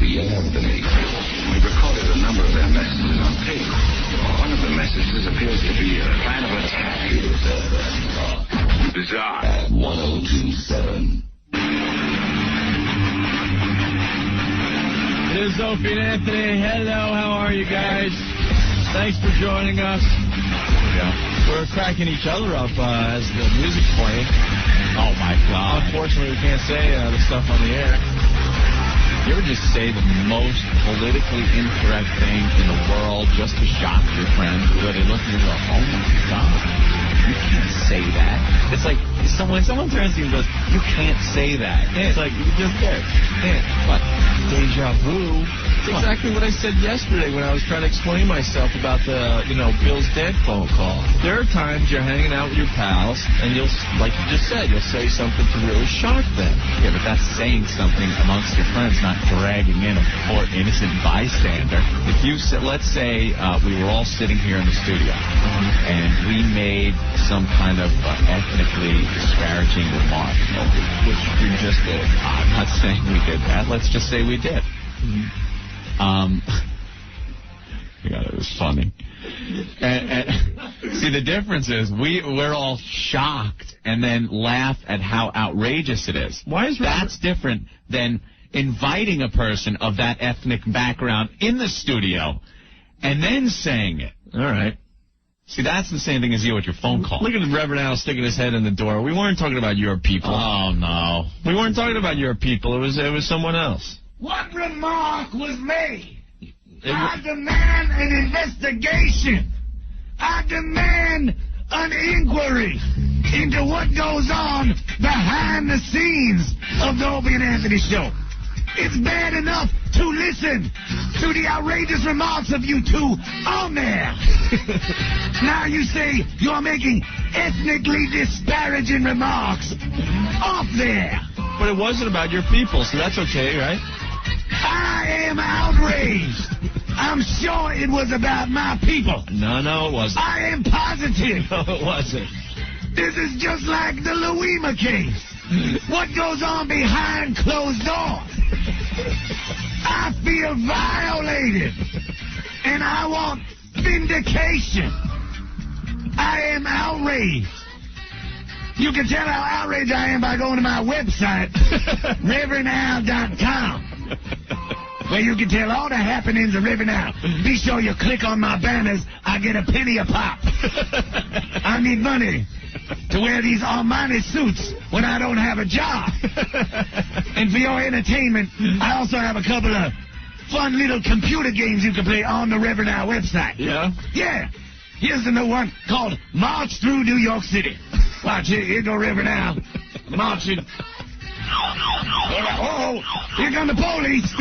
yet Anthony. We've recorded a number of their messages on tape. One of the messages appears to be a plan of attack. Bizarre. At 1027. It is Opie and Anthony. Hello, how are you guys? Thanks for joining us. We're cracking each other up as the music's playing. Oh, my God. Unfortunately, we can't say the stuff on the air. You ever just say the most politically incorrect thing in the world just to shock your friends? Where they look at you and go, oh, my God, you can't say that. It's like someone turns to you and goes, you can't say that. It's like, you just did. What? Deja vu. It's exactly what I said yesterday when I was trying to explain myself about the, Bill's dead phone call. There are times you're hanging out with your pals, and you'll, like you just said, you'll say something to really shock them. Yeah, but that's saying something amongst your friends, not dragging in a poor innocent bystander. If you said, let's say we were all sitting here in the studio, and we made some kind of ethnically disparaging remark, which we just did. I'm not saying we did that. Let's just say we did. God, it was funny. And see, the difference is we're all shocked and then laugh at how outrageous it is. Why is that's different than inviting a person of that ethnic background in the studio and then saying it. All right. See, that's the same thing as you with your phone call. Look at the Reverend Al sticking his head in the door. We weren't talking about your people. Oh, no. We weren't talking about your people. It was someone else. What remark was made? I demand an investigation. I demand an inquiry into what goes on behind the scenes of the Opie and Anthony show. It's bad enough to listen to the outrageous remarks of you two on there. Now you say you're making ethnically disparaging remarks off there. But it wasn't about your people, so that's okay, right? I am outraged. I'm sure it was about my people. No, it wasn't. I am positive. No, it wasn't. This is just like the Louima case. What goes on behind closed doors? I feel violated, and I want vindication. I am outraged. You can tell how outraged I am by going to my website, reverendal.com, where you can tell all the happenings of Reverend Al. Be sure you click on my banners. I get a penny a pop. I need money to wear these Armani suits when I don't have a job. And for your entertainment, I also have a couple of fun little computer games you can play on the Reverend Al website. Yeah? Yeah. Here's the new one called March Through New York City. Watch, here go Reverend Al marching. Oh, here come the police.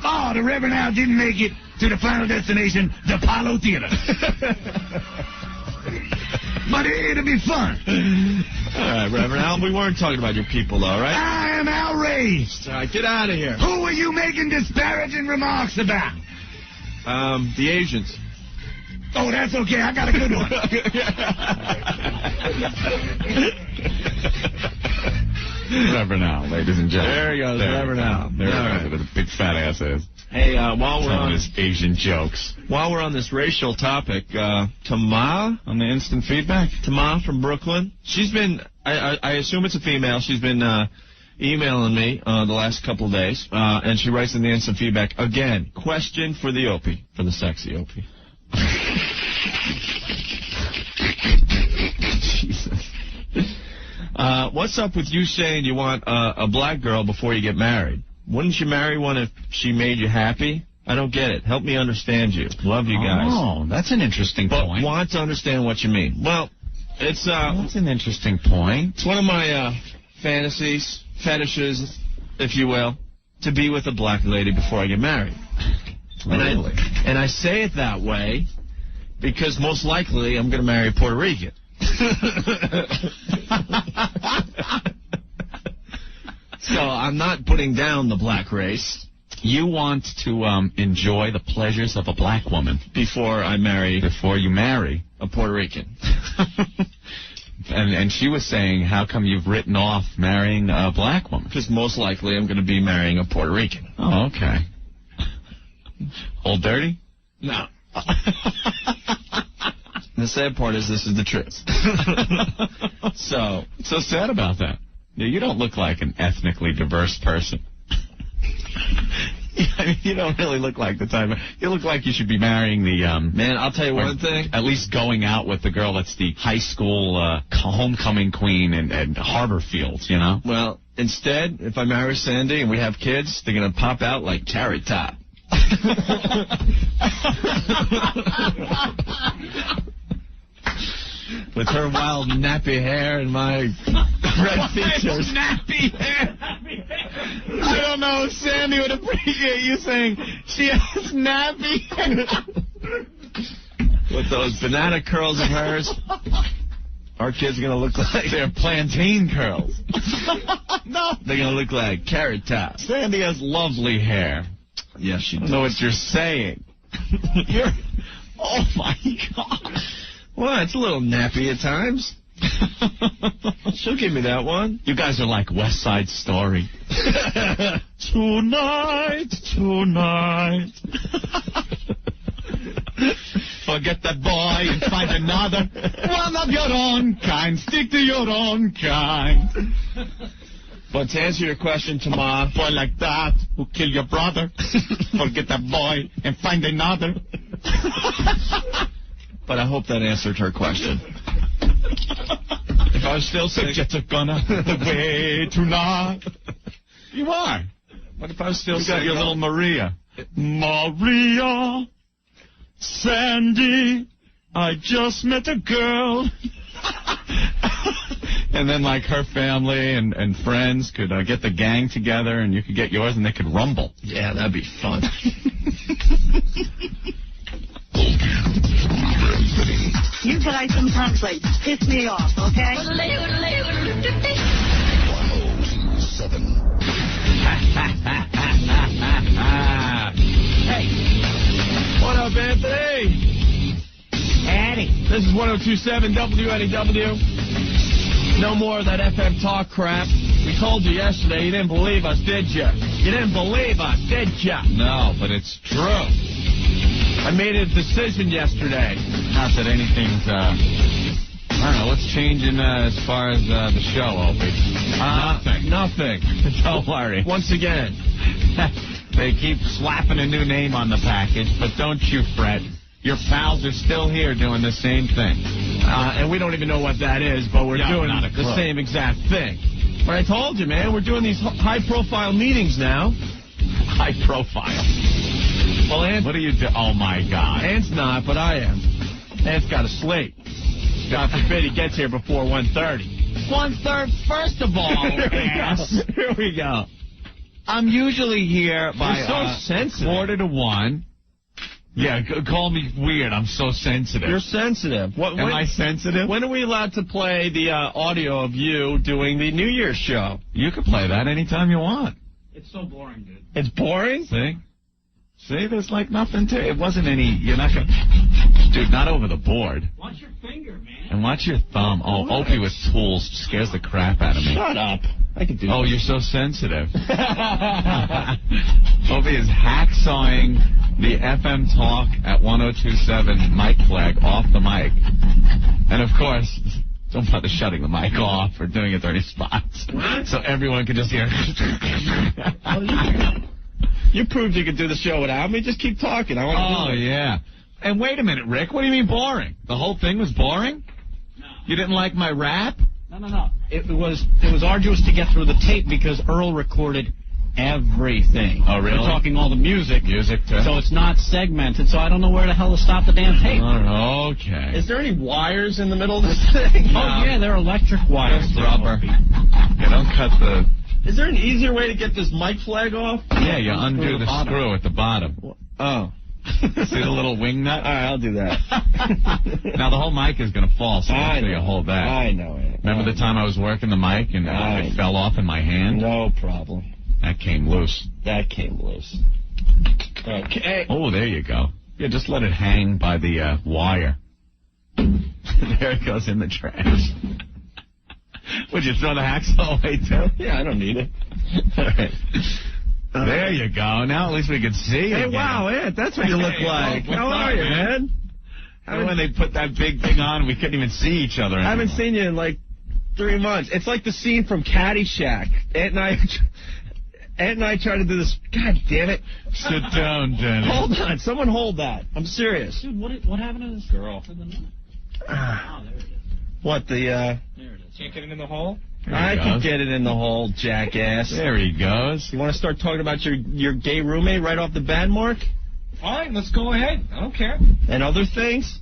Oh, the Reverend Al didn't make it to the final destination, the Apollo Theater. But it'll be fun. All right, Reverend Al, we weren't talking about your people, though, right? I am outraged. All right, get out of here. Who were you making disparaging remarks about? The Asians. Oh, that's okay. I got a good one. Reverend Al, ladies and gentlemen. There he goes, Reverend Al. There he goes, with a big fat ass is. Hey, while we're on his Asian jokes. While we're on this racial topic, Tama on the instant feedback. Tama from Brooklyn. She's been, I assume it's a female. She's been emailing me the last couple of days, and she writes in the instant feedback again. Question for the Opie, for the sexy Opie. Jesus. What's up with you saying you want a black girl before you get married? Wouldn't you marry one if she made you happy? I don't get it. Help me understand you. Love you guys. Oh, that's an interesting point. But want to understand what you mean. Well, it's that's an interesting point. It's one of my fantasies, fetishes, if you will, to be with a black lady before I get married. Really? And I say it that way because most likely I'm going to marry a Puerto Rican. So I'm not putting down the black race. You want to enjoy the pleasures of a black woman before you marry a Puerto Rican. And she was saying, how come you've written off marrying a black woman? Because most likely I'm going to be marrying a Puerto Rican. Oh, okay. Old dirty? No. The sad part is this is the truth. So sad about that. Yeah, you don't look like an ethnically diverse person. I mean, you don't really look like the type of... You look like you should be marrying the... Man, I'll tell you one thing. At least going out with the girl that's the high school homecoming queen and Harborfield, you know? Well, instead, if I marry Sandy and we have kids, they're going to pop out like Carrot Top. With her wild nappy hair and my red features. Nappy hair. I don't know if Sandy would appreciate you saying she has nappy hair. With those banana curls of hers, our kids are going to look like... They're plantain curls. No. They're going to look like Carrot Top. Sandy has lovely hair. Yes, she does. I don't know what you're saying. Oh, my God. Well, it's a little nappy at times. She'll give me that one. You guys are like West Side Story. Tonight. Forget that boy and find another. One of your own kind. Stick to your own kind. But to answer your question, Mohr, boy like that who kill your brother. Forget that boy and find another. But I hope that answered her question. If I was still sick, Jets are gonna the way tonight. You are. What if I was still You sick? got your little Maria. Maria, Sandy, I just met a girl. And then, like, her family and friends could get the gang together, and you could get yours, and they could rumble. Yeah, that'd be fun. You guys sometimes, like, piss me off, okay? 107. Hey. What up, Anthony? Addy. This is 102.7 WNEW. No more of that FM talk crap. We told you yesterday. You didn't believe us, did you? You didn't believe us, did you? No, but it's true. I made a decision yesterday. Not that anything's, I don't know, what's changing as far as the show, Opie? Nothing. Don't worry. Once again. They keep slapping a new name on the package, but don't you fret. Your pals are still here doing the same thing. And we don't even know what that is, but we're doing the same exact thing. But I told you, man, we're doing these high-profile meetings now. High profile. Well, Ant, what do you do? Oh, my God. Ant's not, but I am. Ant's got a slate. God forbid he gets here before 1:30. 1:30, first of all, Here we go. I'm usually here by You're so sensitive. 1:45. Yeah, call me weird. I'm so sensitive. You're sensitive. Am I sensitive? When are we allowed to play the audio of you doing the New Year's show? You can play that anytime you want. It's so boring, dude. It's boring? See, there's like nothing to it. It wasn't any, you're not going to, dude, not over the board. Watch your finger, man. And watch your thumb. Oh, Opie with tools scares the crap out of me. Shut up. I can do that. Oh, you're so sensitive. Opie is hacksawing the FM talk at 102.7 mic flag off the mic. And, of course, don't bother shutting the mic off or doing it 30 spots. So everyone can just hear. You proved you could do the show without me. Just keep talking. I want to do it. Yeah. And wait a minute, Rick. What do you mean boring? The whole thing was boring? No. You didn't like my rap? No. It was arduous to get through the tape because Earl recorded everything. Oh, really? We're talking all the music. Music, too. So it's not segmented, so I don't know where the hell to stop the damn tape. Okay. Is there any wires in the middle of this thing? Oh, yeah, they're electric wires. Just rubber. Yeah, don't cut the... Is there an easier way to get this mic flag off? Yeah, you undo the screw at the bottom. Oh. See the little wing nut? All right, I'll do that. Now, the whole mic is going to fall, so make sure you hold that. I know it. Remember the time I was working the mic and it fell off in my hand? No problem. That came loose. Okay. Oh, there you go. Yeah, just let it hang by the wire. There it goes in the trash. Would you throw the hacksaw away, too? Yeah, I don't need it. All right. There you go. Now at least we can see you. Hey, again. wow, Ant, that's what you look like. What's How up, are you, man? And when they put that big thing on, we couldn't even see each other anymore. I haven't seen you in like 3 months. It's like the scene from Caddyshack. Ant and I tried to do this. God damn it. Sit down, Danny. Hold on. Someone hold that. I'm serious. Dude, what happened to this girl? Oh, there it is. What, the, There it is. Can't get it in the hole? I can get it in the hole, jackass. There he goes. You want to start talking about your gay roommate right off the bat, Mark? Fine, let's go ahead. I don't care. And other things?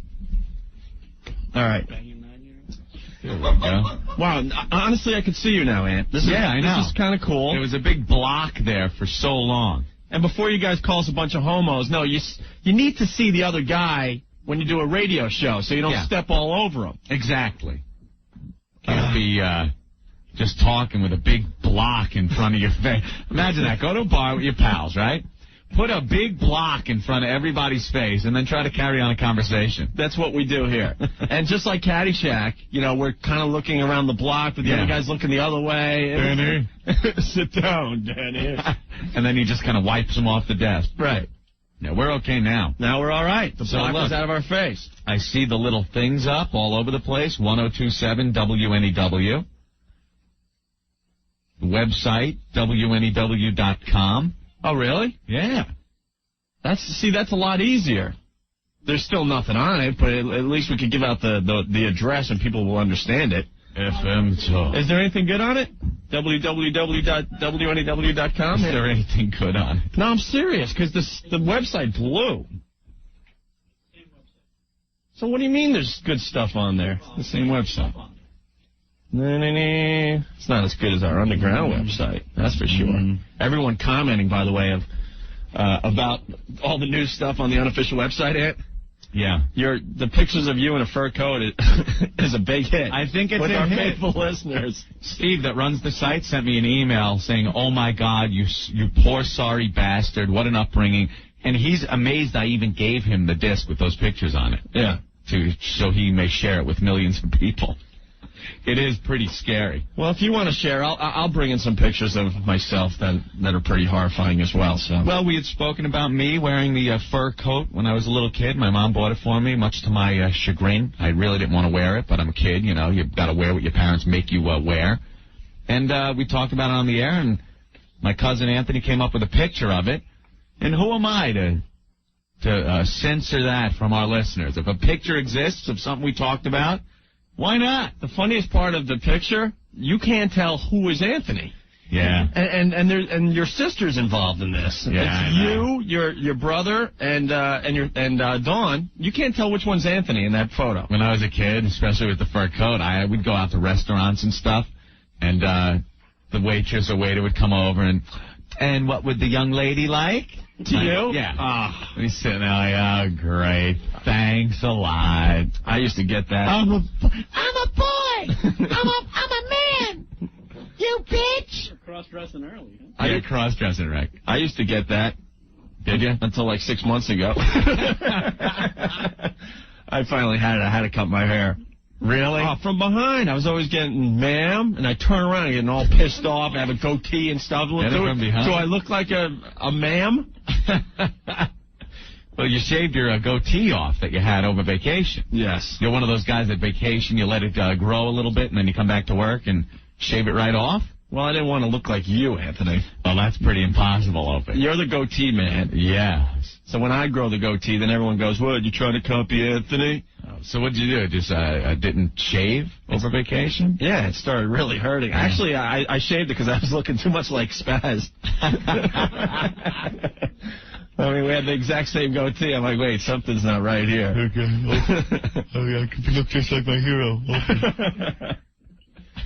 All right. There we go. Wow, honestly, I could see you now, Ant. I know. This is kind of cool. There was a big block there for so long. And before you guys call us a bunch of homos, no, you need to see the other guy when you do a radio show so you don't step all over him. Exactly. Can't be just talking with a big block in front of your face. Imagine that. Go to a bar with your pals, right? Put a big block in front of everybody's face and then try to carry on a conversation. That's what we do here. And just like Caddyshack, we're kind of looking around the block, but the other guy's looking the other way. Danny. Sit down, Danny. And then he just kind of wipes them off the desk. Right. Yeah, we're okay now. Now we're all right. The block was out of our face. I see the little things up all over the place. 1027 WNEW. The website, WNEW.com. Oh, really? Yeah. That's a lot easier. There's still nothing on it, but at least we could give out the address and people will understand it. FM Talk. Is there anything good on it? www.wnew.com? Is there anything good on it? No, I'm serious, because the website blew. So what do you mean there's good stuff on there? The same website. It's not as good as our underground website, that's for sure. Everyone commenting, by the way, about all the new stuff on the unofficial website, Ant. Yeah. The pictures of you in a fur coat is a big hit. I think it's with a our hit. faithful listeners. Steve, that runs the site, sent me an email saying, "Oh my God, you poor sorry bastard! What an upbringing!" And he's amazed I even gave him the disc with those pictures on it. Yeah. So he may share it with millions of people. It is pretty scary. Well, if you want to share, I'll bring in some pictures of myself that are pretty horrifying as well. So. Well, we had spoken about me wearing the fur coat when I was a little kid. My mom bought it for me, much to my chagrin. I really didn't want to wear it, but I'm a kid, You've got to wear what your parents make you wear. And we talked about it on the air, and my cousin Anthony came up with a picture of it. And who am I to censor that from our listeners? If a picture exists of something we talked about, why not? The funniest part of the picture, you can't tell who is Anthony. Yeah. And your sister's involved in this. Yeah, it's you, your brother, and Dawn. You can't tell which one's Anthony in that photo. When I was a kid, especially with the fur coat, we'd go out to restaurants and stuff, and the waitress or waiter would come over and what would the young lady like? To you? Yeah. Oh, we sitting there like, oh, great. Thanks a lot. I used to get that. I'm a boy. I'm a man. You bitch. You're cross-dressing early, huh? Yeah, cross-dressing, Rick. I used to get that. Did you? Until like 6 months ago. I finally had it. I had to cut my hair. Really? Oh, from behind. I was always getting, ma'am, and I turn around and getting all pissed off. I have a goatee and stuff. From behind. Do I look like a ma'am? Well, you shaved your goatee off that you had over vacation. Yes. You're one of those guys at vacation, you let it grow a little bit, and then you come back to work and shave it right off? Well, I didn't want to look like you, Anthony. Well, that's pretty impossible, Opie. You're the goatee man. Yeah. So when I grow the goatee, then everyone goes, what, you trying to copy Anthony? So what'd you do? Just didn't shave over vacation? Yeah, it started really hurting. Yeah. Actually, I shaved it because I was looking too much like Spaz. I mean, we had the exact same goatee. I'm like, wait, something's not right here. Okay. Oh, yeah, you look just like my hero.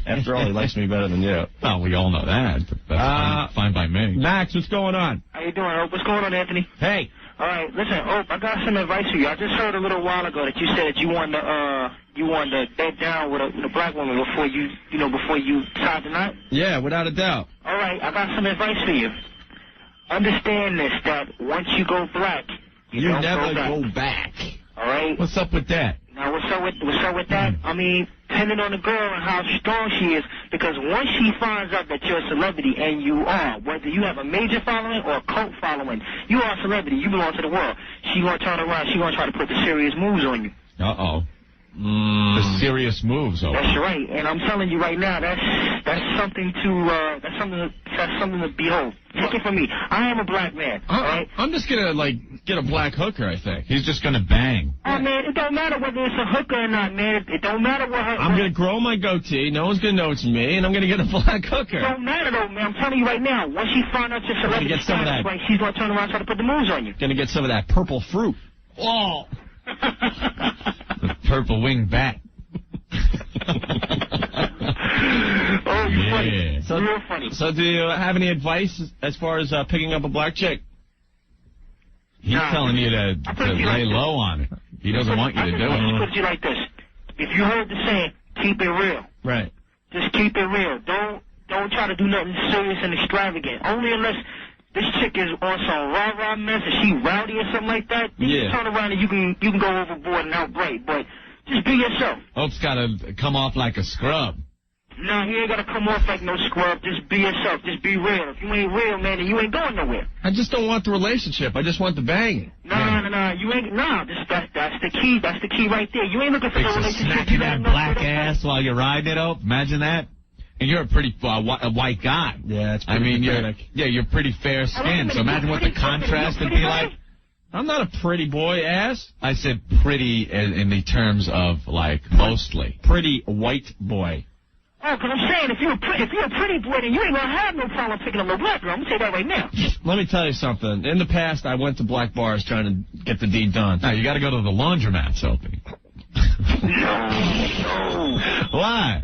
After all, he likes me better than you. Well, we all know that. But that's fine by me. Max, what's going on? How you doing, Ope? What's going on, Anthony? Hey. All right, listen, Ope, I got some advice for you. I just heard a little while ago that you said that you wanted to bed down with a black woman before you tied the knot. Yeah, without a doubt. All right, I got some advice for you. Understand this, that once you go black, you don't never go back. go back. All right? What's up with that? Now, what's up with that? I mean, depending on the girl and how strong she is, because once she finds out that you're a celebrity, and you are, whether you have a major following or a cult following, you are a celebrity, you belong to the world. She gonna turn around, she gonna try to put the serious moves on you. Uh-oh. The serious moves, Opie. That's right, and I'm telling you right now, that's something to behold. Take it from me. I am a black man. All right? I'm just gonna get a black hooker. I think he's just gonna bang. Oh man, it don't matter whether it's a hooker or not, man. It don't matter what her. I'm gonna grow my goatee. No one's gonna know it's me, and I'm gonna get a black hooker. It don't matter though, man. I'm telling you right now. Once she finds out your celebrity status, right, she's gonna turn around and try to put the moves on you. Gonna get some of that purple fruit. Oh. The purple winged bat. Oh, you're funny. So, real funny. So do you have any advice as far as picking up a black chick? He's telling you to lay low on it. He doesn't want you to do it. I'll put you like this. If you heard the saying, keep it real. Right. Just keep it real. Don't try to do nothing serious and extravagant. Only unless this chick is on some rah-rah mess and she rowdy or something like that, you can turn around and you can go overboard and outright. But just be yourself. Hope's got to come off like a scrub. No, he ain't got to come off like no scrub. Just be yourself. Just be real. If you ain't real, man, then you ain't going nowhere. I just don't want the relationship. I just want the banging. No. You ain't. No, that's the key. That's the key right there. You ain't looking for the relationship. Smacking that black ass while you're riding it up. Imagine that. And you're a pretty white guy. Yeah, it's pretty you're pretty fair skinned. So imagine what the contrast would be like. I'm not a pretty boy ass. I said pretty in the terms of mostly. Pretty white boy. Oh, because I'm saying if you're a pretty boy, then you ain't gonna have no problem picking up a black girl. I'm gonna say that right now. Let me tell you something. In the past, I went to black bars trying to get the deed done. Now you got to go to the laundromat, Opie. No. Why?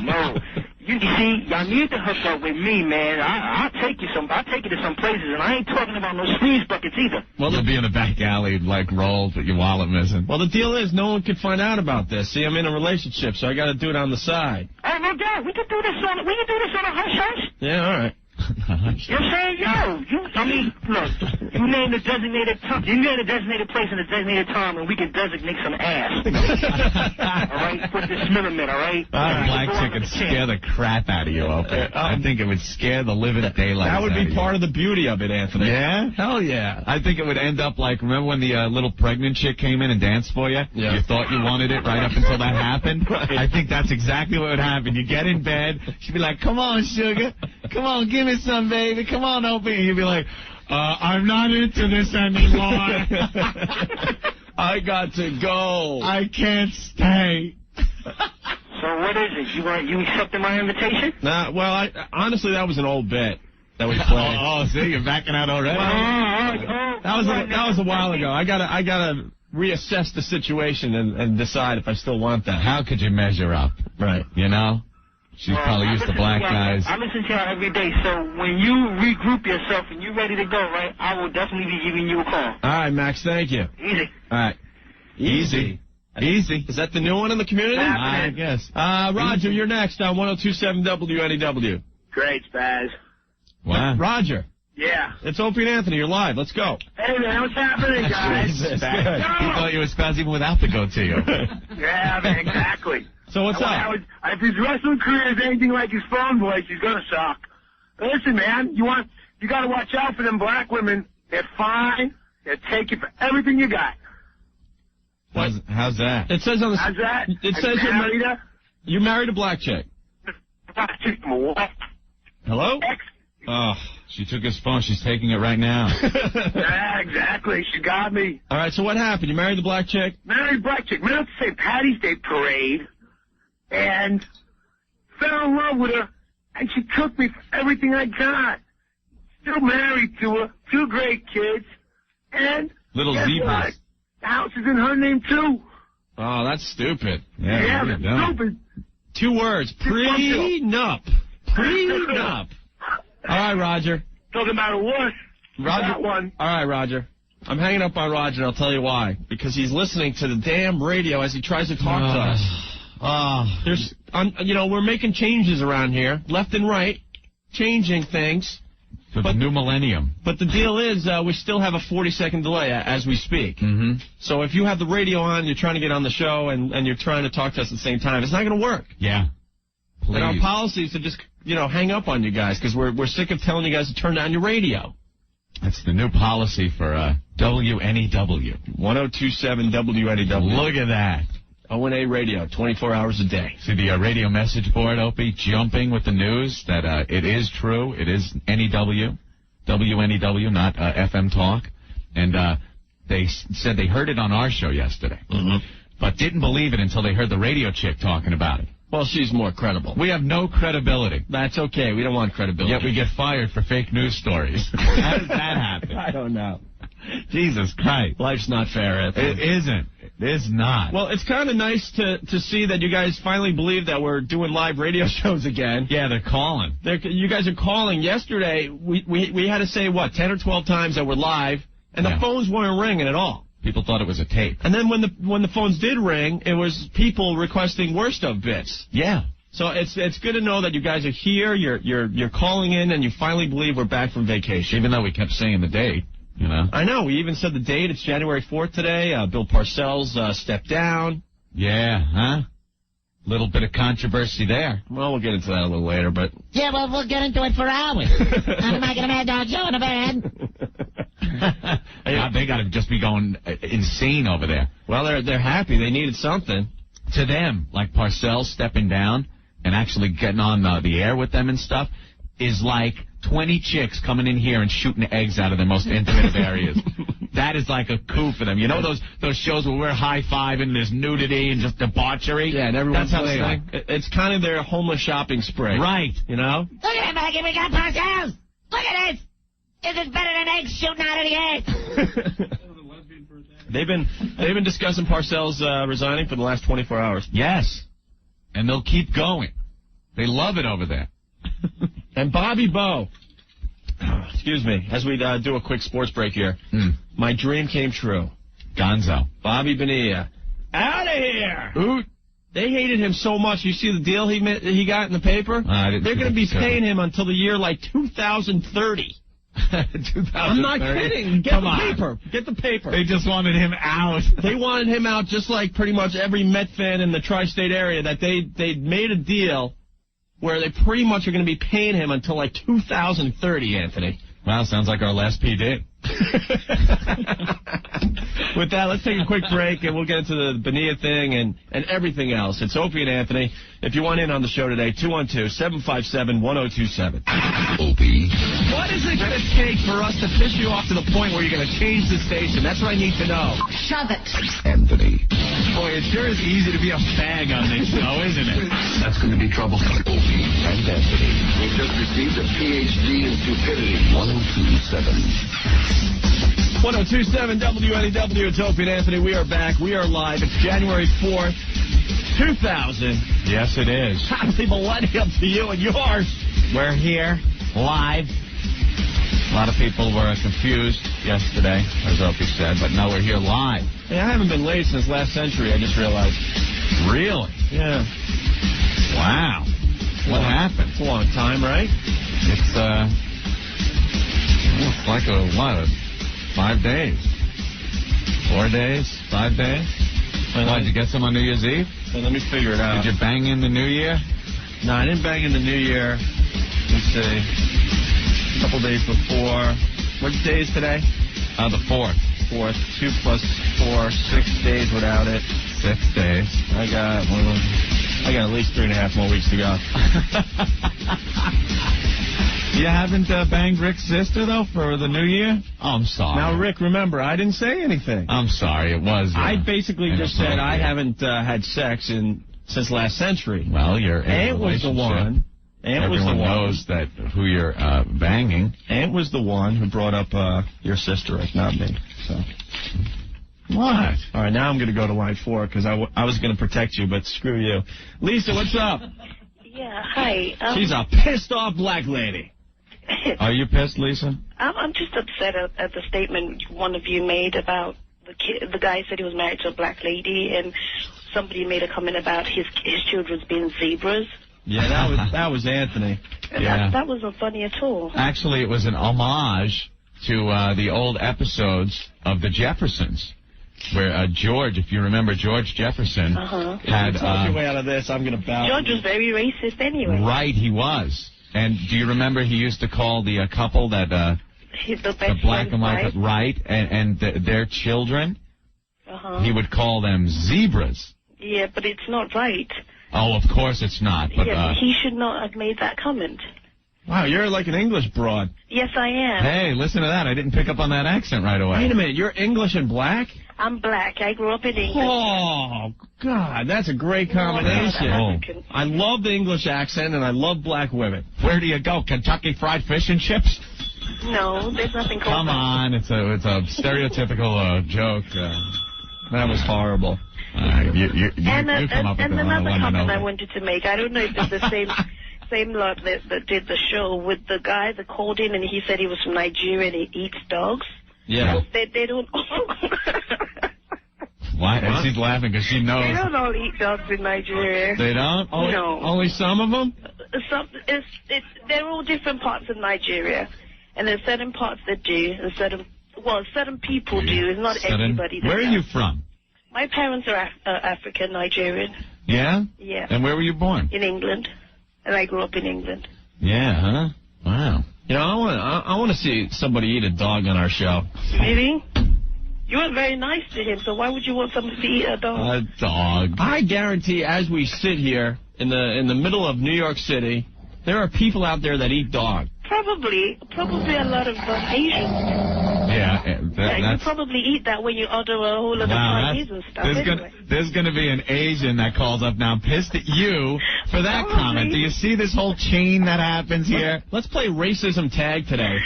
No. You see, y'all need to hook up with me, man. I'll take you to some places, and I ain't talking about no sleeves buckets either. Well, you'll be in the back alley, rolled with your wallet missing. Well, the deal is, no one can find out about this. See, I'm in a relationship, so I got to do it on the side. Oh, no doubt. We can do this on a hush-hush. Yeah, all right. You're saying, look, you name the designated time. You name the designated place and the designated time, and we can designate some ass. All right? Put this minimum, all right? Black chick could scare the crap out of you, Opie. I think it would scare the living daylights out of you. That would be part of the beauty of it, Anthony. Yeah? Hell yeah. I think it would end up remember when the little pregnant chick came in and danced for you? Yeah. You thought you wanted it right up until that happened? Right. I think that's exactly what would happen. You get in bed, she'd be like, come on, sugar. Come on, give me some, baby. Come on, Opie. And you'd be like, I'm not into this anymore. I got to go. I can't stay. So what is it? You accepting my invitation? Nah, well, honestly, that was an old bit that we played. Oh, see, you're backing out already. That was a while ago. I gotta reassess the situation and decide if I still want that. How could you measure up? Right. You know? She's probably used to black guys. I listen to y'all every day, so when you regroup yourself and you're ready to go, right, I will definitely be giving you a call. All right, Max, thank you. Easy. All right. Easy. Is that the new one in the community? I guess. Roger, you're next on 102.7 WNEW. Great, Spaz. What? Roger. Yeah. It's Opie and Anthony. You're live. Let's go. Hey, man, what's happening, guys? He thought you were Spaz even without the goatee. Yeah, man, exactly. So what's up? If his wrestling career is anything like his phone voice, he's gonna suck. But listen, man, you gotta watch out for them black women. They're fine. They'll take you for everything you got. How's that? It says on the. How's that? It says you married a black chick. Hello? Oh, she took his phone. She's taking it right now. Yeah, exactly. She got me. All right, so what happened? You married the black chick? Married a black chick. Went out to St. Patty's Day parade and fell in love with her, and she took me for everything I got. Still married to her, 2 great kids, and little guess zebras. what? The house is in her name, too. Oh, that's stupid. Yeah, that's stupid. 2 words. Prenup. Prenup. All right, Roger. Talking about a wuss. Roger. That one. All right, Roger. I'm hanging up on Roger, and I'll tell you why. Because he's listening to the damn radio as he tries to talk to us. We're making changes around here, left and right, changing things. For the new millennium. But the deal is, we still have a 40-second delay as we speak. Mm-hmm. So if you have the radio on, you're trying to get on the show, and you're trying to talk to us at the same time, it's not going to work. Yeah. Please. And our policy is to just, hang up on you guys, because we're sick of telling you guys to turn down your radio. That's the new policy for WNEW. 1027 WNEW. Look at that. O&A radio, 24 hours a day. See the radio message board, Opie, jumping with the news that it is true. It is NEW, WNEW, not FM talk. And they said they heard it on our show yesterday, but didn't believe it until they heard the radio chick talking about it. Well, she's more credible. We have no credibility. That's okay. We don't want credibility. Yet we get fired for fake news stories. How does that happen? I don't know. Jesus Christ. Life's not fair, Anthony. It isn't. It is not. Well, it's kind of nice to see that you guys finally believe that we're doing live radio shows again. Yeah, they're calling. You guys are calling. Yesterday, we had to say, 10 or 12 times that we're live, and the phones weren't ringing at all. People thought it was a tape. And then when the phones did ring, it was people requesting worst of bits. Yeah. So it's good to know that you guys are here, you're calling in, and you finally believe we're back from vacation. Even though we kept saying the date. I know. We even said the date. It's January 4th today. Bill Parcells stepped down. Yeah, huh? Little bit of controversy there. Well, we'll get into that a little later, but... Yeah, well, we'll get into it for hours. I'm making a mad dog show in a bed. God, they got to just be going insane over there. Well, they're happy. They needed something. To them, like Parcells stepping down and actually getting on the air with them and stuff, is like 20 chicks coming in here and shooting eggs out of their most intimate areas. That is like a coup for them. You know those shows where we're high-fiving, there's nudity and just debauchery? Yeah, and everyone's That's how they are. It's kind of their homeless shopping spree. Right. You know? Look at it, Maggie. We got Parcells. Look at this. This is better than eggs shooting out of the egg. They've been discussing Parcells resigning for the last 24 hours. Yes. And they'll keep going. They love it over there. And Bobby Bo, excuse me, as we do a quick sports break here, my dream came true. Gonzo. Bobby Bonilla, out of here! Ooh. They hated him so much. You see the deal he got in the paper? They're going to be paying him until the year 2030. 2030. I'm not kidding. Get the paper. Get the paper. They just wanted him out. They wanted him out just like pretty much every Met fan in the tri-state area, that they made a deal where they pretty much are going to be paying him until 2030, Anthony. Wow, sounds like our last PD. With that, let's take a quick break, and we'll get into the Bonilla thing and everything else. It's Opie and Anthony. If you want in on the show today, 212-757-1027. Opie. What is it going to take for us to piss you off to the point where you're going to change the station? That's what I need to know. Shove it. Anthony. Boy, it sure is easy to be a fag on this show, isn't it? That's going to be trouble. Opie and Anthony. We just received a PhD in stupidity. 1027. 1027 WNEW. It's Opie and Anthony. We are back. We are live. It's January 4th, 2000. Yes, it is. Happy millennium to you and yours. We're here, live. A lot of people were confused yesterday, as Opie said, but no, we're here live. Hey, I haven't been late since last century, I just realized. Really? Yeah. Wow. What happened? It's a long time, right? It's like 5 days. 4 days? 5 days? Did you get some on New Year's Eve? Well, let me figure it out. Did you bang in the New Year? No, I didn't bang in the New Year. Let's see. A couple days before. What day is today? The 4th. 4th. 2 plus 4. 6 days without it. 6 days. I got at least 3.5 more weeks to go. You haven't banged Rick's sister, though, for the New Year? Oh, I'm sorry. Now, Rick, remember, I didn't say anything. I'm sorry. It was... I basically just said I haven't had sex since last century. Well, you're in Aunt a was the relationship. one. Everyone knows that who you're banging. Aunt was the one who brought up your sister, not me. So. What? All right, now I'm going to go to line 4 because I was going to protect you, but screw you. Lisa, what's up? Yeah, hi. She's a pissed off black lady. Are you pissed, Lisa? I'm just upset at the statement one of you made about the guy said he was married to a black lady, and somebody made a comment about his children being zebras. Yeah, that was Anthony. Yeah. That wasn't funny at all. Actually, it was an homage to the old episodes of the Jeffersons, where George, if you remember George Jefferson, had... Talk your way out of this, I'm going to bow. George was very racist anyway. Right, he was. And do you remember he used to call the couple that... the black and white, right, and their children, he would call them zebras. Yeah, but it's not right. Oh, of course it's not. But he should not have made that comment. Wow, you're like an English broad. Yes, I am. Hey, listen to that. I didn't pick up on that accent right away. Wait a minute, you're English and black? I'm black. I grew up in England. Oh, God, that's a great combination. I love the English accent, and I love black women. Where do you go? Kentucky Fried Fish and Chips? No, there's nothing called Come on, it's a stereotypical joke. That was horrible. You come up with and another comment I wanted to make. I don't know if it's the same lot that did the show with the guy that called in and he said he was from Nigeria and he eats dogs. Yeah. Well, they don't. Why? She's laughing because she knows. They don't all eat dogs in Nigeria. They don't? No. Only some of them? They're all different parts of Nigeria. And there's certain parts that do, and certain people do. It's not everybody that Where are does. you from? My parents are African Nigerian. Yeah? Yeah. And where were you born? In England. And I grew up in England. Yeah, huh? Wow. You know, I want to see somebody eat a dog on our show. Really? You weren't very nice to him, so why would you want somebody to eat a dog? A dog. I guarantee as we sit here in the middle of New York City, there are people out there that eat dog. Probably a lot of Asians. Yeah, You probably eat that when you order a whole lot of Chinese and stuff. There's going to be an Asian that calls up now pissed at you for that comment. Do you see this whole chain that happens here? Let's play racism tag today.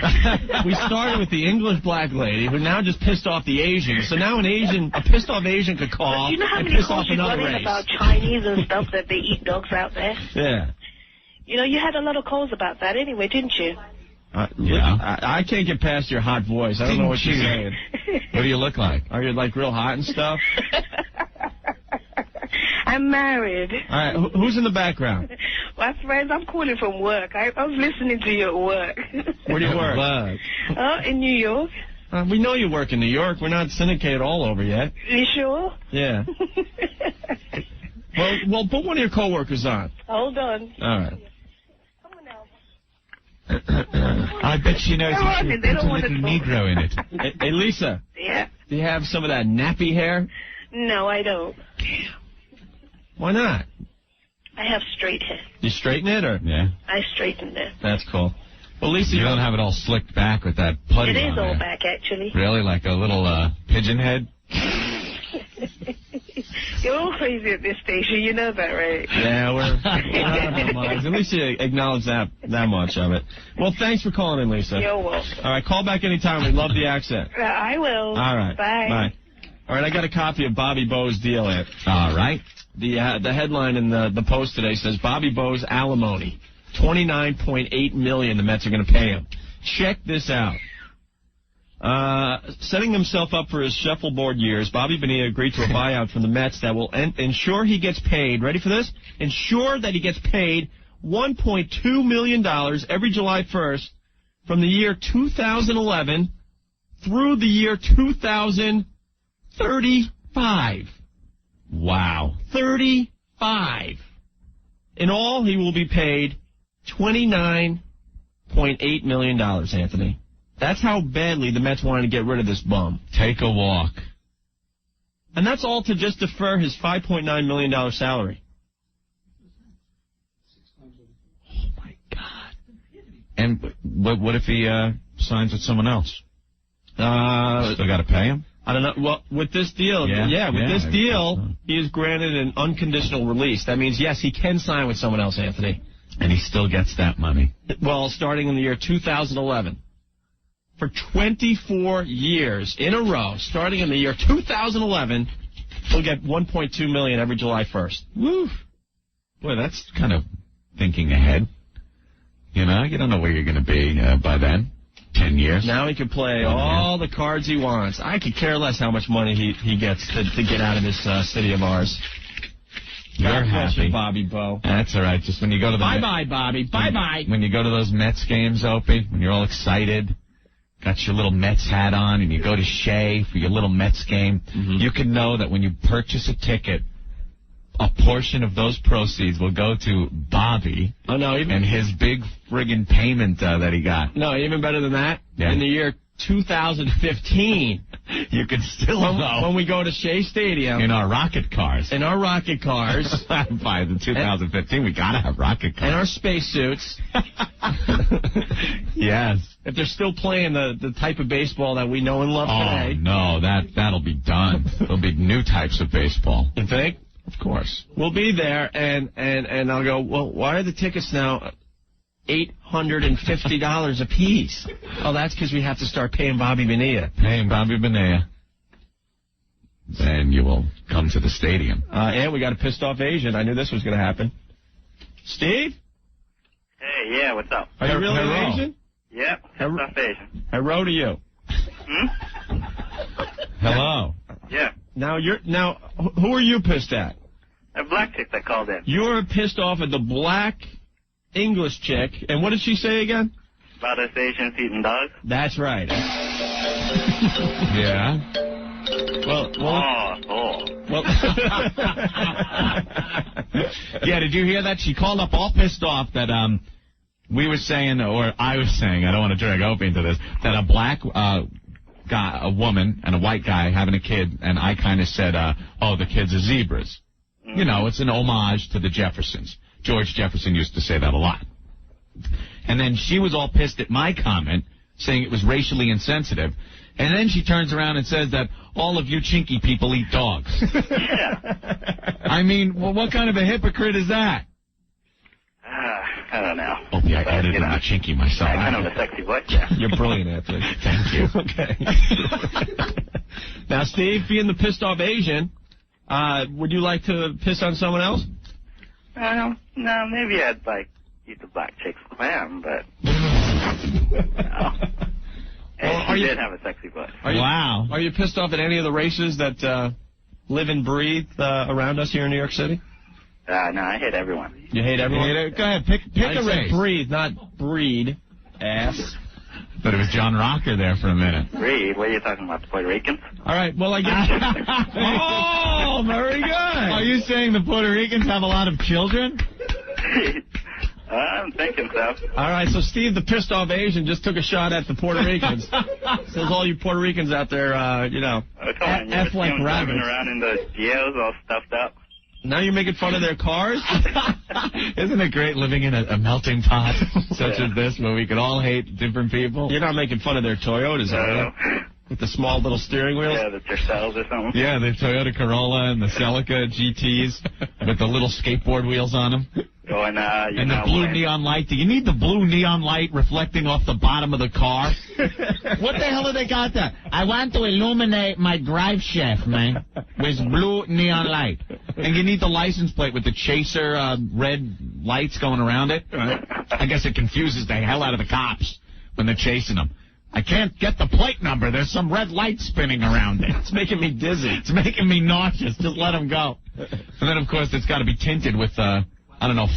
We started with the English black lady who now just pissed off the Asians. So now a pissed off Asian could call you know how and many piss off calls you another got in race. about Chinese and stuff that they eat dogs out there? Yeah. You know, you had a lot of calls about that anyway, didn't you? Yeah. I can't get past your hot voice. I don't know what you're saying. What do you look like? Are you like real hot and stuff? I'm married. All right. Who's in the background? My friends, I'm calling from work. I was listening to you at work. Where do you work? In New York. We know you work in New York. We're not syndicated all over yet. You sure? Yeah. Well, put one of your coworkers on. Hold on. All right. I bet she knows They there's don't a want to little talk. Negro in it. Hey, Lisa. Yeah. Do you have some of that nappy hair? No, I don't. Why not? I have straight hair. You straighten it, or? Yeah. I straightened it. That's cool. Well, Lisa, You don't have it all slicked back with that putty It is on all there. back, actually. Really? Like a little pigeon head? You're all crazy at this station. You know that, right? Yeah, we're out of our minds. At least you acknowledge that much of it. Well, thanks for calling in, Lisa. You're welcome. All right, call back anytime. We love the accent. I will. All right. Bye. Bye. All right, I got a copy of Bobby Bo's deal, Ed. All right. The headline in the Post today says Bobby Bo's alimony, $29.8 million the Mets are going to pay him. Check this out. Setting himself up for his shuffleboard years, Bobby Bonilla agreed to a buyout from the Mets that will ensure he gets paid. Ready for this? Ensure that he gets paid $1.2 million every July 1st from the year 2011 through the year 2035. Wow. 35. In all, he will be paid $29.8 million, Anthony. That's how badly the Mets wanted to get rid of this bum. Take a walk. And that's all to just defer his $5.9 million salary. Oh, my God. And what if he signs with someone else? Still got to pay him? I don't know. Well, with this deal, he is granted an unconditional release. That means, yes, he can sign with someone else, Anthony. And he still gets that money. Well, starting in the year 2011. For 24 years in a row, starting in the year 2011, he'll get $1.2 million every July 1st. Woo. Boy, that's kind of thinking ahead. You know, you don't know where you're going to be by then. 10 years. Now he can play all the cards he wants. I could care less how much money he gets to get out of this city of ours. You're happy. Bobby Bo. That's all right. Just when you go to the... Bye-bye, Bobby. Bye-bye. When you go to those Mets games, Opie, when you're all excited, got your little Mets hat on, and you go to Shea for your little Mets game, you can know that when you purchase a ticket, a portion of those proceeds will go to Bobby and his big friggin' payment that he got. No, even better than that. Yeah. In the year 2015, you could still know. When we go to Shea Stadium. In our rocket cars. In our rocket cars. By the 2015, we got to have rocket cars. And our spacesuits. Yes. If they're still playing the type of baseball that we know and love today. Oh, no, that'll be done. There'll be new types of baseball. You think? Of course. We'll be there, and I'll go, well, why are the tickets now $850 a piece? Oh, that's because we have to start paying Bobby Bonilla. Paying Bobby Bonilla. Then you will come to the stadium. And we got a pissed off Asian. I knew this was going to happen. Steve? Hey, yeah, what's up? Are you really an Asian? Yep, pissed off Asian. Hello to you. Hello. Yeah. Now who are you pissed at? A black chick that called in. You're pissed off at the black English chick. And what did she say again? About us Asians eating dogs. That's right. Yeah. Well. Yeah, did you hear that? She called up all pissed off that we were saying, or I was saying, I don't want to drag Opie into this, that a black guy, a woman, and a white guy having a kid, and I kind of said, oh, the kids are zebras. You know, it's an homage to the Jeffersons. George Jefferson used to say that a lot. And then she was all pissed at my comment, saying it was racially insensitive. And then she turns around and says that all of you chinky people eat dogs. Yeah. I mean, well, what kind of a hypocrite is that? I don't know. Opie, I edited the chinky myself. I kind of a sexy butt, yeah. You're brilliant, Anthony. Thank you. Okay. Now, Steve, being the pissed off Asian, would you like to piss on someone else? No, maybe I'd eat the black chick's clam, but no. And she did have a sexy butt. Wow. Are you pissed off at any of the races that live and breathe around us here in New York City? No, I hate everyone. You hate everyone? Go ahead, pick a race. Breathe, not breed, ass. But it was John Rocker there for a minute. Breed? What are you talking about, the Puerto Ricans? All right, well, I guess... Oh, very good. Are you saying the Puerto Ricans have a lot of children? I'm thinking so. All right, so Steve, the pissed off Asian, just took a shot at the Puerto Ricans. Says all you Puerto Ricans out there, F like rabbits. Driving around in the geos all stuffed up. Now you're making fun of their cars? Isn't it great living in a melting pot such as this where we could all hate different people? You're not making fun of their Toyotas, are you? With the small little steering wheels? Yeah, the Tercels or something. Yeah, the Toyota Corolla and the Celica GTs with the little skateboard wheels on them. And the blue neon light. Do you need the blue neon light reflecting off the bottom of the car? What the hell have they got there? I want to illuminate my drive shaft, man, with blue neon light. And you need the license plate with the chaser red lights going around it. I guess it confuses the hell out of the cops when they're chasing them. I can't get the plate number. There's some red light spinning around it. It's making me dizzy. It's making me nauseous. Just let them go. And then, of course, it's got to be tinted with,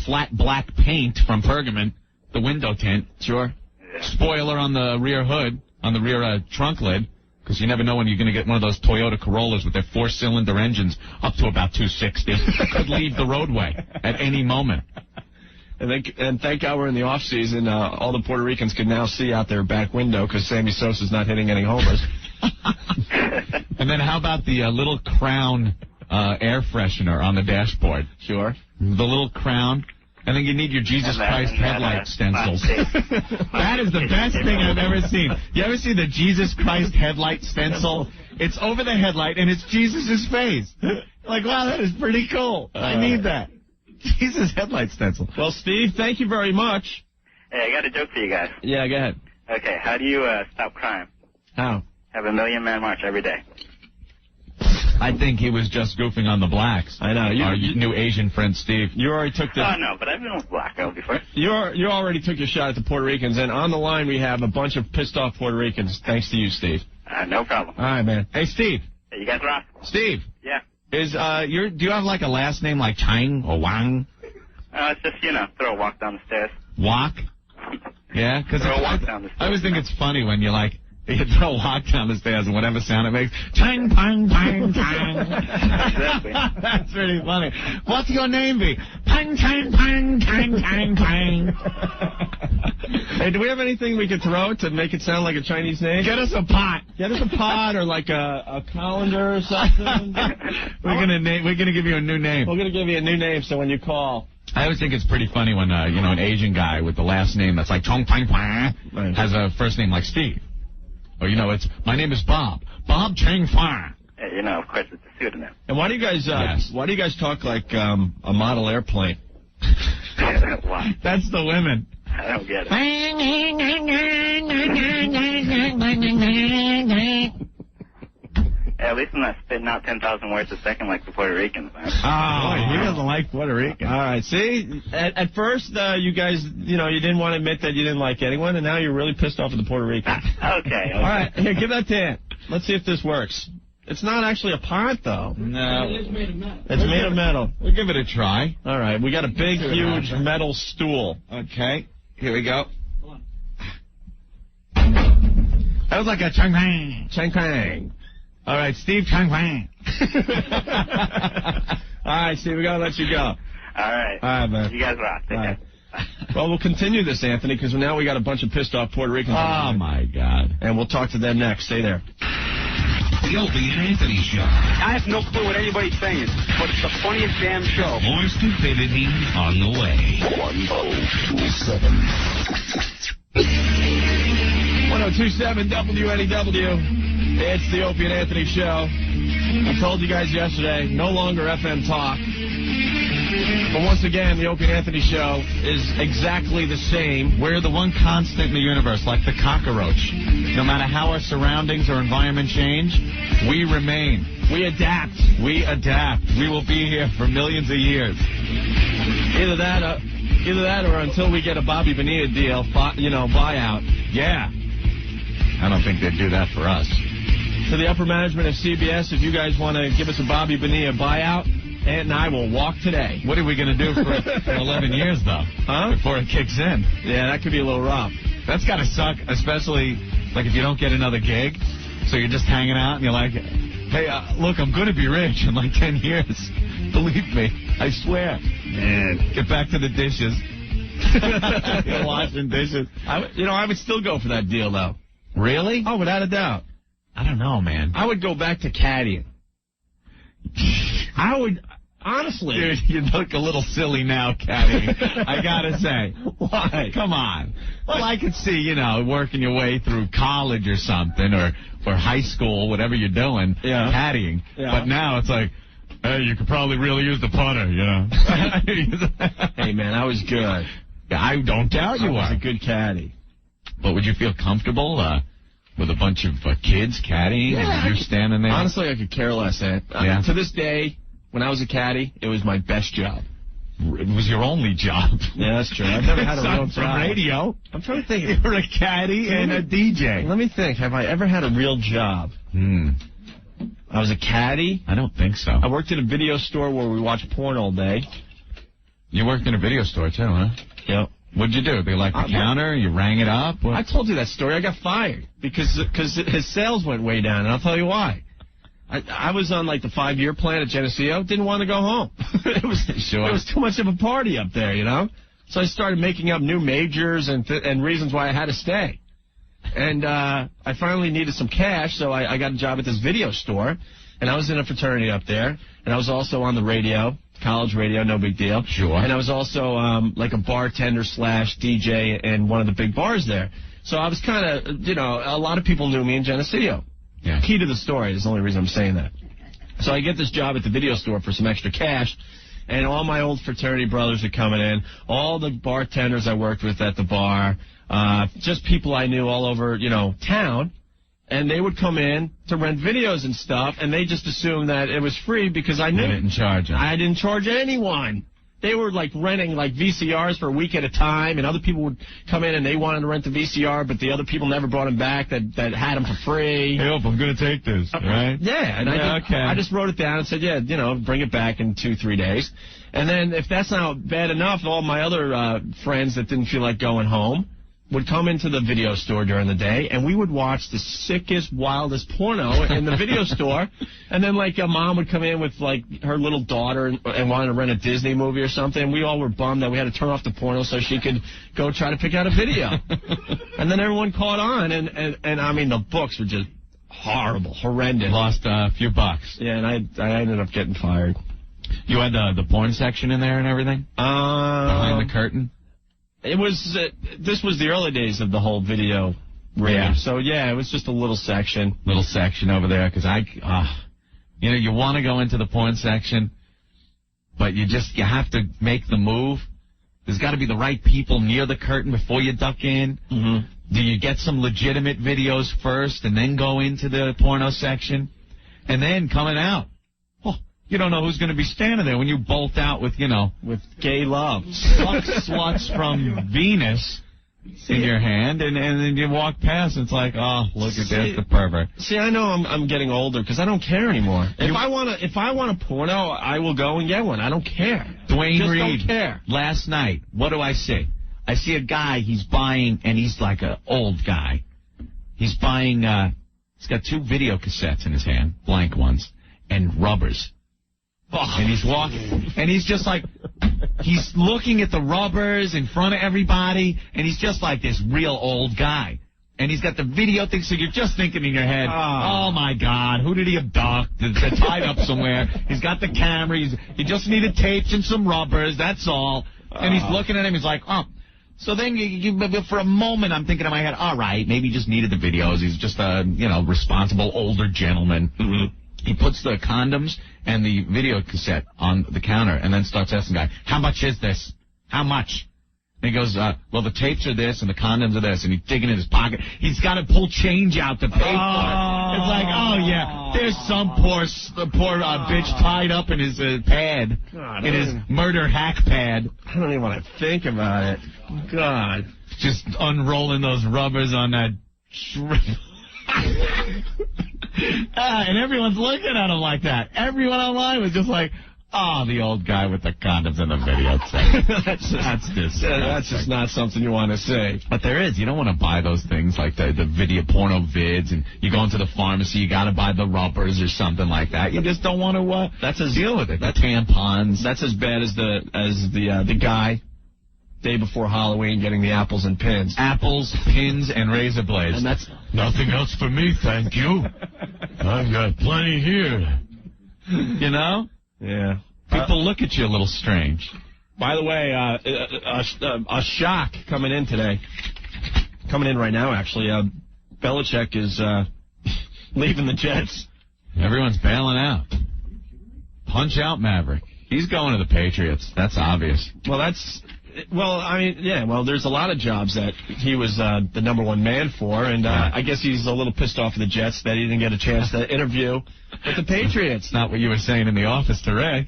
flat black paint from Pergamon, the window tint. Sure. Yeah. Spoiler on the rear hood, on the rear trunk lid, because you never know when you're going to get one of those Toyota Corollas with their 4-cylinder engines up to about 260. Could leave the roadway at any moment. And thank God we're in the off season. All the Puerto Ricans can now see out their back window because Sammy Sosa's not hitting any homers. And then how about the little Crown air freshener on the dashboard? Sure. The little Crown. And then you need your Jesus Christ headlight stencils. That is the best thing I've ever seen. You ever see the Jesus Christ headlight stencil? It's over the headlight, and it's Jesus' face. Like, wow, that is pretty cool. I need that. Jesus headlight stencil. Well, Steve, thank you very much. Hey, I got a joke for you guys. Yeah, go ahead. Okay, how do you stop crime? How? Have a million-man march every day. I think he was just goofing on the blacks. I know. Our new Asian friend, Steve. You already took the... Oh, no, but I've been with black girls before. You already took your shot at the Puerto Ricans, and on the line we have a bunch of pissed-off Puerto Ricans, thanks to you, Steve. No problem. All right, man. Hey, Steve. Hey, you guys rock. Steve. Yeah. Is do you have like a last name like Chang or Wang? It's just, throw a walk down the stairs. Walk? Yeah, because I always think it's funny when you throw a walk down the stairs and whatever sound it makes, chang, pang, pang, pang. Exactly. That's really funny. What's your name be? Pang, chang, pang, chang, chang, pang. Hey, do we have anything we could throw to make it sound like a Chinese name? Get us a pot. Get us a pot or like a colander or something. We're gonna give you a new name. We're gonna give you a new name so when you call. I always think it's pretty funny when an Asian guy with the last name that's like Chong Pang Pang has a first name like Steve. Or, it's, my name is Bob. Bob Chang Fang. Yeah, of course, it's a pseudonym. And why do you guys talk like a model airplane? Why? That's the women. I don't get it. At least I'm not spitting out 10,000 words a second like the Puerto Ricans, man. Oh, he doesn't like Puerto Rican. All right, see? At first, you guys, you didn't want to admit that you didn't like anyone, and now you're really pissed off at the Puerto Ricans. Okay. All right, here, give that to Ant. Let's see if this works. It's not actually a pot, though. No. It's made of metal. It's made of metal. We'll give it a try. All right, we got a big, huge metal stool. Okay, here we go. That was like a Chang Pang. Chang Pang. All right, Steve Chang Pang. All right, Steve, we got to let you go. All right. All right, man. You guys rock. Take care. Well, we'll continue this, Anthony, because now we got a bunch of pissed off Puerto Ricans. Oh, my God. And we'll talk to them next. Stay there. The Opie and Anthony Show. I have no clue what anybody's saying, but it's the funniest damn show. More stupidity on the way. 1027. 1027 WNEW. It's the Opie and Anthony Show. I told you guys yesterday, no longer FM talk. But once again, the Opie and Anthony Show is exactly the same. We're the one constant in the universe, like the cockroach. No matter how our surroundings or environment change, we remain. We adapt. We adapt. We will be here for millions of years. Either that or until we get a Bobby Bonilla deal, buyout. Yeah. I don't think they'd do that for us. To the upper management of CBS, if you guys want to give us a Bobby Bonilla buyout, Ant and I will walk today. What are we going to do for 11 years, though? Huh? Before it kicks in. Yeah, that could be a little rough. That's got to suck, especially like if you don't get another gig. So you're just hanging out and you're like, hey, look, I'm going to be rich in like 10 years. Believe me. I swear. Man, get back to the dishes. You're washing dishes. I would still go for that deal, though. Really? Oh, without a doubt. I don't know, man. I would go back to caddying. I would, honestly. Dude, you look a little silly now, caddying. I gotta say. Why? Come on. Well, I could see, working your way through college or something, or high school, whatever you're doing, caddying. Yeah. But now it's like, hey, you could probably really use the putter, Hey, man, I was good. I don't doubt you I was are. a good caddy. But would you feel comfortable with a bunch of kids caddying and you standing there? Honestly, I could care less. To this day, when I was a caddy, it was my best job. It was your only job. Yeah, that's true. I've never had a real job. From radio. I'm trying to think. You were a caddy and a DJ. Let me think. Have I ever had a real job? I was a caddy. I don't think so. I worked in a video store where we watched porn all day. You worked in a video store, too, huh? Yep. What'd you do? They like the counter? You rang it up? What? I told you that story. I got fired because his sales went way down, and I'll tell you why. I was on like the 5-year plan at Geneseo. Didn't want to go home. It was too much of a party up there, So I started making up new majors and reasons why I had to stay. And I finally needed some cash, so I got a job at this video store, and I was in a fraternity up there, and I was also on the radio. College radio, no big deal. Sure. And I was also like a bartender / DJ in one of the big bars there. So I was kind of, a lot of people knew me in Geneseo. Yeah. Key to the story is the only reason I'm saying that. So I get this job at the video store for some extra cash, and all my old fraternity brothers are coming in, all the bartenders I worked with at the bar, just people I knew all over, town. And they would come in to rent videos and stuff, and they just assumed that it was free because I knew. You didn't charge them. I didn't charge anyone. They were like renting like VCRs for a week at a time, and other people would come in and they wanted to rent the VCR, but the other people never brought them back that had them for free. Hey, Hope, I'm going to take this, right? Yeah, and I just wrote it down and said, yeah, bring it back in 2-3 days. And then if that's not bad enough, all my other friends that didn't feel like going home would come into the video store during the day, and we would watch the sickest, wildest porno in the video store. And then, like, a mom would come in with, like, her little daughter and wanted to rent a Disney movie or something. And we all were bummed that we had to turn off the porno so she could go try to pick out a video. And then everyone caught on, and I mean, the books were just horrible, horrendous. Lost a few bucks. Yeah, and I ended up getting fired. You had the porn section in there and everything? Behind the curtain? It was, this was the early days of the whole video ring. Yeah. So, yeah, it was just a little section. Little section over there, because you want to go into the porn section, but you have to make the move. There's got to be the right people near the curtain before you duck in. Mm-hmm. Do you get some legitimate videos first and then go into the porno section? And then coming out, you don't know who's going to be standing there when you bolt out with gay love. Sluts from Venus in your hand, and then you walk past, and it's like, oh, look at this, the pervert. See, I know I'm getting older because I don't care anymore. If I want a porno, I will go and get one. I don't care. Dwayne Reed, don't care. Last night, what do I see? I see a guy, he's buying, and he's like an old guy. He's buying, he's got 2 video cassettes in his hand, blank ones, and rubbers. And he's walking, and he's just like, he's looking at the rubbers in front of everybody, and he's just like this real old guy. And he's got the video thing, so you're just thinking in your head, oh my God, who did he abduct? They're tied up somewhere. He's got the camera, he just needed tapes and some rubbers, that's all. And he's looking at him, he's like, oh. So then, for a moment, I'm thinking in my head, all right, maybe he just needed the videos. He's just a, responsible older gentleman. Mm-hmm. He puts the condoms and the video cassette on the counter and then starts asking the guy, how much is this? How much? And he goes, well, the tapes are this and the condoms are this. And he's digging in his pocket. He's got to pull change out to pay for it. It's like, oh, yeah, there's some poor bitch tied up in his pad, in his murder hack pad. I don't even want to think about it. God. Just unrolling those rubbers on that and everyone's looking at him like that. Everyone online was just like, oh, the old guy with the condoms in the video. That's just not something you want to say. But there is. You don't want to buy those things like the video porno vids, and you go into the pharmacy, you got to buy the rubbers or something like that. You just don't want to deal with it. The tampons. That's as bad as the guy day before Halloween getting the apples and pins. Apples, pins, and razor blades. And that's nothing else for me, thank you. I've got plenty here. You know? Yeah. People look at you a little strange. By the way, a shock coming in today. Coming in right now, actually. Belichick is leaving the Jets. Everyone's bailing out. Punch out Maverick. He's going to the Patriots. That's obvious. Well, there's a lot of jobs that he was the number one man for, and I guess he's a little pissed off at the Jets that he didn't get a chance to interview with the Patriots. Not what you were saying in the office to Rick.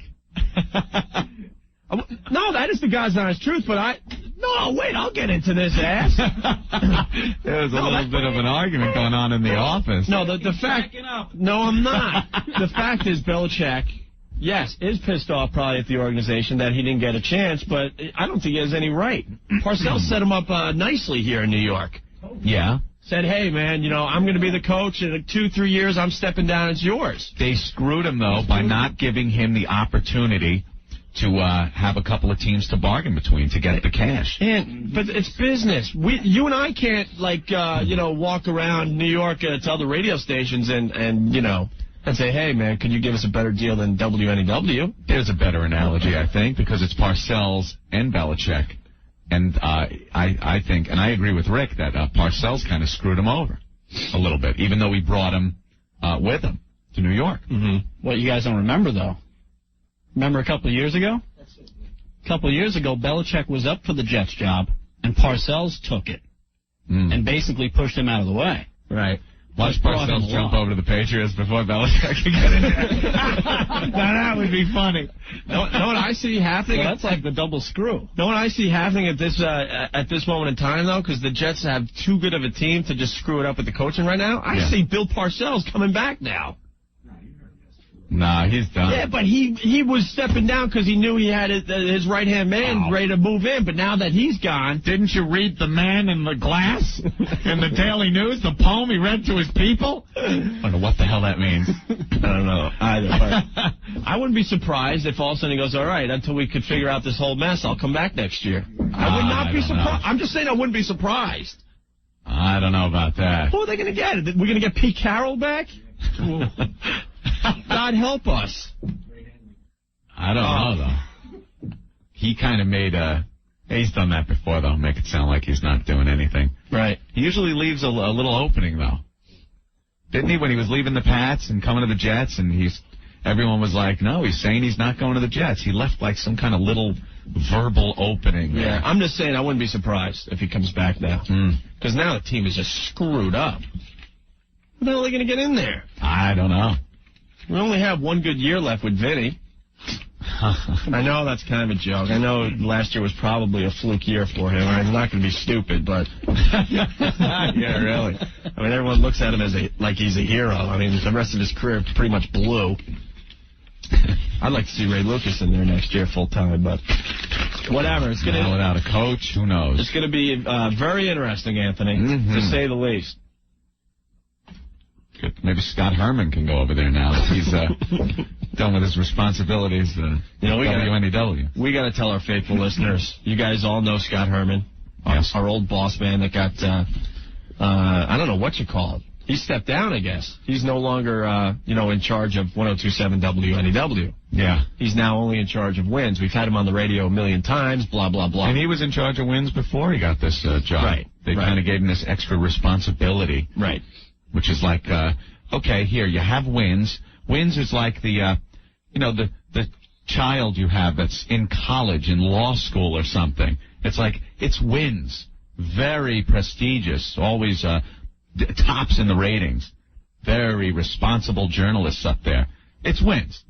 No, that is the God's honest truth, but I'll get into this, ass. There was a little bit of an argument going on in the office. No, the fact... No, I'm not. The fact is Belichick... Yes, is pissed off probably at the organization that he didn't get a chance, but I don't think he has any right. Parcells set him up nicely here in New York. Yeah. Said, hey, man, I'm going to be the coach. In 2-3 years, I'm stepping down. It's yours. They screwed him, though, by not giving him the opportunity to have a couple of teams to bargain between to get the cash. But it's business. You and I can't, walk around New York to other radio stations and say, hey, man, can you give us a better deal than WNEW? There's a better analogy, I think, because it's Parcells and Belichick. And I think, and I agree with Rick, that Parcells kind of screwed him over a little bit, even though he brought him with him to New York. Mm-hmm. What you guys don't remember, though. Remember a couple of years ago? A couple of years ago, Belichick was up for the Jets job, and Parcells took it and basically pushed him out of the way. Right. Watch Parcells jump over to the Patriots before Belichick can get in there. Now that would be funny. Know what I see happening? Well, that's like the double screw. Know what I see happening at this moment in time, though? Because the Jets have too good of a team to just screw it up with the coaching right now. I see Bill Parcells coming back now. Nah, he's done. Yeah, but he was stepping down because he knew he had his right-hand man ready to move in. But now that he's gone... Didn't you read The Man in the Glass in the Daily News, the poem he read to his people? I don't know what the hell that means. I don't know either. But I wouldn't be surprised if all of a sudden he goes, all right, until we could figure out this whole mess, I'll come back next year. I would not be surprised. I'm just saying I wouldn't be surprised. I don't know about that. Who are they going to get? We're going to get Pete Carroll back? God help us. I don't know, though. He kind of made he's done that before, though, make it sound like he's not doing anything. Right. He usually leaves a little opening, though. Didn't he, when he was leaving the Pats and coming to the Jets, and everyone was like, no, he's saying he's not going to the Jets. He left like some kind of little verbal opening there. Yeah, I'm just saying I wouldn't be surprised if he comes back now. Because now the team is just screwed up. What the hell are they going to get in there? I don't know. We only have one good year left with Vinny. I know that's kind of a joke. I know last year was probably a fluke year for him. I'm not going to be stupid, but... Yeah, really. I mean, everyone looks at him as like he's a hero. I mean, the rest of his career pretty much blew. I'd like to see Ray Lucas in there next year full time, but whatever. It's gonna without a coach, who knows? It's going to be very interesting, Anthony, to say the least. Good. Maybe Scott Herman can go over there now that he's done with his responsibilities. WNEW. We got to tell our faithful listeners. You guys all know Scott Herman, our old boss man that got. I don't know what you call it. He stepped down, I guess. He's no longer, in charge of 102.7 WNEW. Yeah. He's now only in charge of Wins. We've had him on the radio a million times, blah, blah, blah. And he was in charge of Wins before he got this job. Right. They kind of gave him this extra responsibility. Right. Which is like, okay, here, you have Wins. Wins is like the child you have that's in college, in law school or something. It's like, it's Wins. Very prestigious. Always tops in the ratings. Very responsible journalists up there. It's Wins.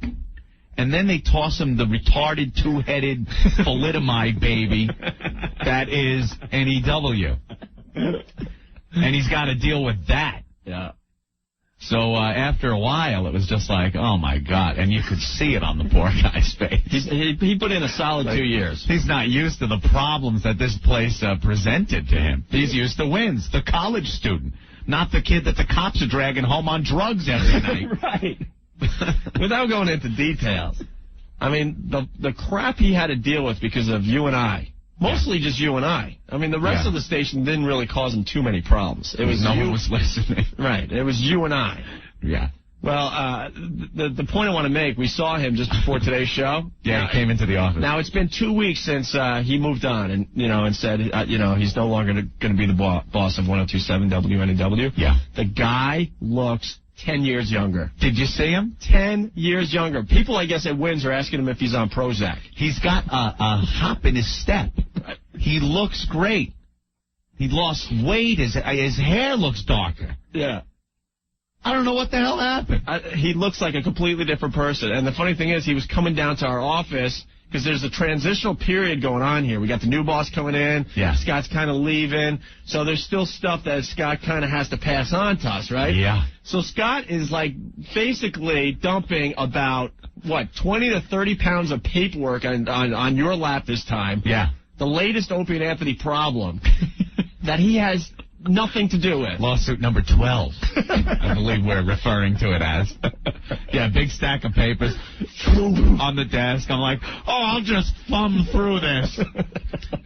And then they toss him the retarded, two-headed thalidomide baby that is NEW. And he's got to deal with that. Yeah. So after a while, it was just like, oh, my God. And you could see it on the poor guy's face. He put in a solid 2 years. He's not used to the problems that this place presented to him. He's used to Wins, the college student, not the kid that the cops are dragging home on drugs every night. Right. Without going into details. I mean, the crap he had to deal with because of you and I. Mostly just you and I. I mean, the rest of the station didn't really cause him too many problems. It was no one was listening. Right. It was you and I. Yeah. Well, the point I want to make, we saw him just before today's show. Yeah, he came into the office. Now, it's been 2 weeks since he moved on and said, he's no longer going to be the boss of 102.7 WNEW. Yeah. The guy looks 10 years younger. Did you see him? 10 years younger. People, I guess, at Wins are asking him if he's on Prozac. He's got a hop in his step. He looks great. He lost weight. His hair looks darker. Yeah. I don't know what the hell happened. He looks like a completely different person. And the funny thing is, he was coming down to our office because there's a transitional period going on here. We got the new boss coming in. Yeah. Scott's kind of leaving. So there's still stuff that Scott kind of has to pass on to us, right? Yeah. So Scott is like basically dumping about, 20 to 30 pounds of paperwork on your lap this time. Yeah. The latest Opie and Anthony problem that he has nothing to do with. Lawsuit number 12, I believe we're referring to it as. Yeah, big stack of papers on the desk. I'm like, I'll just thumb through this.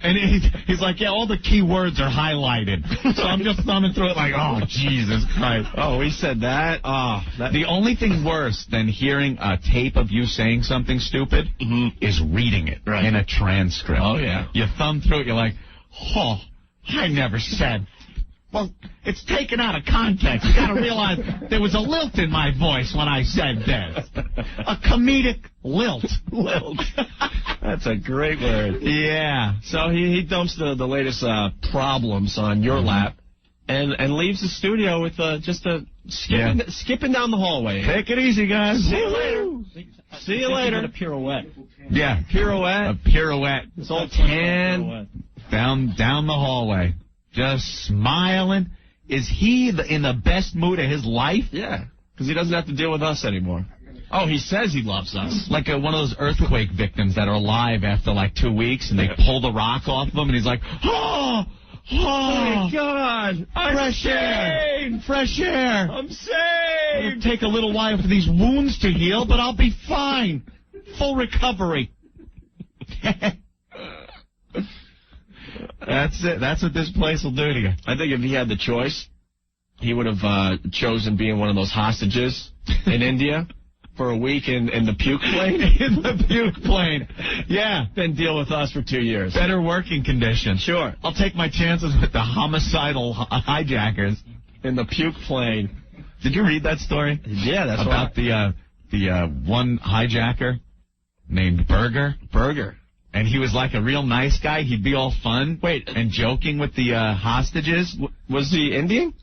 And he's like, yeah, all the key words are highlighted. So I'm just thumbing through it like, oh, Jesus Christ. Oh, he said that? The only thing worse than hearing a tape of you saying something stupid is reading it in a transcript. Oh, yeah. You thumb through it, you're like, I never said. Well, it's taken out of context. You got to realize there was a lilt in my voice when I said this. A comedic lilt. Lilt. That's a great word. Yeah. So he dumps the latest problems on your lap. and leaves the studio with just a skipping down the hallway. Take it easy, guys. See you later. See you later. A pirouette. Yeah. Pirouette. A pirouette. It's all tan. Down the hallway. Just smiling. Is he in the best mood of his life? Yeah. Because he doesn't have to deal with us anymore. Oh, he says he loves us. Like one of those earthquake victims that are alive after like 2 weeks, and they pull the rock off of him, and he's like, oh my God, fresh air, fresh air. I'm saved. It'll take a little while for these wounds to heal, but I'll be fine. Full recovery. That's it. That's what this place will do to you. I think if he had the choice, he would have chosen being one of those hostages in India for a week in the puke plane. In the puke plane. Yeah. Then deal with us for 2 years. Better working conditions. Sure. I'll take my chances with the homicidal hijackers. In the puke plane. Did you read that story? Yeah, that's about the one hijacker named Burger. And he was like a real nice guy. He'd be all fun. And joking with the hostages. Was he Indian?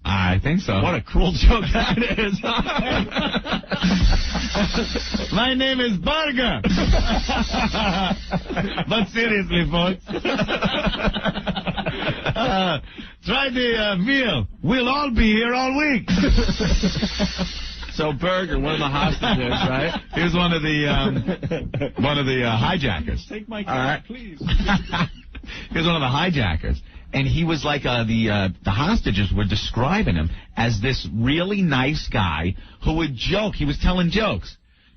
I think so. What a cruel joke that is. My name is Burger. But seriously, folks. Try the meal. We'll all be here all week. So Burger, one of the hostages, right? He was one of the hijackers. Take my card, please. He was one of the hijackers. And he was like, the hostages were describing him as this really nice guy who would joke. He was telling jokes.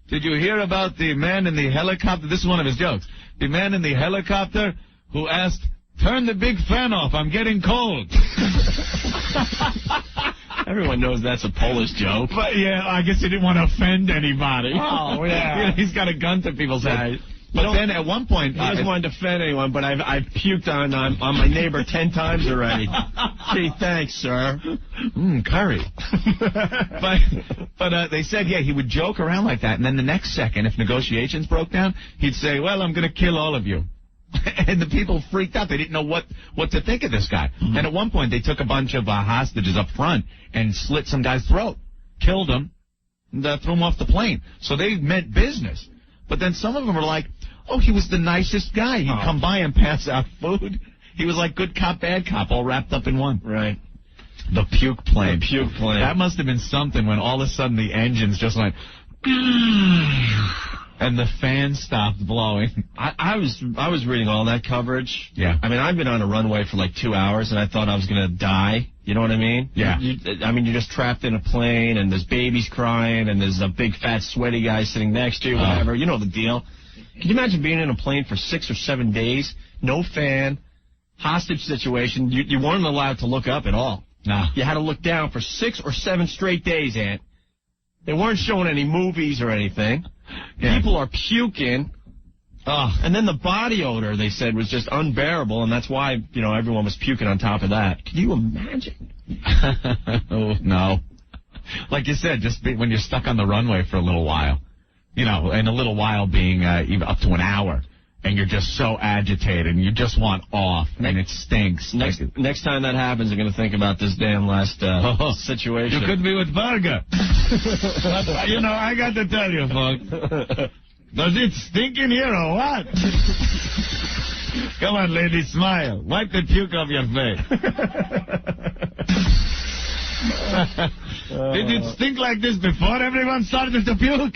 Did you hear about the man in the helicopter? This is one of his jokes. The man in the helicopter who asked, turn the big fan off, I'm getting cold. Everyone knows that's a Polish joke. But yeah, I guess he didn't want to offend anybody. Oh, yeah. He's got a gun to people's heads. But then at one point... He doesn't want to offend anyone, but I've puked on my neighbor 10 times already. Gee, thanks, sir. Curry. But they said, he would joke around like that, and then the next second, if negotiations broke down, he'd say, well, I'm going to kill all of you. And the people freaked out. They didn't know what to think of this guy. Mm-hmm. And at one point, they took a bunch of hostages up front and slit some guy's throat, killed him, and threw him off the plane. So they meant business. But then some of them were like, oh, he was the nicest guy. He'd come by and pass out food. He was like good cop, bad cop, all wrapped up in one. Right. The puke plane. The puke plane. That must have been something when all of a sudden the engines just went... And the fan stopped blowing. I was reading all that coverage. Yeah. I mean, I've been on a runway for like 2 hours, and I thought I was going to die. You know what I mean? Yeah. You're just trapped in a plane, and there's babies crying, and there's a big, fat, sweaty guy sitting next to you, whatever. You know the deal. Can you imagine being in a plane for 6 or 7 days, no fan, hostage situation? You weren't allowed to look up at all. Nah. You had to look down for 6 or 7 straight days, Aunt. They weren't showing any movies or anything. Yeah. People are puking. And then the body odor, they said, was just unbearable, and that's why, everyone was puking on top of that. Can you imagine? Oh, no. Like you said, just when you're stuck on the runway for a little while, and a little while being even up to an hour, and you're just so agitated, and you just want off, and it stinks. Next time that happens, you're going to think about this damn last situation. You could be with Burger. I got to tell you, folks. Does it stink in here or what? Come on, lady, smile. Wipe the puke off your face. Did it stink like this before everyone started to puke?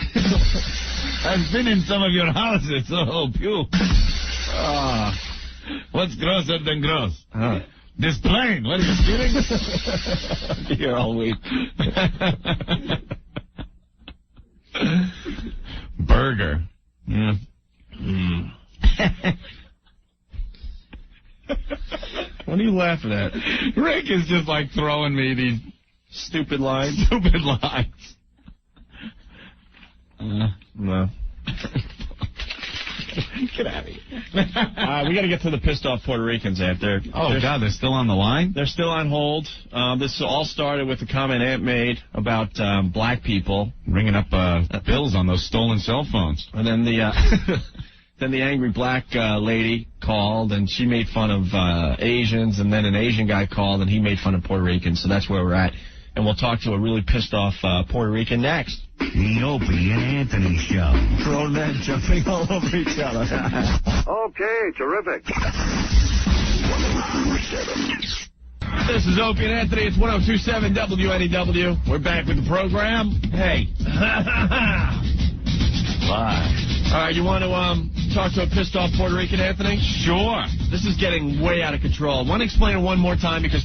I've been in some of your houses, puke. What's grosser than gross? This plane, what are you kidding? Here all week. Burger. Yeah. What are you laughing at? Rick is just like throwing me these stupid lines. No. Get out of here. We got to get to the pissed off Puerto Ricans, Aunt. They're still on the line? They're still on hold. This all started with a comment Aunt made about black people ringing up bills on those stolen cell phones. And then Then the angry black lady called, and she made fun of Asians, and then an Asian guy called, and he made fun of Puerto Ricans, so that's where we're at. And we'll talk to a really pissed off Puerto Rican next. The Opie and Anthony Show. Grown men jumping all over each other. Okay, terrific. This is Opie and Anthony. It's 102.7 WNEW. We're back with the program. Hey. Live. All right, you want to talk to a pissed off Puerto Rican, Anthony? Sure. This is getting way out of control. Want to explain it one more time because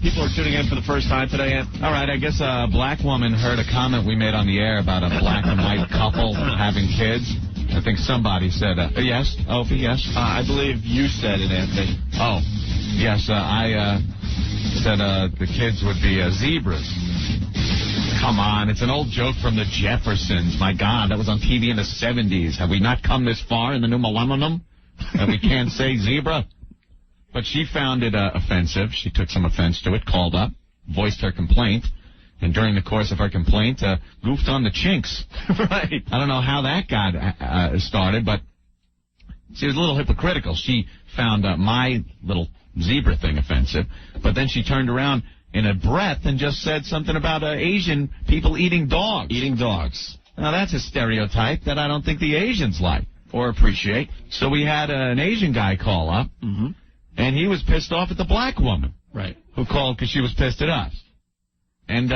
people are tuning in for the first time today, Anthony? All right, I guess a black woman heard a comment we made on the air about a black and white couple having kids. I think somebody said, yes, Opie, yes? I believe you said it, Anthony. Oh, yes, I said the kids would be zebras. Come on, it's an old joke from the Jeffersons. My God, that was on TV in the 70s. Have we not come this far in the new millennium that we can't say zebra? But she found it offensive. She took some offense to it, called up, voiced her complaint, and during the course of her complaint, goofed on the chinks. Right. I don't know how that got started, but she was a little hypocritical. She found my little zebra thing offensive, but then she turned around in a breath and just said something about Asian people eating dogs. Eating dogs. Now, that's a stereotype that I don't think the Asians like or appreciate. So we had an Asian guy call up, and he was pissed off at the black woman. Right. Who called because she was pissed at us. And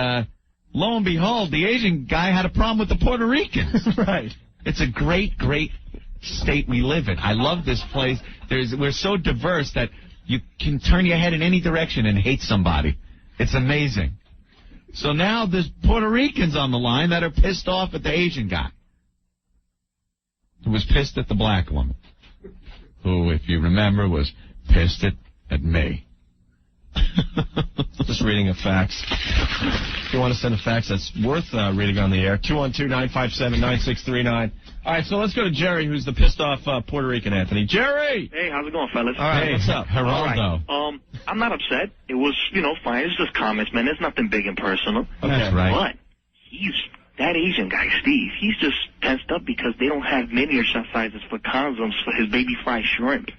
lo and behold, the Asian guy had a problem with the Puerto Ricans. Right. It's a great, great state we live in. I love this place. We're so diverse that you can turn your head in any direction and hate somebody. It's amazing. So now there's Puerto Ricans on the line that are pissed off at the Asian guy who was pissed at the black woman, who, if you remember, was pissed at me. Just reading a fax. If you want to send a fax that's worth reading on the air, 212-957-9639. All right, so let's go to Jerry, who's the pissed off Puerto Rican, Anthony. Jerry! Hey, how's it going, fellas? All right, Hey, what's up? Geraldo. All right. I'm not upset. It was, fine. It's just comments, man. It's nothing big and personal. That's right. But that Asian guy, Steve, he's just tensed up because they don't have miniature sizes for condoms for his baby fry shrimp.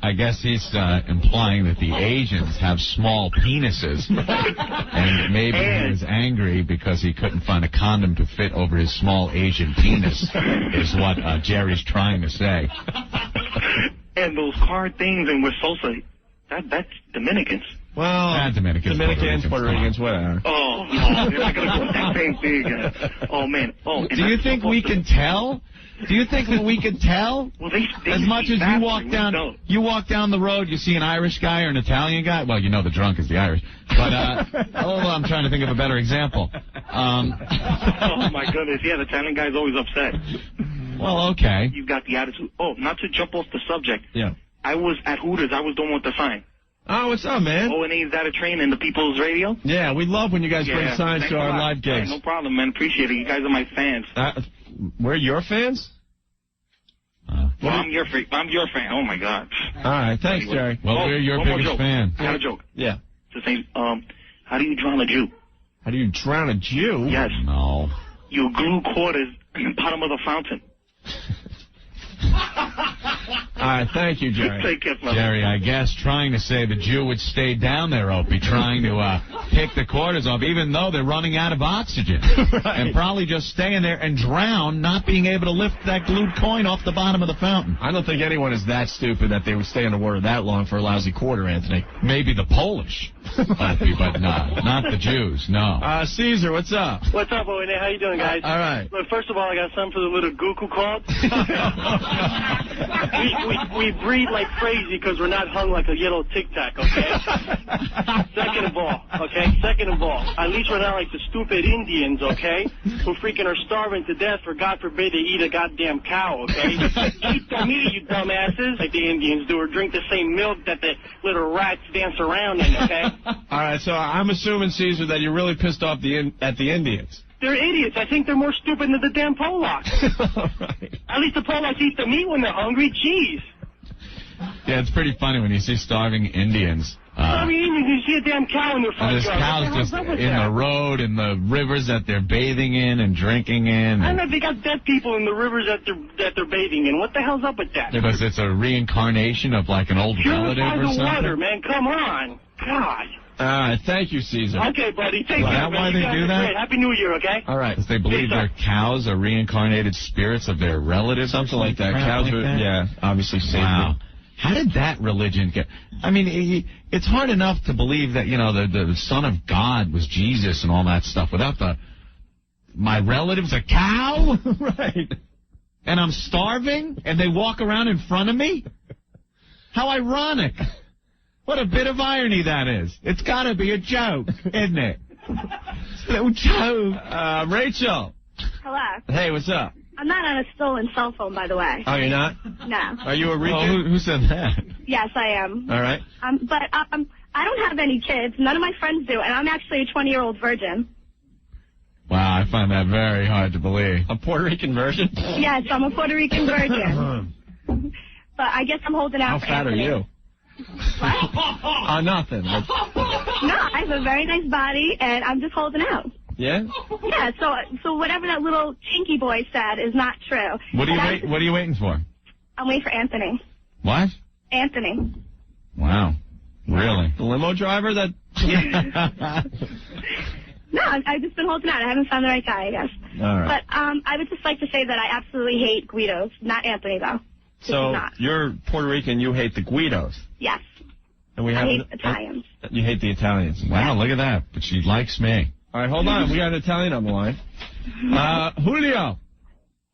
I guess he's implying that the Asians have small penises, and maybe he was angry because he couldn't find a condom to fit over his small Asian penis, is what Jerry's trying to say. And those card things and with salsa, that's Dominicans. Well, Dominicans, Puerto Ricans, whatever. Oh, no, they're not going to go with that same thing. Oh, man. Oh, do you think we can tell? Do you think that we can tell? Well, they as much as you walk down the road, you see an Irish guy or an Italian guy. Well, you know the drunk is the Irish. But I'm trying to think of a better example. Oh my goodness, yeah, the Italian guy's always upset. Well, okay. You've got the attitude. Oh, not to jump off the subject. Yeah. I was at Hooters. I was the one with the sign. Oh, what's up, man? O&A's That a Train and the People's Radio. Yeah, we love when you guys bring signs to our live gigs. No problem, man. Appreciate it. You guys are my fans. We're your fans? Well, I'm your fan. Oh, my God. All right. Thanks, Jerry. Well, we're your biggest fan. I got a joke. Yeah. It's the same. How do you drown a Jew? How do you drown a Jew? Yes. No. You glue quarters in the bottom of the fountain. All right, thank you, Jerry. Take care, man. Jerry, I guess trying to say the Jew would stay down there, Opie, trying to pick the quarters off, even though they're running out of oxygen. Right. And probably just staying there and drown, not being able to lift that glued coin off the bottom of the fountain. I don't think anyone is that stupid that they would stay in the water that long for a lousy quarter, Anthony. Maybe the Polish, Opie, but no, not the Jews, no. Caesar, what's up? What's up, Owen? How you doing, guys? All right. Look, first of all, I got something for the little Gooku called. we breed like crazy because we're not hung like a yellow Tic Tac, okay? Second of all, at least we're not like the stupid Indians, okay? Who freaking are starving to death for, God forbid, they eat a goddamn cow, okay? Eat the meat, you dumbasses, like the Indians do, or drink the same milk that the little rats dance around in, okay? All right, so I'm assuming, Caesar, that you're really pissed off at the Indians. They're idiots. I think they're more stupid than the damn Polacks. All right. At least the Polacks eat the meat when they're hungry. Jeez. Yeah, it's pretty funny when you see starving Indians. You see a damn cow in their front And there's yard. cows just in the road, in the rivers that they're bathing in and drinking in. I don't know if they got dead people in the rivers that they're bathing in. What the hell's up with that? Because it's a reincarnation of like an old relative or the something. water, man. Come on. God. All right, thank you, Caesar. Okay, buddy. Take care. Is that why they do that? Great. Happy New Year, okay? All right. Because they believe their cows are reincarnated spirits of their relatives. Something like that. Crap Cows like are, that? yeah, obviously saved. Wow. How did that religion get... I mean, it's hard enough to believe that, you know, the Son of God was Jesus and all that stuff without my relative's a cow? Right. And I'm starving? And they walk around in front of me? How ironic. What a bit of irony that is. It's got to be a joke, isn't it? It's a little joke. Rachel. Hello. Hey, what's up? I'm not on a stolen cell phone, by the way. Oh, you're not? No. Are you a Rican? Oh, who said that? Yes, I am. All right. But I don't have any kids. None of my friends do, and I'm actually a 20-year-old virgin. Wow, I find that very hard to believe. A Puerto Rican virgin? Yes, I'm a Puerto Rican virgin. But I guess I'm holding out How for fat Anthony. are you? What? Nothing. No, I have a very nice body, and I'm just holding out. Yeah? Yeah, so whatever that little chinky boy said is not true. What are you waiting for? I'm waiting for Anthony. What? Anthony. Wow. Really? The limo driver that... No, I've just been holding out. I haven't found the right guy, I guess. All right. But I would just like to say that I absolutely hate Guidos. Not Anthony, though. So you're Puerto Rican, you hate the Guidos. Yes. And we I have hate Italians. You hate the Italians. Wow, look at that. But she likes me. All right, hold on. We got an Italian on the line. Julio.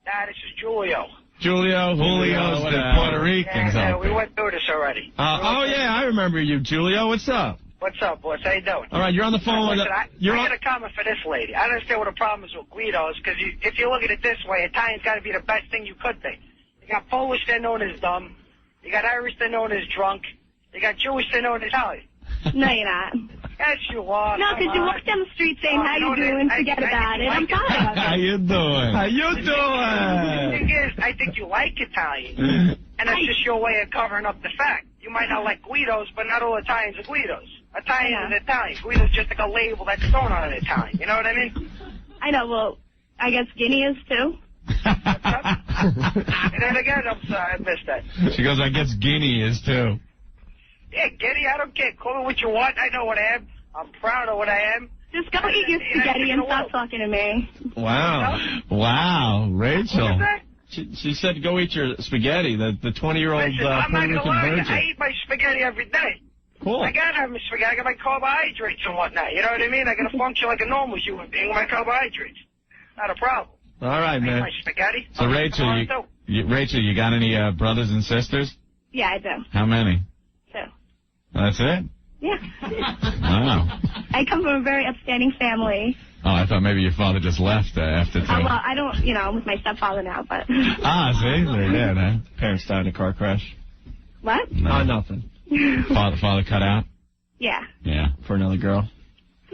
This is Julio's Julio's the Puerto Ricans out we there. went through this already. Yeah, I remember you, Julio. What's up? What's up, boss? How you doing? All right, you're on the phone with... Listen, I got a comment for this lady. I don't understand what the problem is with Guidos, because if you look at it this way, Italian's got to be the best thing you could be. You got Polish, they're known as dumb. You got Irish, they're known as drunk. You got Jewish, they're known as Italian. No, you're not. Yes, you are. No, because you walk down the street saying, how you doing, forget about it. I'm tired of it. How you doing? How you doing? The thing is, I think you like Italian, and that's just your way of covering up the fact. You might not like Guidos, but not all Italians are Guidos. Italian is Italian. Guido's just like a label that's thrown on an Italian. You know what I mean? I know. Well, I guess Guinea is, too. And then again, I'm sorry, I missed that. She goes, I guess Guinea is, too. Yeah, Guinea, I don't care. Call me what you want. I know what I am. I'm proud of what I am. Just go eat your spaghetti and stop talking to me. Wow. Wow, Rachel. What was that? She said go eat your spaghetti, the 20-year-old Listen, I'm Puerto not Rican gonna lie. virgin. I eat my spaghetti every day. Cool. I gotta have my spaghetti. I got my carbohydrates and whatnot. You know what I mean? I gotta function like a normal human being with my carbohydrates. Not a problem. All right, I eat man. my spaghetti. So, Rachel, you got any brothers and sisters? Yeah, I do. How many? 2. That's it? Yeah. Wow. I come from a very upstanding family. Oh, I thought maybe your father just left after 2. Well, I don't, I'm with my stepfather now, but... See? They're dead, huh? Parents died in a car crash. What? No, nothing. Father cut out? Yeah. Yeah. For another girl?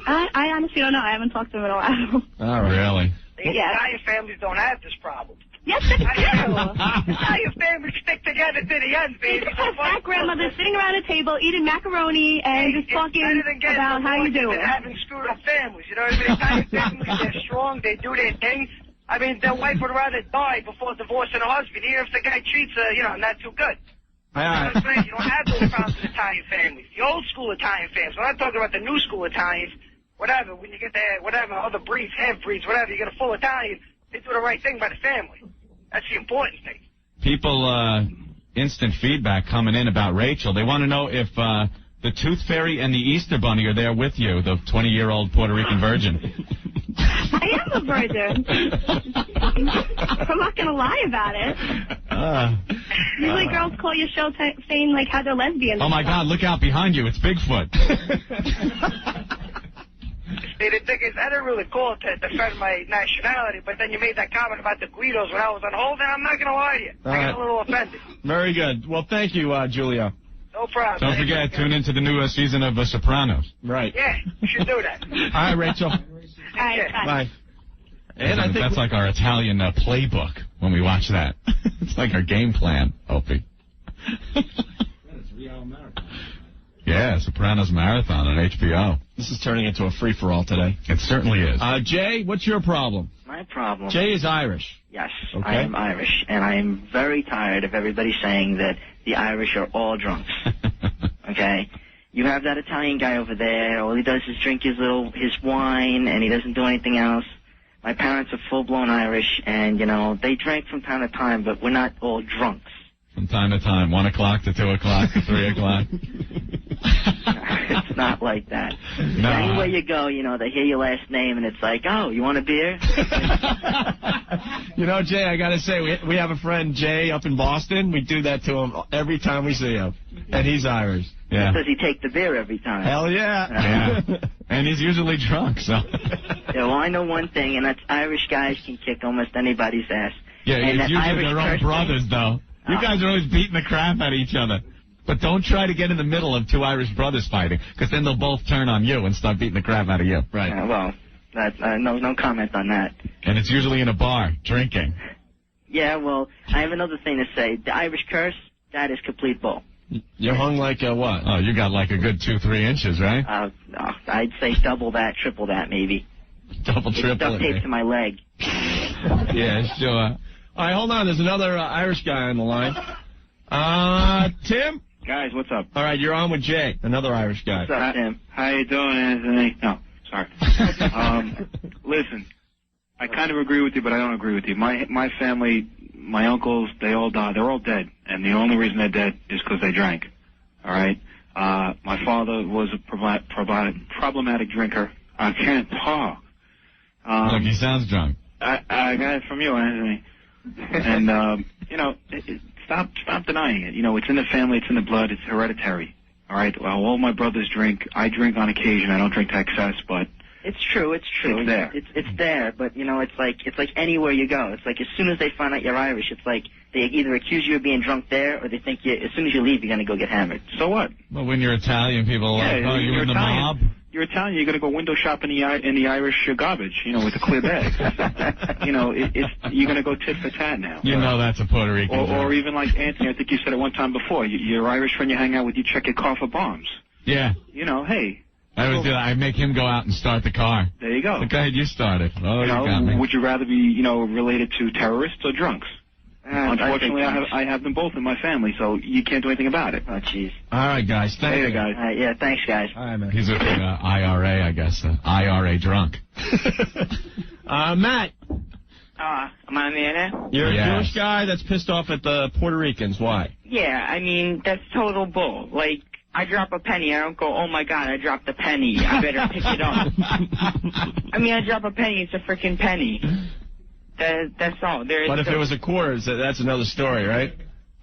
I honestly don't know. I haven't talked to him in a while. All right. Really? The Italian families don't have this problem. Yes, they do. Italian families stick together to the end, baby. It's just fat grandmother sitting around a table eating macaroni and just talking about how you doing. Having screwed up families, you know what I mean? Italian families, they're strong, they do their thing. I mean, their wife would rather die before divorcing her husband, even if the guy treats her, not too good. You know what I'm saying? You don't have those problems with Italian families. The old school Italian families. We're not talking about the new school Italians. Whatever, when you get there, whatever, other breeds, half breeds, whatever, you get a full Italian, they do the right thing by the family. That's the important thing. People, instant feedback coming in about Rachel. They want to know if the Tooth Fairy and the Easter Bunny are there with you, the 20-year-old Puerto Rican virgin. I am a virgin. I'm not going to lie about it. Usually girls call your show saying, like, how they're lesbians. Oh, my God, look out behind you. It's Bigfoot. See, the thing is, I didn't really call it to defend my nationality, but then you made that comment about the Guidos when I was on hold, and I'm not going to lie to you. I got a little offended. Very good. Well, thank you, Julio. No problem. Don't forget, tune into the new season of Sopranos. Right. Yeah, you should do that. All right, Rachel. All right, bye. And I think that's like our Italian playbook when we watch that. It's like our game plan, Opie. Yeah, Sopranos Marathon on HBO. This is turning into a free-for-all today. It certainly is. Jay, what's your problem? My problem. Jay is Irish. Yes, Okay. I am Irish, and I am very tired of everybody saying that the Irish are all drunks. Okay? You have that Italian guy over there, all he does is drink his wine, and he doesn't do anything else. My parents are full-blown Irish, and, you know, they drank from time to time, but we're not all drunks. From time to time, 1 o'clock to 2 o'clock to 3 o'clock. It's not like that. No. Anywhere you go, you know, they hear your last name, and it's like, oh, you want a beer? You know, Jay, I got to say, we have a friend, Jay, up in Boston. We do that to him every time we see him. And he's Irish. Yeah. Does he take the beer every time? Hell yeah. Yeah. And he's usually drunk, so. Yeah, well, I know one thing, and that's Irish guys can kick almost anybody's ass. Yeah, and it's usually their own brothers, though. You guys are always beating the crap out of each other. But don't try to get in the middle of two Irish brothers fighting, because then they'll both turn on you and start beating the crap out of you. Right. Well, that's, no comment on that. And it's usually in a bar, drinking. Yeah, well, I have another thing to say. The Irish curse, that is complete bull. You're hung like a what? Oh, you got like a good 2-3 inches, right? No, I'd say double that, triple that, maybe. Double, triple. It's duct tape to my leg. Yeah, sure. All right, hold on. There's another Irish guy on the line. Tim? Guys, what's up? All right, you're on with Jay, another Irish guy. What's up, Tim? How you doing, Anthony? No, sorry. Listen, I kind of agree with you, but I don't agree with you. My family, my uncles, they all died. They're all dead, and the only reason they're dead is because they drank. All right? My father was a problematic drinker. I can't talk. Look, he sounds drunk. I got it from you, Anthony. And, you know, stop denying it. You know, it's in the family, it's in the blood, it's hereditary. All right? Well, all my brothers drink. I drink on occasion. I don't drink to excess, but... It's true. It's there. It's there, but, you know, it's like anywhere you go. It's like as soon as they find out you're Irish, it's like they either accuse you of being drunk there, or they think as soon as you leave, you're going to go get hammered. So what? Well, when you're Italian, people are like, oh, you're in the mob? You're Italian. You're going to go window shop in the Irish garbage, you know, with the clear bags. You know, you're going to go tit for tat now. You know that's a Puerto Rican. Or even like Anthony, I think you said it one time before. You're Irish when you hang out with, you check your car for bombs. Yeah. You know, hey. I always do that. I make him go out and start the car. There you go. Go ahead, you start it. Oh, you got me. Would you rather be, you know, related to terrorists or drunks? Unfortunately, I have them both in my family, so you can't do anything about it. Oh, jeez. All right, guys. Thank you. Guys. Yeah, thanks, guys. All right, man. He's an IRA, I guess. IRA drunk. Matt. Am I on the air now? You're a Jewish guy that's pissed off at the Puerto Ricans. Why? Yeah, I mean, that's total bull. Like, I drop a penny, I don't go, oh my god, I dropped a penny, I better pick it up. I mean, I drop a penny, it's a freaking penny. That's all. But if it was a quarter, that's another story, right?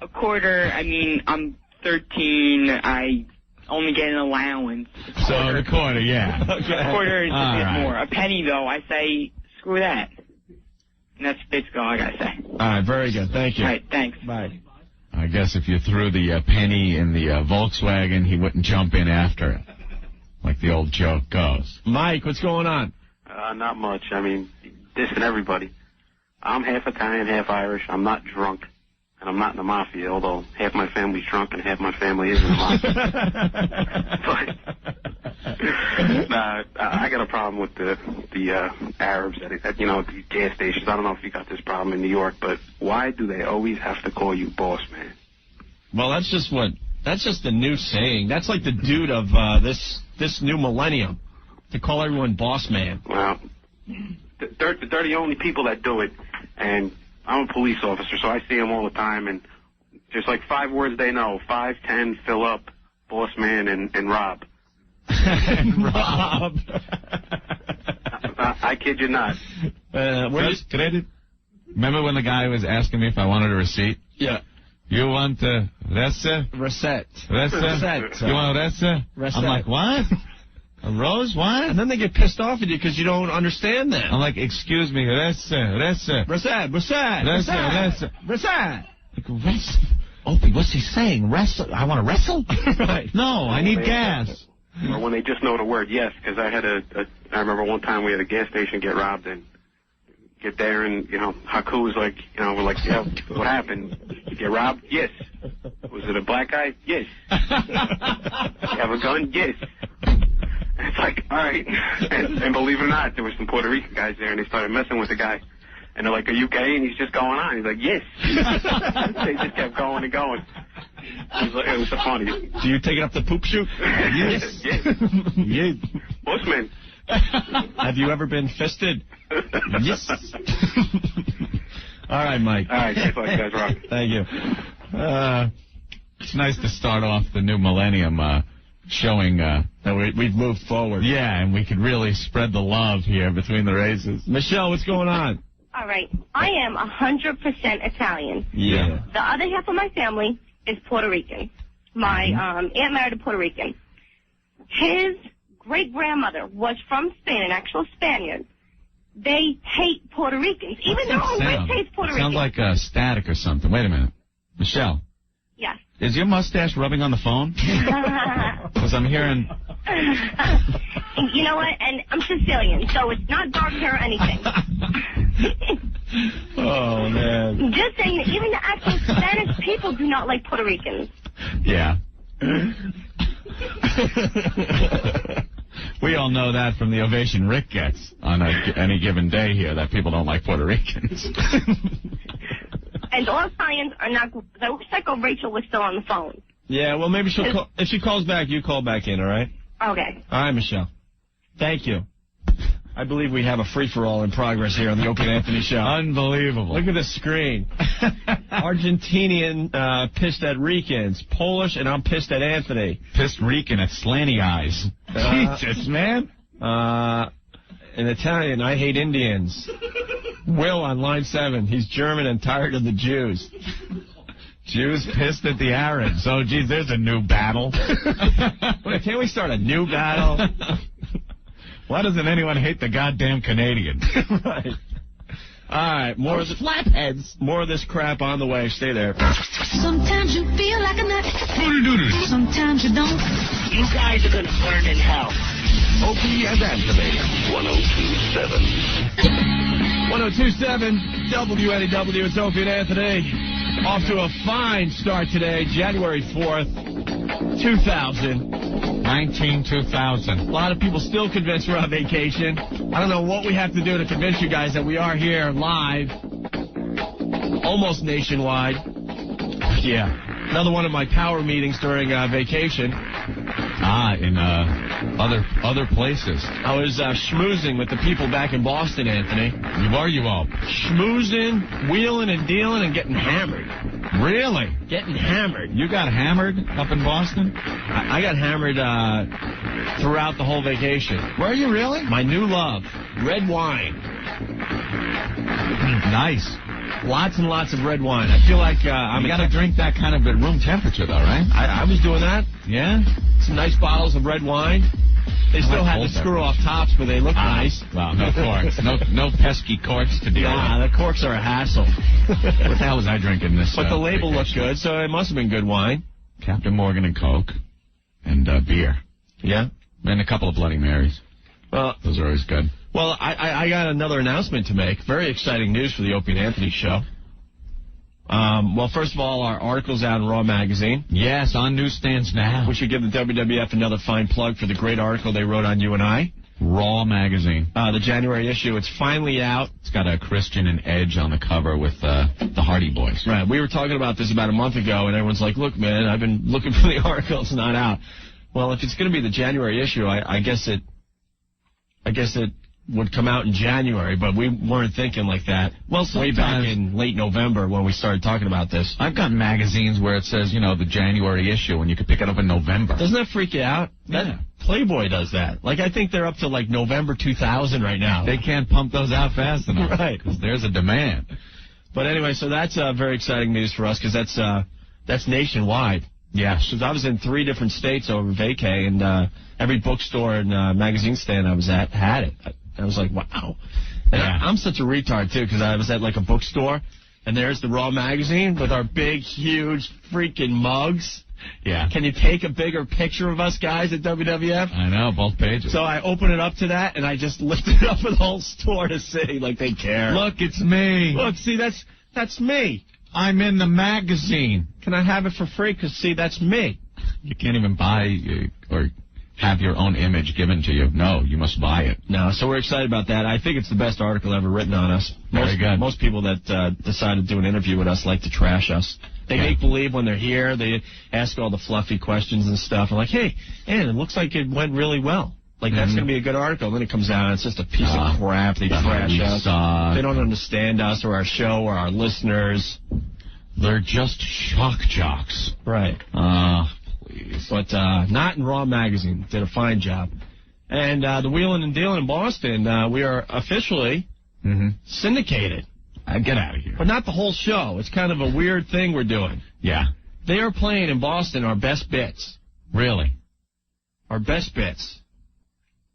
A quarter, I mean, I'm 13, I only get an allowance. So a quarter, yeah. A quarter is a bit more. A penny, though, I say, screw that. And that's basically all I gotta say. All right, very good. Thank you. All right, thanks. Bye. I guess if you threw the penny in the Volkswagen, he wouldn't jump in after it, like the old joke goes. Mike, what's going on? Not much. I mean, dissing everybody. I'm half Italian, half Irish. I'm not drunk, and I'm not in the mafia, although half my family's drunk and half my family is in the mafia. But I got a problem with the Arabs at you know, the gas stations. I don't know if you got this problem in New York, but why do they always have to call you boss man? Well, that's just the new saying. That's like the dude of this new millennium, to call everyone boss man. Well, they're the only people that do it, and I'm a police officer, so I see them all the time, and just like 5 words they know: 5, 10, fill up, boss man, and rob. Rob. I kid you not. Credit. Remember when the guy was asking me if I wanted a receipt? Yeah. You want a receipt? Receipt. You want a receipt? I'm like, what? A rose? What? And then they get pissed off at you because you don't understand that. I'm like, excuse me, receipt. Opie, what's he saying? Wrestle? I want to wrestle? Right. No, I need gas. Or when they just know the word yes, because I remember one time we had a gas station get robbed, and get there and, you know, Haku's like, you know, we're like, yeah, what happened? You get robbed? Yes. Was it a black guy? Yes. You have a gun? Yes. And it's like, all right. And believe it or not, there were some Puerto Rican guys there, and they started messing with the guy. And they're like, are you gay? And he's just going on. He's like, yes. They just kept going and going. It was so funny. Do you take it up the poop chute? Yes. Yes. Most men. Have you ever been fisted? Yes. All right, Mike. All right, thanks a lot, you guys rock. Thank you. It's nice to start off the new millennium showing that we've moved forward. Yeah, and we could really spread the love here between the races. Michelle, what's going on? All right. I am 100% Italian. Yeah. The other half of my family is Puerto Rican. My aunt married a Puerto Rican. His great-grandmother was from Spain, an actual Spaniard. They hate Puerto Ricans, even their own race hates Puerto Ricans. Sounds like static or something. Wait a minute. Michelle. Yes. Is your mustache rubbing on the phone? Because I'm hearing... You know what? And I'm Sicilian, so it's not dark hair or anything. Oh, man. Just saying that even the actual Spanish people do not like Puerto Ricans. Yeah. We all know that from the ovation Rick gets on any given day here, that people don't like Puerto Ricans. And all Italians are not... I wish Rachel was still on the phone. Yeah, well, maybe she'll call... If she calls back, you call back in, all right? Okay. All right, Michelle. Thank you. I believe we have a free-for-all in progress here on the Opie and Anthony Show. Unbelievable. Look at the screen. Argentinian pissed at Ricans. Polish, and I'm pissed at Anthony. Pissed Rican at slanty eyes. Jesus, man. In Italian, I hate Indians. Will on line 7. He's German and tired of the Jews. Jews pissed at the Arabs. Oh, geez, there's a new battle. Wait, can't we start a new battle? Why doesn't anyone hate the goddamn Canadians? Right. All right, more of flatheads. More of this crap on the way. Stay there. Sometimes you feel like a nut. Sometimes you don't. You guys are going to burn in hell. Opie and Anthony, 1027. 1027 WNEW. It's Opie and Anthony. Off to a fine start today, January 4th, 2000. 2000. A lot of people still convinced we're on vacation. I don't know what we have to do to convince you guys that we are here live, almost nationwide. Yeah. Another one of my power meetings during vacation. In other places. I was schmoozing with the people back in Boston, Anthony. Are you all? Schmoozing, wheeling and dealing, and getting hammered. Really? Getting hammered. You got hammered up in Boston? I got hammered throughout the whole vacation. Were you really? My new love, red wine. Nice. Lots and lots of red wine. I feel like I'm... You got to drink that kind of at room temperature, though, right? I was doing that. Yeah? Some nice bottles of red wine. They still had the screw-off tops, but they look nice. Well, no corks. No pesky corks to deal with. The corks are a hassle. What the hell was I drinking this? But the label looked good, so it must have been good wine. Captain Morgan and Coke and beer. Yeah? And a couple of Bloody Marys. Well, those are always good. Well, I got another announcement to make. Very exciting news for the Opie and Anthony Show. Well, first of all, our article's out in Raw Magazine. Yes, on newsstands now. We should give the WWF another fine plug for the great article they wrote on you and I. Raw Magazine. The January issue. It's finally out. It's got a Christian and Edge on the cover with the Hardy Boys. Right. We were talking about this about a month ago, and everyone's like, look, man, I've been looking for the article. It's not out. Well, if it's going to be the January issue, I guess it would come out in January, but we weren't thinking like that. Well, way back in late November when we started talking about this. I've got magazines where it says, the January issue, and you can pick it up in November. Doesn't that freak you out? Yeah. Playboy does that. Like, I think they're up to, like, November 2000 right now. They can't pump those out fast enough. Right. Because there's a demand. But anyway, so that's very exciting news for us, because that's nationwide. Yeah. Because I was in 3 different states over vacay, and every bookstore and magazine stand I was at had it. I was like, wow. And yeah. I'm such a retard, too, because I was at, like, a bookstore, and there's the Raw Magazine with our big, huge freaking mugs. Yeah. Can you take a bigger picture of us guys at WWF? I know, both pages. So I open it up to that, and I just lift it up for the whole store to see, like they care. Look, it's me. Look, see, that's me. I'm in the magazine. Can I have it for free? Because, see, that's me. You can't even buy or have your own image given to you. No, you must buy it. No, so we're excited about that. I think it's the best article ever written on us. Very good. Most people that decide to do an interview with us like to trash us. They make believe when they're here. They ask all the fluffy questions and stuff. I'm like, hey, man, it looks like it went really well. Like, that's going to be a good article. And then it comes out, and it's just a piece of crap. They trash us. They don't understand us or our show or our listeners. They're just shock jocks. Right. Please. But not in Raw Magazine. Did a fine job. And the Wheelin' and Dealin' in Boston, we are officially syndicated. Get out of here. But not the whole show. It's kind of a weird thing we're doing. Yeah. They are playing in Boston our best bits. Really? Our best bits.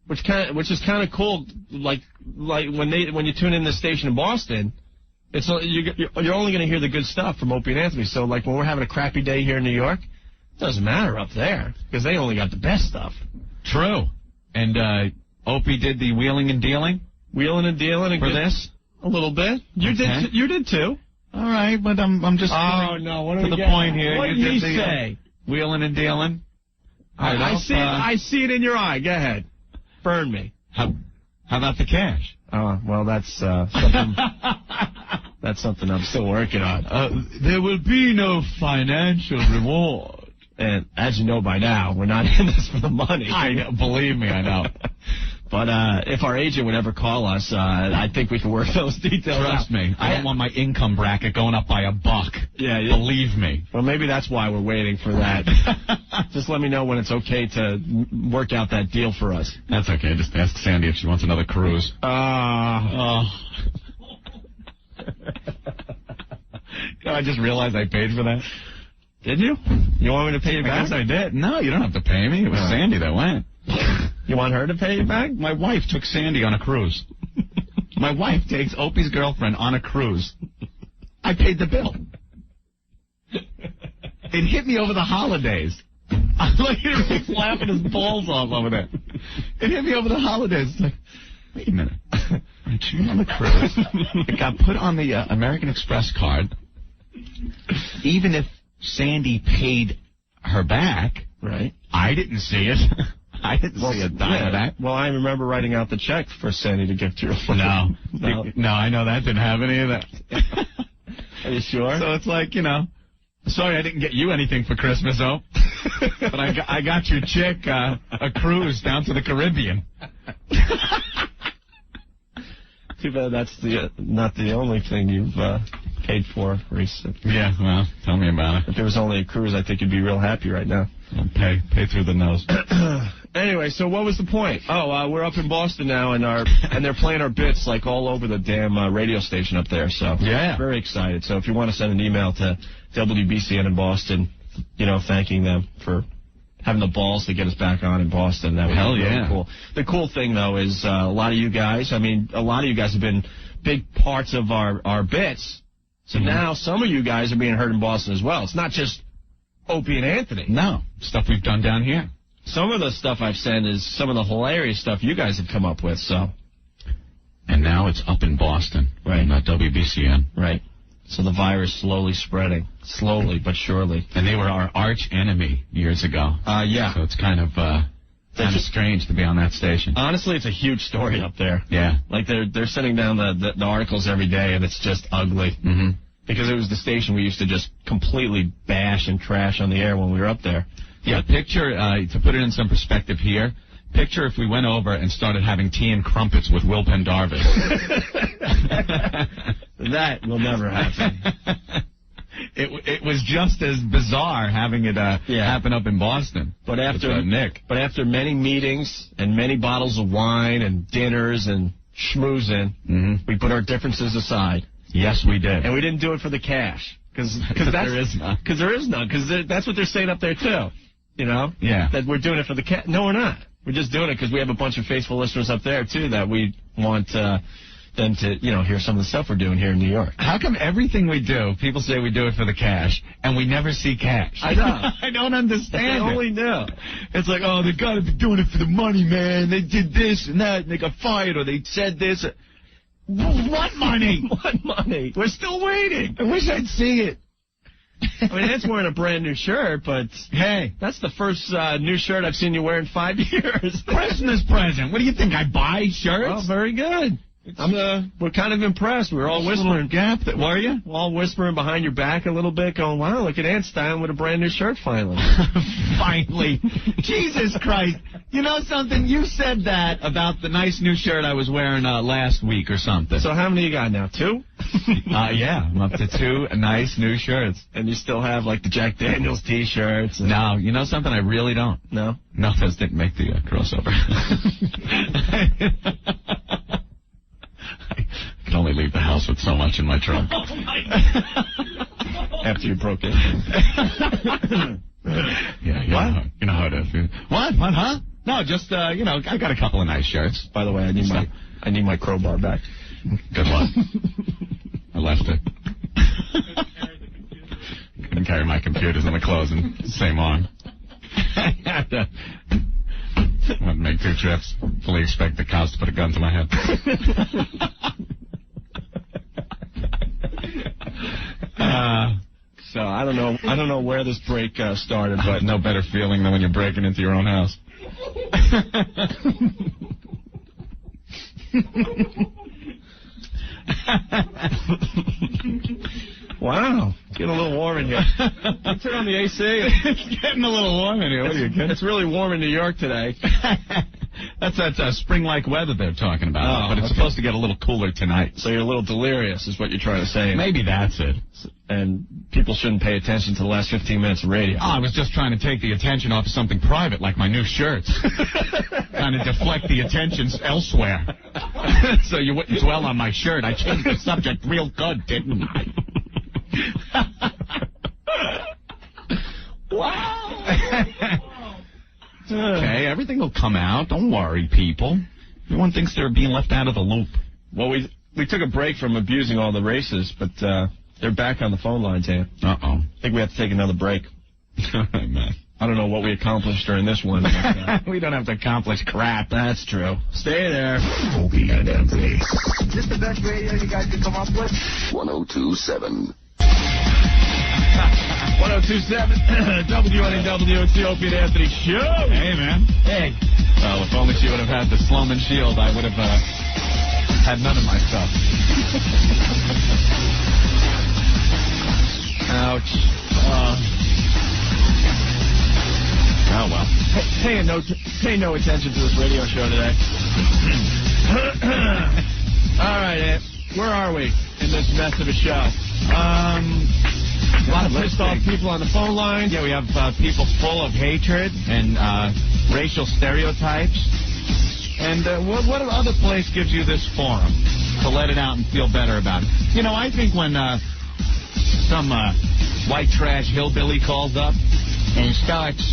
Which is kind of cool. Like when you tune in this station in Boston, it's you're only going to hear the good stuff from Opie and Anthony. So like when we're having a crappy day here in New York, it doesn't matter up there because they only got the best stuff. True. And Opie did the wheeling and dealing. Wheeling and dealing for this. A little bit. You did too. All right, but I'm just to the point here. What did you say? Wheeling and dealing. I see it in your eye. Go ahead. Burn me. How about the cash? Well, that's something. That's something I'm still working on. There will be no financial reward. And as you know by now, we're not in this for the money. I know, believe me, I know. But if our agent would ever call us, I think we can work those details out. Trust me. I don't want my income bracket going up by $1. Yeah. Believe me. Well, maybe that's why we're waiting for that. Just let me know when it's okay to work out that deal for us. That's okay. Just ask Sandy if she wants another cruise. I just realized I paid for that. Did you? You want me to pay you back? I guess I did. No, you don't have to pay me. It was Sandy that went. You want her to pay you back? My wife took Sandy on a cruise. My wife takes Opie's girlfriend on a cruise. I paid the bill. It hit me over the holidays. I'm like, he's laughing his balls off over there. It hit me over the holidays. It's like, wait a minute. She went on the cruise. It got put on the American Express card. Even if Sandy paid her back, right? I didn't see it. I didn't see a dime of that. Well, I remember writing out the check for Sandy to give to her. No, I know that didn't have any of that. Are you sure? So it's like, sorry I didn't get you anything for Christmas, but I got your chick a cruise down to the Caribbean. Too bad that's not the only thing you've paid for recently. Yeah, well, tell me about it. If there was only a cruise, I think you'd be real happy right now. Pay through the nose. Anyway, so what was the point? Oh, we're up in Boston now, and they're playing our bits like all over the damn radio station up there. So yeah, very excited. So if you want to send an email to WBCN in Boston, thanking them for having the balls to get us back on in Boston, that would be really cool. The cool thing though is a lot of you guys have been big parts of our bits. So now some of you guys are being heard in Boston as well. It's not just Opie and Anthony. No, stuff we've done down here. Some of the stuff I've sent is some of the hilarious stuff you guys have come up with. So, and now it's up in Boston, right? Not WBCN, right? So the virus slowly spreading, slowly but surely. And they were our arch enemy years ago. Yeah. So it's kind of strange to be on that station. Honestly, it's a huge story up there. Yeah. Like they're sending down the articles every day, and it's just ugly. Mm-hmm. Because it was the station we used to just completely bash and trash on the air when we were up there. Yeah, picture, to put it in some perspective here, picture if we went over and started having tea and crumpets with Will Pendarvis. That will never happen. It was just as bizarre having it happen up in Boston. But after Nick. But after many meetings and many bottles of wine and dinners and schmoozing, we put our differences aside. Yes, we did. And we didn't do it for the cash. Because there is none. Because there is none. Because that's what they're saying up there, too. Yeah. That we're doing it for the cash. No, we're not. We're just doing it because we have a bunch of faithful listeners up there, too, that we want to than to, hear some of the stuff we're doing here in New York. How come everything we do, people say we do it for the cash, and we never see cash? I know. I don't understand I only know. It's like, oh, they got to be doing it for the money, man. They did this and that, and they got fired, or they said this. What money? What money? We're still waiting. I wish I'd see it. I mean, Ed's wearing a brand new shirt, but hey, that's the first new shirt I've seen you wear in 5 years. Christmas present. What do you think? I buy shirts? Oh, very good. We're kind of impressed. We were all whispering. Gap, were you? All whispering behind your back a little bit, going, wow, look at Ant styling with a brand new shirt finally. Finally. Jesus Christ. You know something? You said that about the nice new shirt I was wearing last week or something. So how many you got now? 2? Yeah, I'm up to 2 nice new shirts. And you still have, like, the Jack Daniels T-shirts? No, you know something? I really don't. No? No, those didn't make the crossover. I can only leave the house with so much in my trunk. Oh, my God. After you broke it. Yeah, what? You know how it is. What, huh? No, just, I got a couple of nice shirts. By the way, I need my crowbar back. Good luck. I left it. Couldn't carry my computers and the clothes in the same arm. I had to make 2 trips. Fully expect the cows to put a gun to my head. So I don't know where this break started, but no better feeling than when you're breaking into your own house. Wow, it's getting a little warm in here. Turn on the AC. It's getting a little warm in here. What are you kidding? It's really warm in New York today. That's that spring-like weather they're talking about. But it's supposed to get a little cooler tonight. So you're a little delirious is what you're trying to say. Maybe that's it. And people shouldn't pay attention to the last 15 minutes of radio. I was just trying to take the attention off of something private, like my new shirts. Trying to deflect the attention elsewhere. So you wouldn't dwell on my shirt. I changed the subject real good, didn't I? Wow. Okay, everything will come out. Don't worry, people. Everyone thinks they're being left out of the loop. Well, we took a break from abusing all the races, but they're back on the phone lines here. Uh-oh. I think we have to take another break. Man. I don't know what we accomplished during this one. But, we don't have to accomplish crap. That's true. Stay there. Opie and Anthony. Is this the best radio you guys can come up with? 1027. 1027 WNEW, it's the Opie and Anthony show. Hey, man. Hey. Well, if only she would have had the Sloman shield, I would have had none of my stuff. Ouch. Oh, well. Pay no attention to this radio show today. All right, Ant. Where are we in this mess of a show? A lot of pissed off people on the phone lines. Yeah, we have people full of hatred and racial stereotypes. And what other place gives you this forum to let it out and feel better about it? You know, I think when some white trash hillbilly calls up and starts,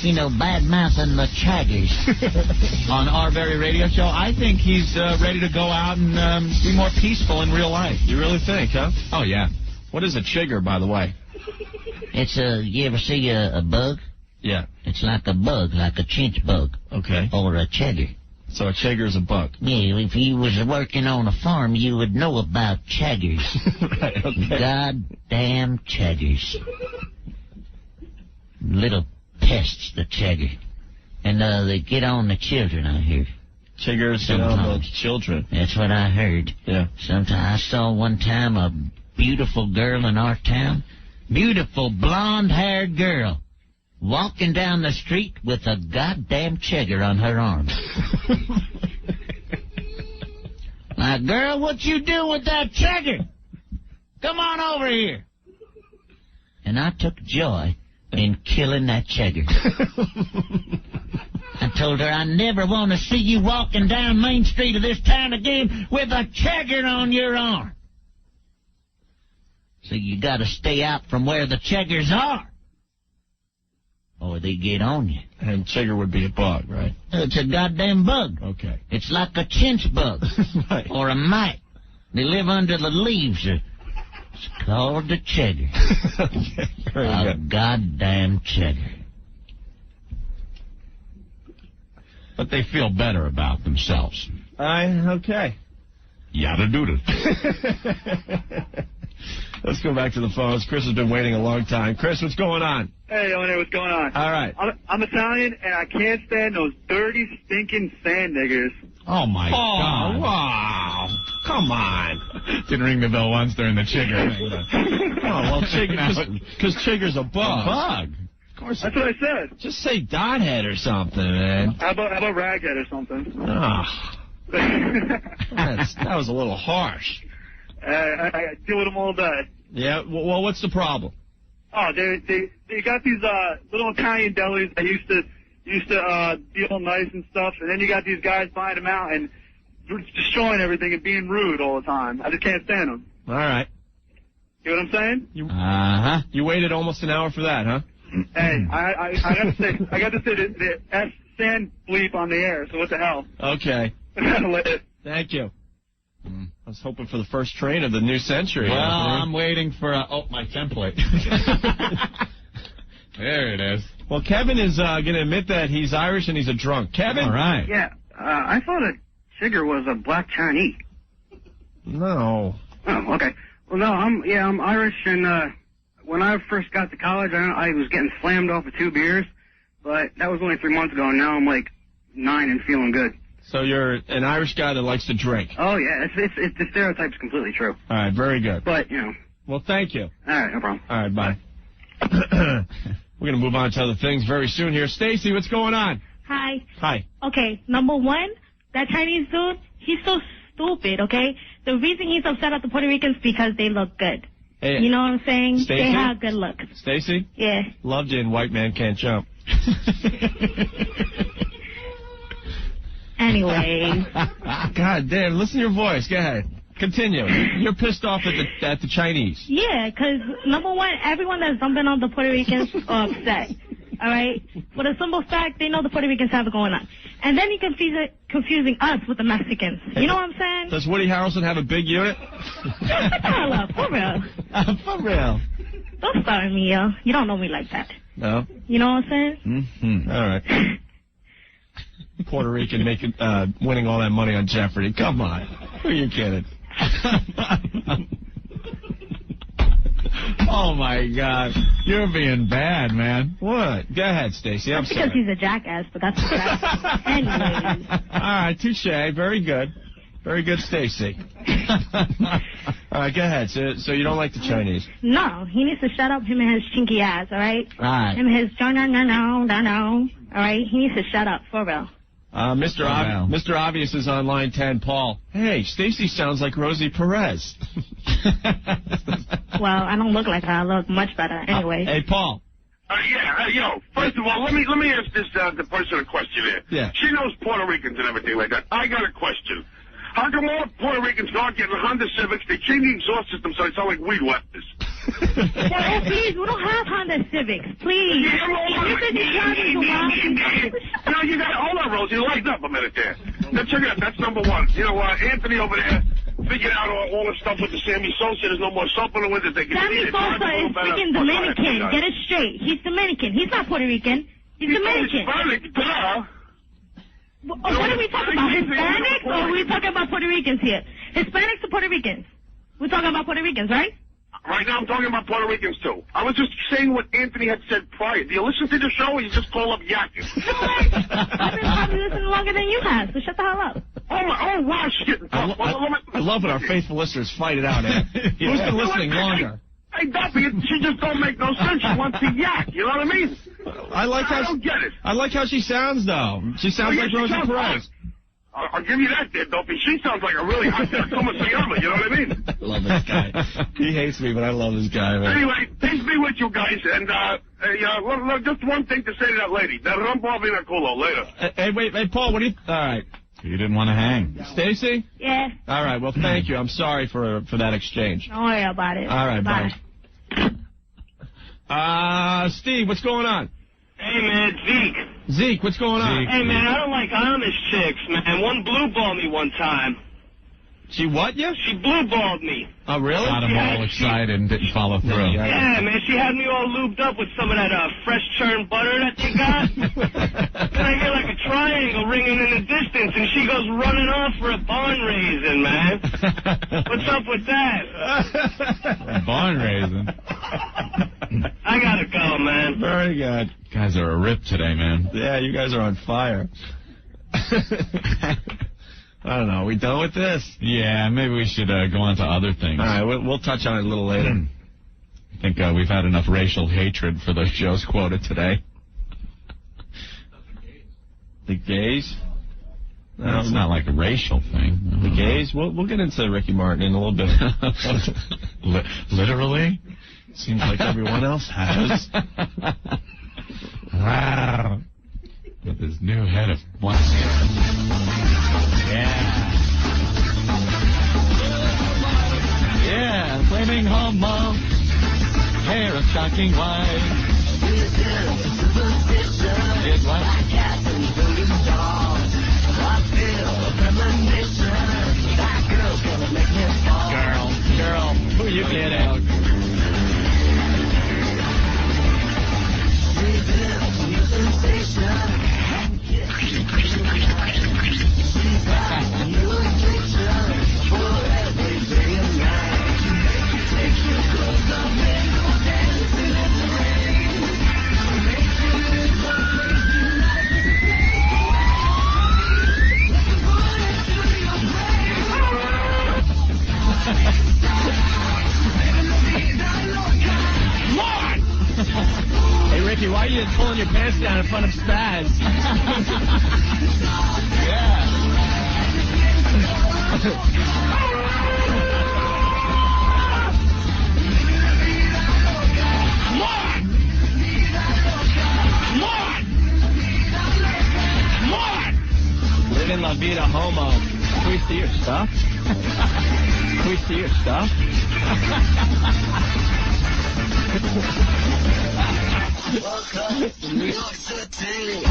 bad-mouthing the Chaggers on our very radio show, I think he's ready to go out and be more peaceful in real life. You really think, huh? Oh, yeah. What is a chigger, by the way? It's you ever see a bug? Yeah. It's like a bug, like a chinch bug. Okay. Or a chagger. So a chigger is a bug. Yeah, if you was working on a farm, you would know about chaggers. Right, okay. Goddamn chaggers. Little pests, the chagger. And they get on the children, I hear. Chiggers get on the children. That's what I heard. Yeah. Sometimes I saw one time a beautiful girl in our town. Beautiful blonde-haired girl. Walking down the street with a goddamn chigger on her arm. Now, girl, what you do with that chigger? Come on over here. And I took joy in killing that chigger. I told her I never want to see you walking down Main Street of this town again with a chigger on your arm. So you got to stay out from where the chiggers are, or they get on you. And chigger would be a bug, right? It's a goddamn bug. Okay. It's like a chinch bug. Right. Or a mite. They live under the leaves. It's called the chigger. Okay, very a good. goddamn chigger. But they feel better about themselves. Okay. Yada doodle. Let's go back to the phones. Chris has been waiting a long time. Chris, what's going on? Hey, Owen, what's going on? All right. I'm Italian, and I can't stand those dirty, stinking sand niggers. Oh, my God. Wow. Come on. Didn't ring the bell once during the chigger. Well, because chigger's a bug. A bug. Of course. That's what I said. Just say dothead or something, man. How about raghead or something? That was a little harsh. I deal with them all day. Yeah, well, what's the problem? Oh, they got these little Italian delis that used to be all nice and stuff, and then you got these guys buying them out and destroying everything and being rude all the time. I just can't stand them. All right. You know what I'm saying? You waited almost an hour for that, huh? Hey, I got to say the S sand bleep on the air. So what the hell? Okay. Thank you. I was hoping for the first train of the new century. Well, I'm waiting for my template. There it is. Well, Kevin is going to admit that he's Irish and he's a drunk. Kevin? All right. Yeah, I thought a chigger was a black Chinese. No. Oh, okay. Well, no, I'm Irish, and when I first got to college, I was getting slammed off of 2 beers, but that was only 3 months ago, and now I'm like 9 and feeling good. So you're an Irish guy that likes to drink. Oh, yeah, it's the stereotype's completely true. All right, very good. But, you know. Well, thank you. All right, no problem. All right, bye. We're going to move on to other things very soon here. Stacy, what's going on? Hi. Hi. Okay, number one, that Chinese dude, he's so stupid, okay? The reason he's upset at the Puerto Ricans because they look good. Hey, you know what I'm saying? Stacey? They have good looks. Stacy? Yeah. Loved you in White Man Can't Jump. Anyway. God damn, listen to your voice. Go ahead. Continue. You're pissed off at the Chinese. Yeah, because, number one, everyone that's dumping on the Puerto Ricans are upset. All right? For the simple fact, they know the Puerto Ricans have it going on. And then you're confusing us with the Mexicans. You know what I'm saying? Does Woody Harrelson have a big unit? Shut the hell up. For real. For real. Don't start me, yo. You don't know me like that. No? You know what I'm saying? Mm-hmm. All right. Puerto Rican winning all that money on Jeopardy. Come on. Who are you kidding? Oh, my God. You're being bad, man. What? Go ahead, Stacey. I'm that's because sorry. he's a jackass, but that's okay. Anyways. All right, touche. Very good. Very good, Stacey. All right, go ahead. So you don't like the Chinese? No, he needs to shut up, him and his chinky ass, all right? Right. Him and his no, all right? He needs to shut up, for real. Mr. Obvious is on line 10. Paul. Hey, Stacey sounds like Rosie Perez. Well, I don't look like her. I look much better. Anyway. Hey, Paul. First of all, let me ask this the person a question here. Yeah. She knows Puerto Ricans and everything like that. I got a question. How come all Puerto Ricans not getting Honda Civics? They change the exhaust system so they sound like weed whackers. Oh, please, we don't have Honda Civics. Please. You said you're driving so well. No, you got hold on, Rosie. Lighten up a minute there. Now, check it out. That's number one. You know, Anthony over there figured out all the stuff with the Sammy Sosa. There's no more soap in the winter. They can Sammy Sosa is freaking Dominican. Get it straight. He's Dominican. He's not Puerto Rican. He's Dominican. Hispanic, duh. What are we talking about? Hispanics or are we talking about Puerto Ricans here? Hispanics or Puerto Ricans? We're talking about Puerto Ricans, right? Right now I'm talking about Puerto Ricans, too. I was just saying what Anthony had said prior. Do you listen to the show or you just call up yakking? I've been probably listening longer than you have, so shut the hell up. Oh, wow, shit. I love when our faithful listeners fight it out, Ed. Who's been listening longer? Hey, Duffy, she just don't make no sense. She wants to yak, you know what I mean? I don't get it. I like how she sounds, though. She sounds like Rosie Perez. I'll give you that there, Duffy. She sounds like a really hot Como se llama, you know what I mean? I love this guy. He hates me, but I love this guy, man. Anyway, peace be with you guys, and just one thing to say to that lady. That rumbo vina culo, later. Hey, wait, Paul, what do you... All right. You didn't want to hang. Stacy? Yeah. All right, well, thank you. I'm sorry for that exchange. Don't worry about it. All right, bye. Steve, what's going on? Hey, man, Zeke, what's going on? Hey, man, I don't like Amish chicks, man. One blue balled me one time. She what you? She blue-balled me. Oh, really? Got him all excited and didn't follow through. Yeah, man, she had me all lubed up with some of that fresh churned butter that they got. Then I hear like a triangle ringing in the distance, and she goes running off for a barn raising, man. What's up with that? Barn raising. I gotta go, man. Very good. Guys are a rip today, man. Yeah, you guys are on fire. I don't know. We done with this? Yeah, maybe we should go on to other things. All right, we'll touch on it a little later. I think we've had enough racial hatred for those shows quoted today. The gays? No, it's not like a racial thing. The gays? We'll get into Ricky Martin in a little bit. Literally? Seems like everyone else has. Wow. With his new head of one. Yeah, flaming homo, hair of shocking white. It was girl, who you kidding? Hey, Ricky, why are you pulling your pants down in front of Spaz? Yeah. Living La Vida Homo. Can we see your stuff? Can we see your stuff? Welcome to New York City.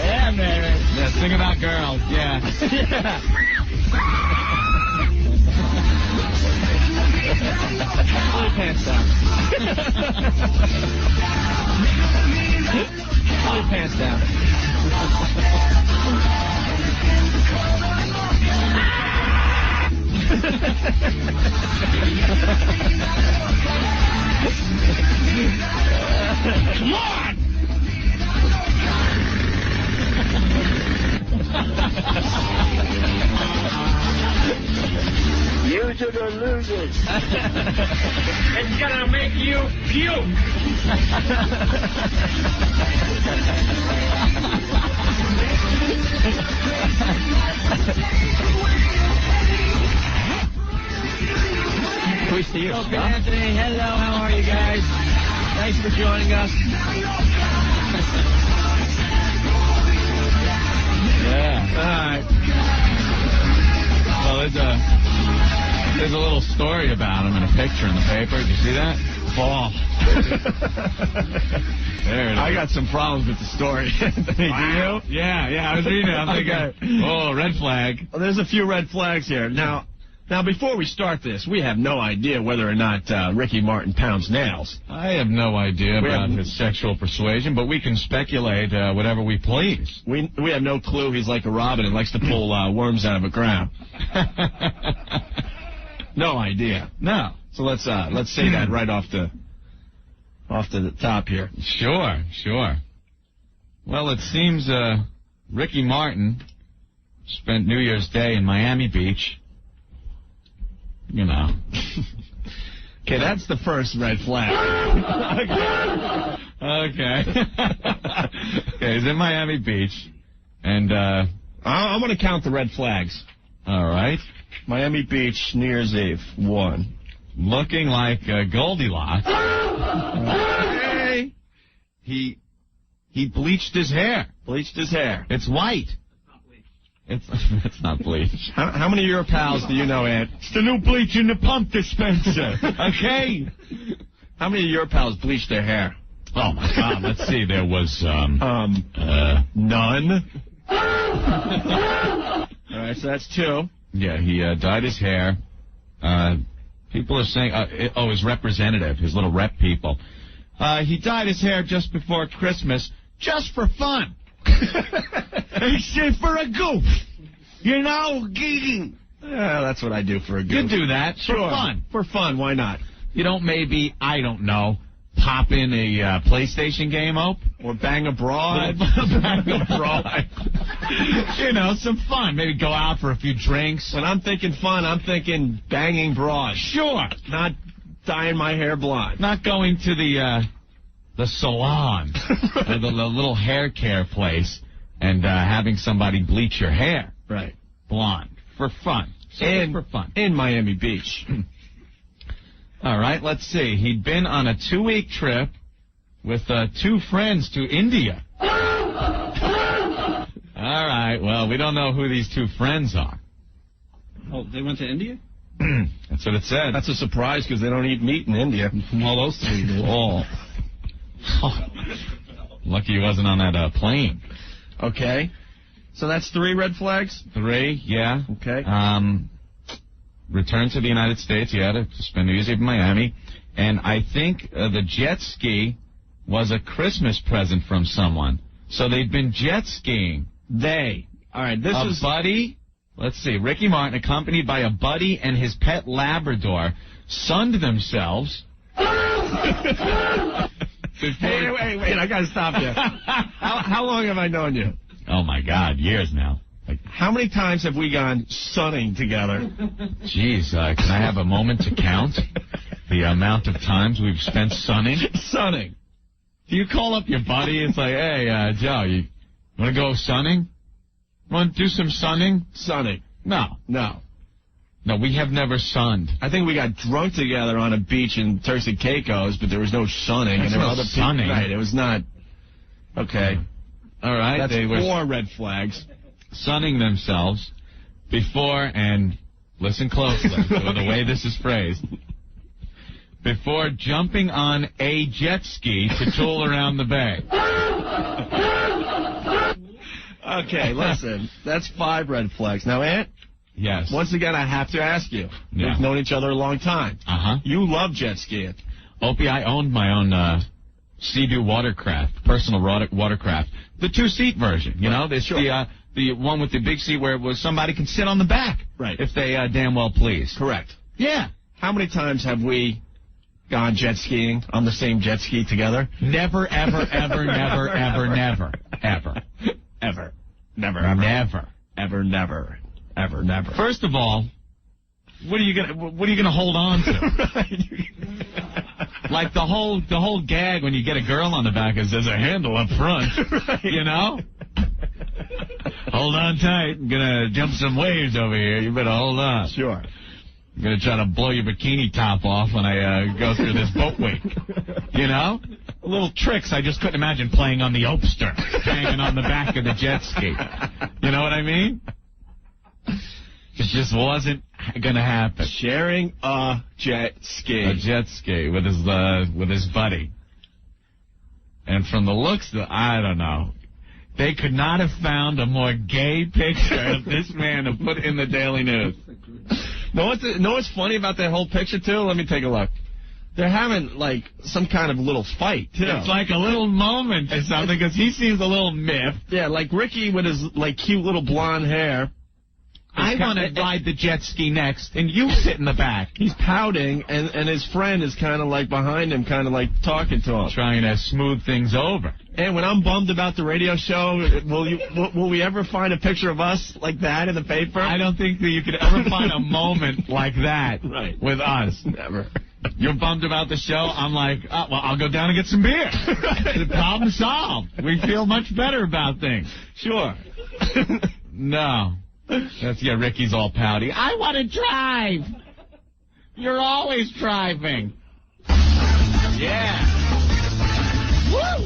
Yeah, man. Yeah, sing about girls, yeah. Pull your pants down. Pull your pants down. Come on! Use it or lose it. It's gonna make you puke. Can we see your stuff? Anthony, hello, how are you guys? Thanks for joining us. Yeah. All right. Well, there's a little story about him and a picture in the paper. Did you see that? Oh. There it is. I got some problems with the story. Wow. Do you? Yeah, I was reading it. I'm thinking, oh, red flag. Well, there's a few red flags here. Now, before we start this, we have no idea whether or not Ricky Martin pounds nails. I have no idea about his sexual persuasion, but we can speculate whatever we please. We have no clue he's like a robin and likes to pull worms out of a ground. No idea. No. So let's say that right off to the top here. Sure. Well, it seems Ricky Martin spent New Year's Day in Miami Beach. You know. Okay, that's the first red flag. Okay. Okay, he's in Miami Beach, and I'm going to count the red flags. All right. Miami Beach, New Year's Eve, 1. Looking like Goldilocks. Hey. He bleached his hair. Bleached his hair. It's white. It's not bleach. How many of your pals do you know, Ant? It's the new bleach in the pump dispenser. Okay? How many of your pals bleach their hair? Oh, my God. Let's see. There was, none. All right, so that's 2. Yeah, he dyed his hair. People are saying, his representative, his little rep people. He dyed his hair just before Christmas, just for fun. He said for a goof. You know, geeking. Yeah, that's what I do for a goof. You do that for fun. For fun, why not? You don't maybe, I don't know, pop in a PlayStation game, Ope? Or bang a broad. Bang a broad. You know, some fun. Maybe go out for a few drinks. When I'm thinking fun, I'm thinking banging broad. Sure. Not dyeing my hair blonde. Not going to the salon or the little hair care place and having somebody bleach your hair. Right. Blonde. For fun. For fun. In Miami Beach. All right, let's see. He'd been on a 2-week trip with 2 friends to India. All right, well, we don't know who these 2 friends are. Oh, they went to India? That's what it said. That's a surprise because they don't eat meat in India. All those 3 do. Oh. Lucky he wasn't on that plane. Okay. So that's 3 red flags? 3, yeah. Okay. Returned to the United States. He had to spend New Year's Eve in Miami. And I think the jet ski was a Christmas present from someone. So they'd been jet skiing. All right, this is... buddy. Let's see. Ricky Martin, accompanied by a buddy and his pet Labrador, sunned themselves. Wait, I got to stop you. How long have I known you? Oh, my God, years now. Like, how many times have we gone sunning together? Jeez, can I have a moment to count the amount of times we've spent sunning? Sunning. Do you call up your buddy? It's like, hey, Joe, you want to go sunning? Want to do some sunning? Sunning. No, we have never sunned. I think we got drunk together on a beach in Turks and Caicos, but there was no sunning. There's and there no were other sunning. People, right, it was not. Okay. All right. That's they 4 red flags. Sunning themselves before, and listen closely to the way this is phrased, before jumping on a jet ski to tool around the bay. Okay, listen, that's 5 red flags. Now, Ant? Yes. Once again, I have to ask you. Yeah. We've known each other a long time. Uh-huh. You love jet skiing. Opie, I owned my own Sea-Doo watercraft, personal watercraft. The 2-seat version, you know? This, sure. The one with the big seat where it was somebody can sit on the back. Right. If they damn well please. Correct. Yeah. How many times have we gone jet skiing on the same jet ski together? Never, ever, ever, never, ever, never, ever. Ever. Never, ever. Never. Ever, never. Ever, never. First of all, what are you gonna hold on to? Like the whole gag when you get a girl on the back is there's a handle up front. Right. You know? Hold on tight. I'm gonna jump some waves over here. You better hold on. Sure. I'm gonna try to blow your bikini top off when I go through this boat wake. You know? Little tricks I just couldn't imagine playing on the Opster, hanging on the back of the jet ski. You know what I mean? It just wasn't gonna happen. Sharing a jet ski. A jet ski with his buddy. And from the looks, I don't know. They could not have found a more gay picture of this man to put in the Daily News. Know what's funny about that whole picture, too? Let me take a look. They're having, like, some kind of little fight, too. It's like a little moment or something, because he seems a little miffed. Yeah, like Ricky with his, like, cute little blonde hair. I want to ride the jet ski next, and you sit in the back. He's pouting, and his friend is kind of, like, behind him, kind of, like, talking to him. Trying to smooth things over. And when I'm bummed about the radio show, will we ever find a picture of us like that in the paper? I don't think that you could ever find a moment like that with us. Never. You're bummed about the show. I'm like, well, I'll go down and get some beer. The problem solved. We feel much better about things. Sure. No. Ricky's all pouty. I want to drive. You're always driving. Yeah. Woo!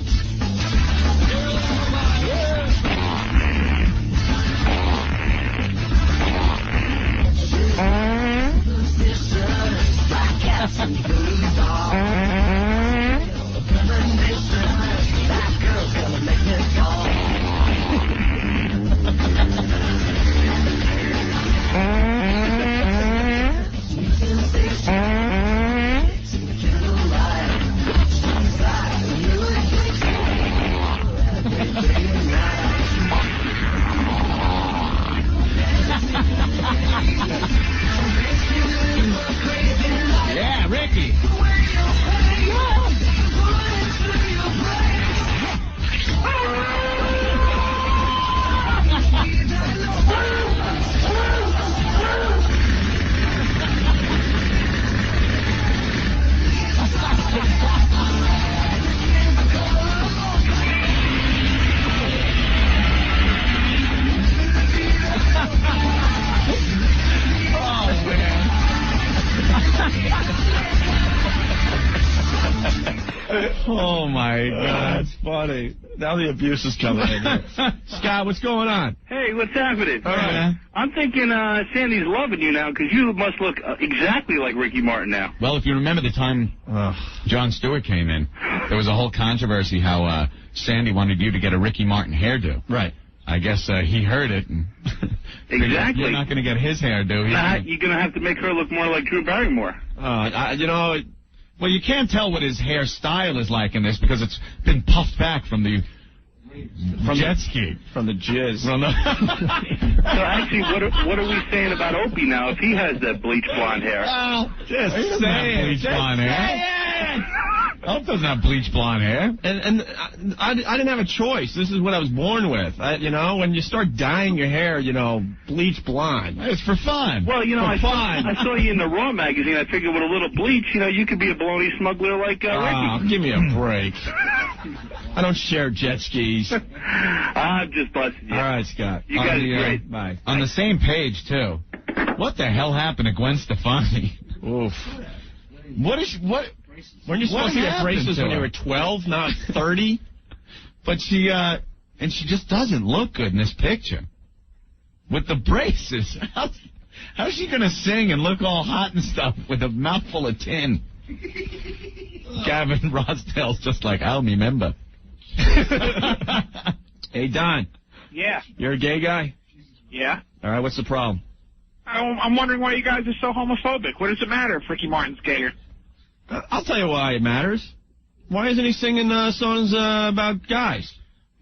Yeah, Ricky. Oh, my God. That's funny. Now the abuse is coming in. Scott, what's going on? Hey, what's happening? All right. I'm thinking Sandy's loving you now because you must look exactly like Ricky Martin now. Well, if you remember the time Jon Stewart came in, there was a whole controversy how Sandy wanted you to get a Ricky Martin hairdo. Right. I guess he heard it. And Exactly. You're not going to get his hairdo. You're going to have to make her look more like Drew Barrymore. Well, you can't tell what his hairstyle is like in this because it's been puffed back from the jet ski. From the jizz. Well, no. So actually, what are we saying about Opie now if he has that bleach blonde hair? Well, just He doesn't saying. have bleach blonde hair. Elf doesn't have bleach blonde hair. And I didn't have a choice. This is what I was born with. When you start dyeing your hair, bleach blonde. It's for fun. Well, I saw you in the Raw magazine. I figured with a little bleach, you could be a baloney smuggler like Ricky. Give me a break. I don't share jet skis. I'm just busting you. All right, Scott. You guys are great. Bye. On the same page, too. What the hell happened to Gwen Stefani? Oof. Weren't you supposed to get braces when you were 12, not 30? But she just doesn't look good in this picture. With the braces. How's she going to sing and look all hot and stuff with a mouthful of tin? Gavin Rossdale's just like, I'll remember. Hey, Don. Yeah. You're a gay guy? Yeah. All right, what's the problem? I'm wondering why you guys are so homophobic. What does it matter if Ricky Martin's gay or... I'll tell you why it matters. Why isn't he singing songs about guys?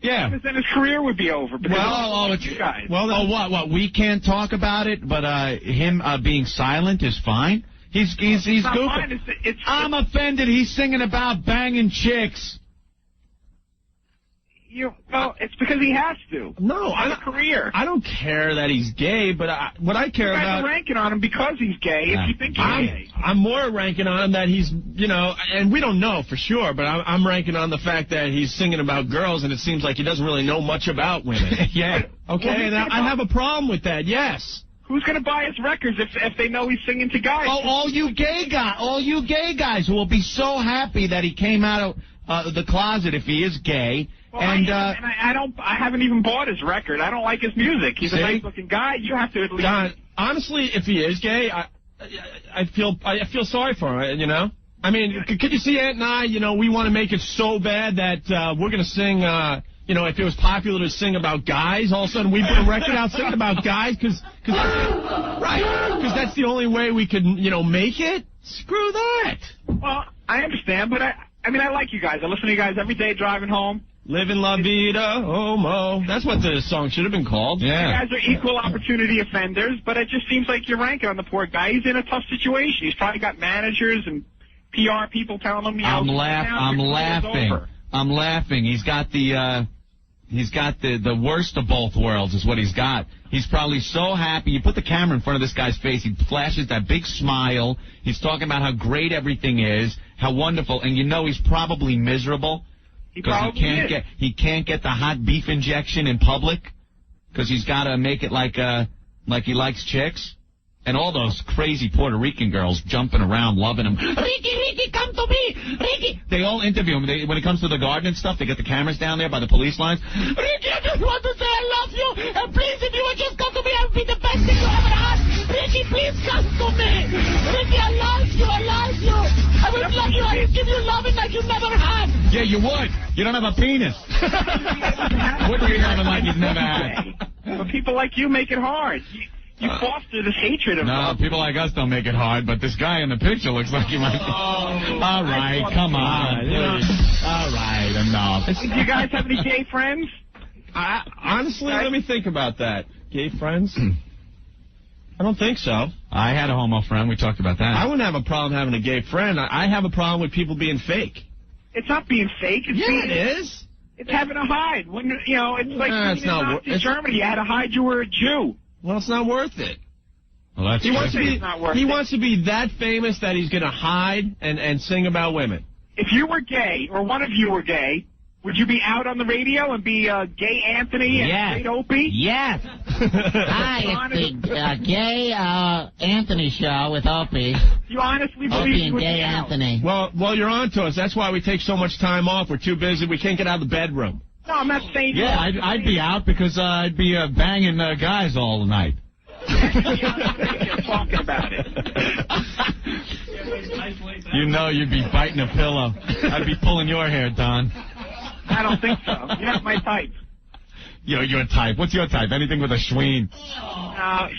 Yeah. Because then his career would be over. What? We can't talk about it, but him being silent is fine? He's goofy. I'm offended he's singing about banging chicks. It's because he has to. No, I have a career. I don't care that he's gay, but what I care about... You're ranking on him because he's gay, if you think he's gay. I'm more ranking on him that he's, and we don't know for sure, but I'm ranking on the fact that he's singing about girls, and it seems like he doesn't really know much about women. Yeah. Okay, and I have a problem with that, yes. Who's going to buy his records if they know he's singing to guys? Oh, all you gay guys will be so happy that he came out of the closet if he is gay. Well, I haven't even bought his record. I don't like his music. He's a nice-looking guy. You have to at least... Don, honestly, if he is gay, I feel sorry for him, I mean, could you see Aunt and I, we want to make it so bad that we're going to sing, if it was popular to sing about guys, all of a sudden we put a record out singing about guys because that's the only way we could, make it? Screw that. Well, I understand, but I like you guys. I listen to you guys every day driving home. Living La Vida Homo. That's what the song should have been called. Yeah. You guys are equal opportunity offenders, but it just seems like you're ranking on the poor guy. He's in a tough situation. He's probably got managers and PR people telling him, I'm laughing. I'm laughing. He's got the worst of both worlds is what he's got. He's probably so happy. You put the camera in front of this guy's face, he flashes that big smile. He's talking about how great everything is, how wonderful, and he's probably miserable. Because he can't get the hot beef injection in public because he's got to make it like he likes chicks. And all those crazy Puerto Rican girls jumping around, loving him. Ricky, come to me! Ricky! They all interview him. When it comes to the garden and stuff, they get the cameras down there by the police lines. Ricky, I just want to say I love you. And please, if you would just come to me, I would be the best thing you ever had. Ricky, please come to me. Ricky, I love you. Yeah, you would. You don't have a penis. What are you having like you've never had? But people like you make it hard. You foster this hatred of No, people like us don't make it hard, but this guy in the picture looks like he might be. All right, come on. All right, enough. Do you guys have any gay friends? Honestly, let me think about that. Gay friends? I don't think so. I had a homo friend. We talked about that. I wouldn't have a problem having a gay friend. I have a problem with people being fake. It's not being fake. It's being, it is. It's having to hide. When it's like it's not Nazi Germany. You had to hide you were a Jew. Well, it's not worth it. Well, that's he wants to be. It's not worth He it. wants to be that famous that he's going to hide and sing about women. If you were gay, or one of you were gay, would you be out on the radio and be gay Anthony and straight Opie? Yes. Hi, it's the gay Anthony show with Opie. You honestly believe Opie you and would gay be out? Anthony. Well, you're on to us. That's why we take so much time off. We're too busy. We can't get out of the bedroom. No, I'm not saying. Yeah, I'd be out because I'd be banging guys all night. You're talking about it. You know you'd be biting a pillow. I'd be pulling your hair, Don. I don't think so. You're not my type. Your type. What's your type? Anything with a schween.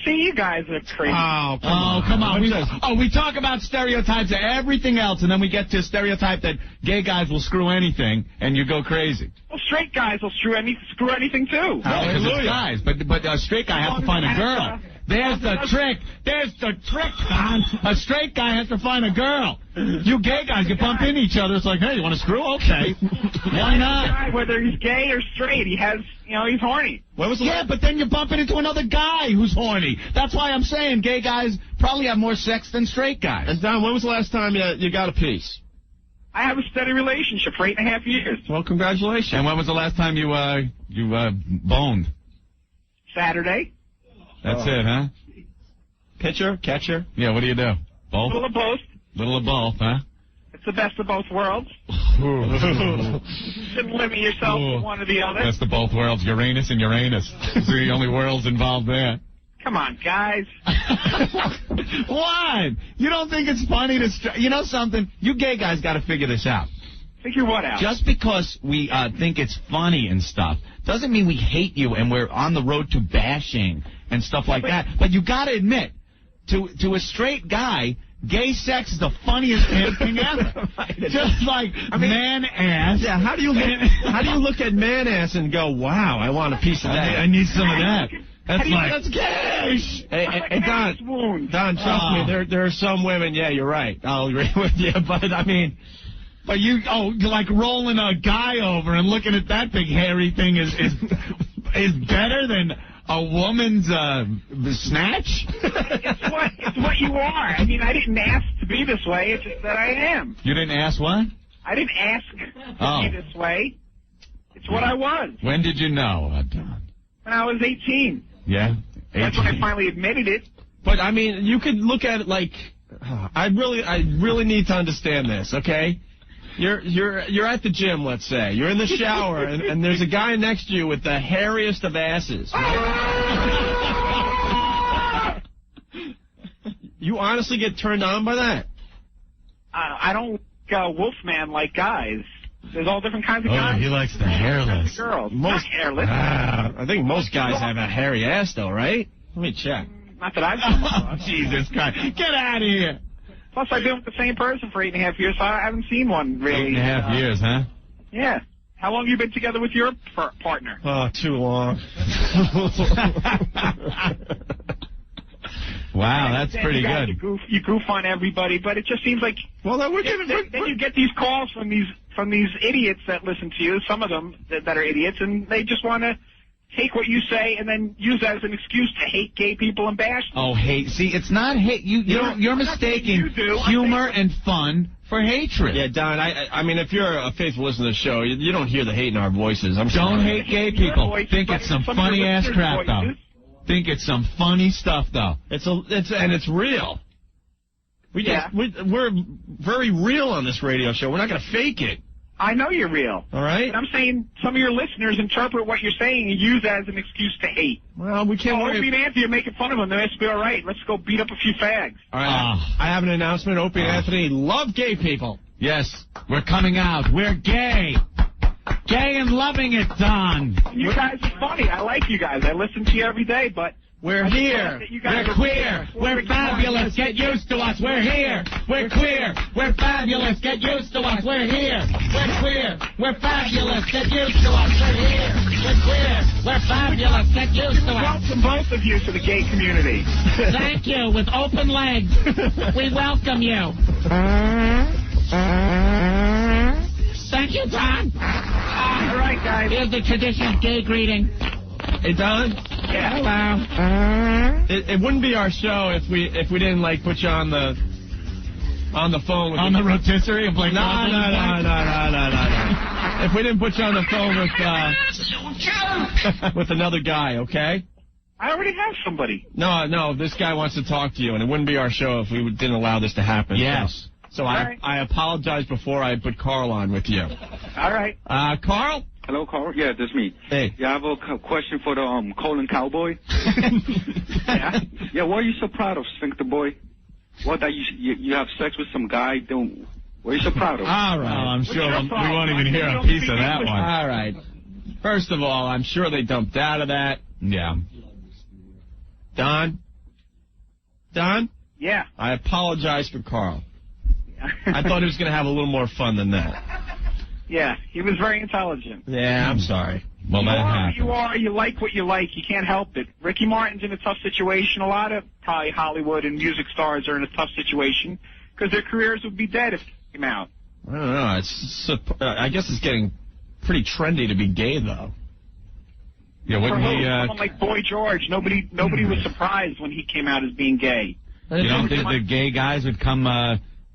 See, you guys are crazy. Oh, come on. We talk about stereotypes and everything else, and then we get to stereotype that gay guys will screw anything, and you go crazy. Well, straight guys will screw anything too. Hallelujah. Guys, but a straight guy has to find a girl. There's the trick. There's the trick, Don. A straight guy has to find a girl. You gay guys, you bump into each other. It's like, hey, you want to screw? Okay. Why not? Whether he's gay or straight, he has, he's horny. But then you're bumping into another guy who's horny. That's why I'm saying gay guys probably have more sex than straight guys. And Don, when was the last time you got a piece? I have a steady relationship for 8.5 years. Well, congratulations. And when was the last time you boned? Saturday. That's it, huh? Pitcher, catcher. Yeah, what do you do? Both? Little of both. Little of both, huh? It's the best of both worlds. Shouldn't limit yourself to one or the other. Best of both worlds, Uranus and Uranus. Those are the only worlds involved there. Come on, guys. What? You don't think it's funny to... You know something? You gay guys got to figure this out. Figure what out? Just because we think it's funny and stuff doesn't mean we hate you and we're on the road to bashing and stuff like that. But you got to admit, to a straight guy, gay sex is the funniest damn thing ever. Just like man ass. Yeah, how do you look at man ass and go, wow, I want a piece of that. I need some of that. That's gay. Hey, Don, trust me, there are some women, yeah, you're right. I'll agree with you, but I mean... But you're like rolling a guy over and looking at that big hairy thing is better than a woman's snatch? It's what you are. I mean, I didn't ask to be this way. It's just that I am. You didn't ask what? I didn't ask to be this way. It's what I was. When did you know, Don? When I was 18. Yeah? 18. That's when I finally admitted it. But, I mean, you could look at it like... I really need to understand this, okay? You're at the gym, let's say. You're in the shower, and there's a guy next to you with the hairiest of asses. You honestly get turned on by that? I don't wolfman like guys. There's all different kinds of guys. Oh, he likes the hairless. Girls. Not hairless. I think most guys have a hairy ass, though, right? Let me check. Not that I've come across. Jesus Christ. Get out of here. Plus, I've been with the same person for 8.5 years, so I haven't seen one really. 8.5 years, huh? Yeah. How long have you been together with your partner? Oh, too long. Wow, that's pretty good. You goof on everybody, but it just seems like. Well, then then you get these calls from these idiots that listen to you. Some of them that are idiots, and they just want to take what you say and then use that as an excuse to hate gay people and bash them. Oh, hate. See, it's not hate. You're mistaking humor and fun for hatred. Yeah, Don, I mean, if you're a faithful listener to the show, you don't hear the hate in our voices. Don't hate gay people. Think it's some funny-ass crap, though. Think it's some funny stuff, though. It's real. We're very real on this radio show. We're not going to fake it. I know you're real. All right? But I'm saying some of your listeners interpret what you're saying and use that as an excuse to hate. Well, we can't worry. Opie and Anthony are making fun of them. They must be all right. Let's go beat up a few fags. All right. I have an announcement. Opie and Anthony love gay people. Yes, we're coming out. We're gay. Gay and loving it, Don. You guys are funny. I like you guys. I listen to you every day, but... We're here. We're queer. We're fabulous. Get used to us. We're here. We're queer. We're fabulous. Get used to us. We're here. We're queer. We're fabulous. Get used to us. We're here. We're queer. We're fabulous. Get used to us. Welcome both of you to the gay community. Thank you. With open legs. We welcome you. Thank you, Don. All right, guys. Here's the traditional gay greeting. Hey, Don? Yeah. Hello. It wouldn't be our show if we didn't, like, put you on the phone with... On the rotisserie of like... No. If we didn't put you on the phone with another guy, okay? I already have somebody. No, this guy wants to talk to you, and it wouldn't be our show if we didn't allow this to happen. Yes. So I apologize before I put Carl on with you. All right. Carl? Hello, Carl. Yeah, that's me. Hey. Yeah, I have a question for the colon cowboy. Yeah, what are you so proud of, Sphincter boy? What, that you have sex with some guy? What are you so proud of? All right. I'm sure we won't even hear a piece of that one. All right. First of all, I'm sure they dumped out of that. Yeah. Don? Yeah. I apologize for Carl. I thought he was going to have a little more fun than that. Yeah, he was very intelligent. Yeah, I'm sorry. Well, that happened. You like what you like. You can't help it. Ricky Martin's in a tough situation. A lot of probably Hollywood and music stars are in a tough situation because their careers would be dead if they came out. I don't know. I guess it's getting pretty trendy to be gay, though. Yeah, wouldn't he... Someone like Boy George. Nobody was surprised when he came out as being gay. You don't think the gay guys would come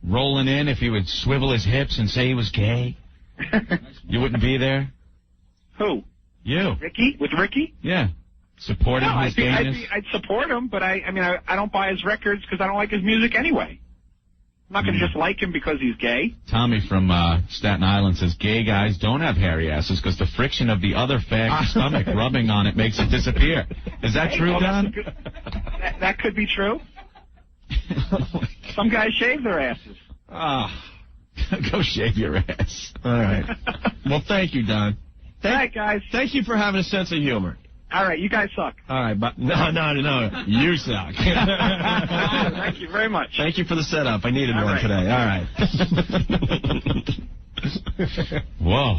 rolling in if he would swivel his hips and say he was gay? You wouldn't be there? Who? You. Ricky? With Ricky? Yeah. Supporting his gayness? I'd support him, but I don't buy his records because I don't like his music anyway. I'm not going to just like him because he's gay. Tommy from Staten Island says gay guys don't have hairy asses because the friction of the other fag's stomach rubbing on it makes it disappear. Is that true, Don? That could be true. Some guys shave their asses. Go shave your ass. All right. Well, thank you, Don. All right, guys. Thank you for having a sense of humor. All right, you guys suck. All right, but no, you suck. Thank you very much. Thank you for the setup. I needed one today. All right. Whoa.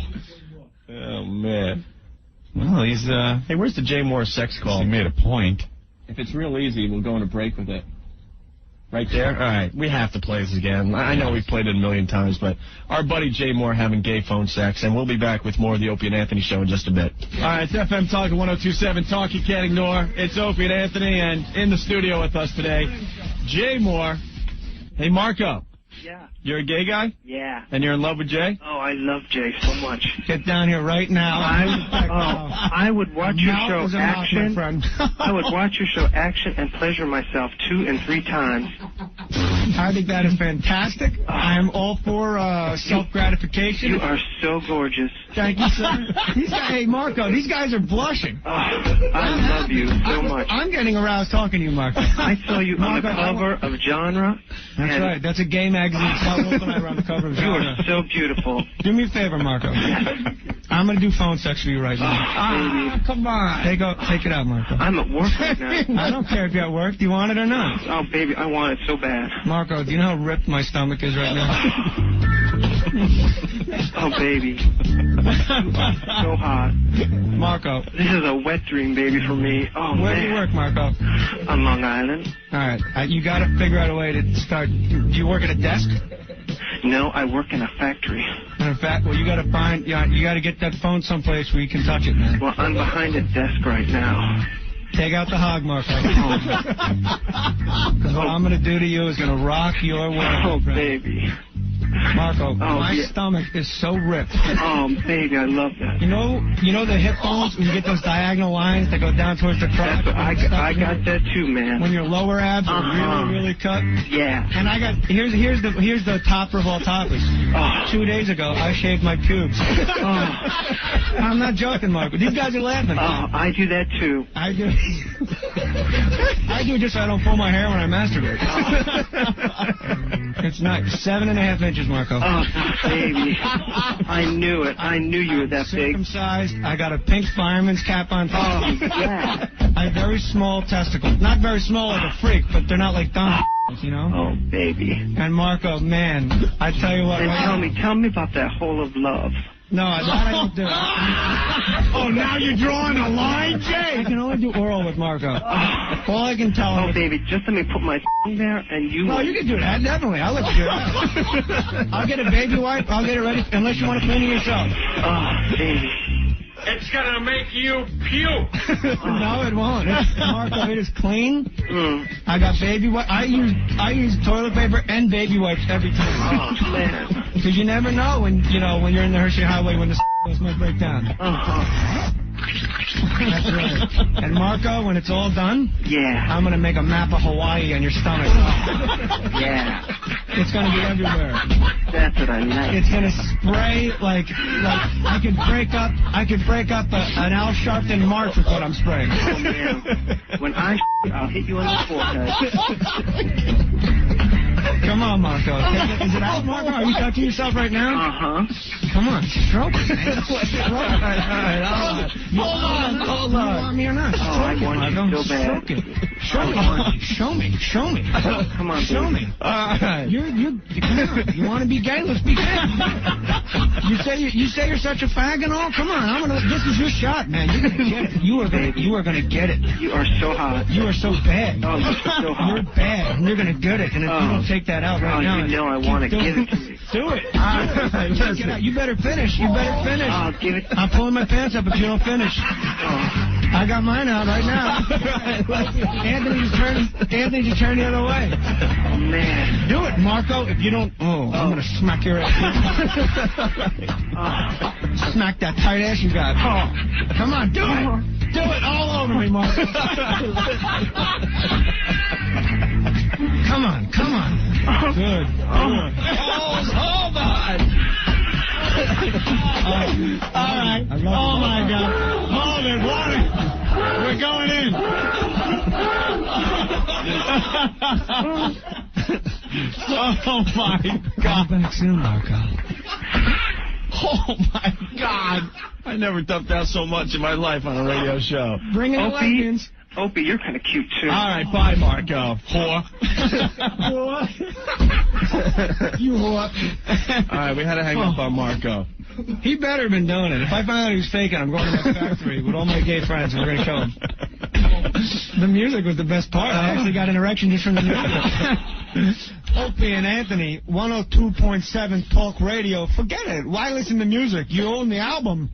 Oh, man. Well, he's, Hey, where's the Jay Mohr sex call? He made a point. If it's real easy, we'll go on a break with it. Right there? All right. We have to play this again. I know we've played it a million times, but our buddy Jay Mohr having gay phone sex, and we'll be back with more of the Opie and Anthony Show in just a bit. All right, it's FM Talk at 102.7. Talk you can't ignore. It's Opie and Anthony, and in the studio with us today, Jay Mohr. Hey, Marco. Yeah. You're a gay guy? Yeah. And you're in love with Jay? Oh, I love Jay so much. Get down here right now. I would watch your show Action. I would watch your show Action and pleasure myself 2 and 3 times. I think that is fantastic. I am all for self-gratification. You are so gorgeous. Thank you, sir. Hey, Marco, these guys are blushing. I love you so much. I'm getting aroused talking to you, Marco. I saw you on the cover of Genre. That's right. That's a gay magazine. Sal Wolf and I were on the cover of You Genre. are so beautiful. Do me a favor, Marco. I'm going to do phone sex for you right now. Come on. Take it out, Marco. I'm at work right now. I don't care if you're at work. Do you want it or not? Oh, baby, I want it so bad. Marco, do you know how ripped my stomach is right now? Oh, baby. So hot. Marco. This is a wet dream, baby, for me. Oh, Where do you work, Marco? On Long Island. All right. You got to figure out a way to start. Do you work at a desk? No, I work in a factory. In fact, well, you got to find. You got to get that phone someplace where you can touch it, man. Well, I'm behind a desk right now. Take out the hog, Marco. Because what I'm going to do to you is going to rock your world. Oh, baby. Marco, my stomach is so ripped. Oh, baby, I love that. You know the hip bones when you get those diagonal lines that go down towards the crotch? I got that too, man. When your lower abs are really, really cut? Yeah. And I got, here's the topper of all toppers. 2 days ago, I shaved my pubes. I'm not joking, Marco. These guys are laughing. I do that too. I do. I do just so I don't pull my hair when I masturbate. It's not 7.5 inches, Marco. Marco. Oh, baby. I knew it. I knew you were that big. Circumcised. I got a pink fireman's cap on. Oh, yeah. I have very small testicles. Not very small like a freak, but they're not like dumb, you know? Oh, baby. And Marco, man, I tell you what. And tell me about that hole of love. No, that I don't do. Oh, now you're drawing a line, Jay? I can only do oral with Marco. All I can tell him. Oh, baby, just let me put my there and you. No, you can do that, definitely. I'll let you do that. I'll get a baby wipe. I'll get it ready, unless you want to clean it yourself. Oh, baby. It's gonna make you puke. No, it won't. Marco, it is clean. Mm. I got baby wipe. I use toilet paper and baby wipes every time. Oh, man. Because you never know when you're in the Hershey Highway when the might break down. That's right. And Marco, when it's all done, I'm gonna make a map of Hawaii on your stomach. Yeah. It's gonna be everywhere. That's what I like. It's gonna spray like I could break up an Al Sharpton march with what I'm spraying. Oh, man. When I'll hit you on the forehead. Come on, Marco. Is it out, Marco? Are you touching yourself right now? Uh-huh. Come on, stroke it, man. Hold on. You want me or not? Oh, I want you so bad. Stroke it. Show me. Come on, show me. Come on. You want to be gay? Let's be gay. You say you're such a fag and all? Come on, this is your shot, man. You're gonna get it. You are gonna get it. You are so hot. You are so bad. Oh, you're so hot. You're bad, and you're gonna get it. And if you don't take that out right now, you know I want to give it to you. Do it. You better finish. I'll give it. I'm pulling my pants up if you don't finish. I got mine out right now. Anthony just turned the other way. Oh, man. Do it, Marco. If you don't... I'm going to smack your ass. Smack that tight ass you got. Come on, do it. Do it all over me, Marco. Come on. Good. Hold on. All right. Oh, my God. Hold it. Water. We're going in. Oh, my God. Come back soon, Marco. Oh, my God. I never dumped out so much in my life on a radio show. Bring in the lesbians. Opie, you're kind of cute, too. All right, bye, Marco. Whore. You whore. All right, we had to hang up on Marco. He better have been doing it. If I find out he was faking, I'm going to my factory with all my gay friends and we're going to kill him. The music was the best part. I actually got an erection just from the music. Opie and Anthony, 102.7 Talk Radio. Forget it. Why listen to music? You own the album.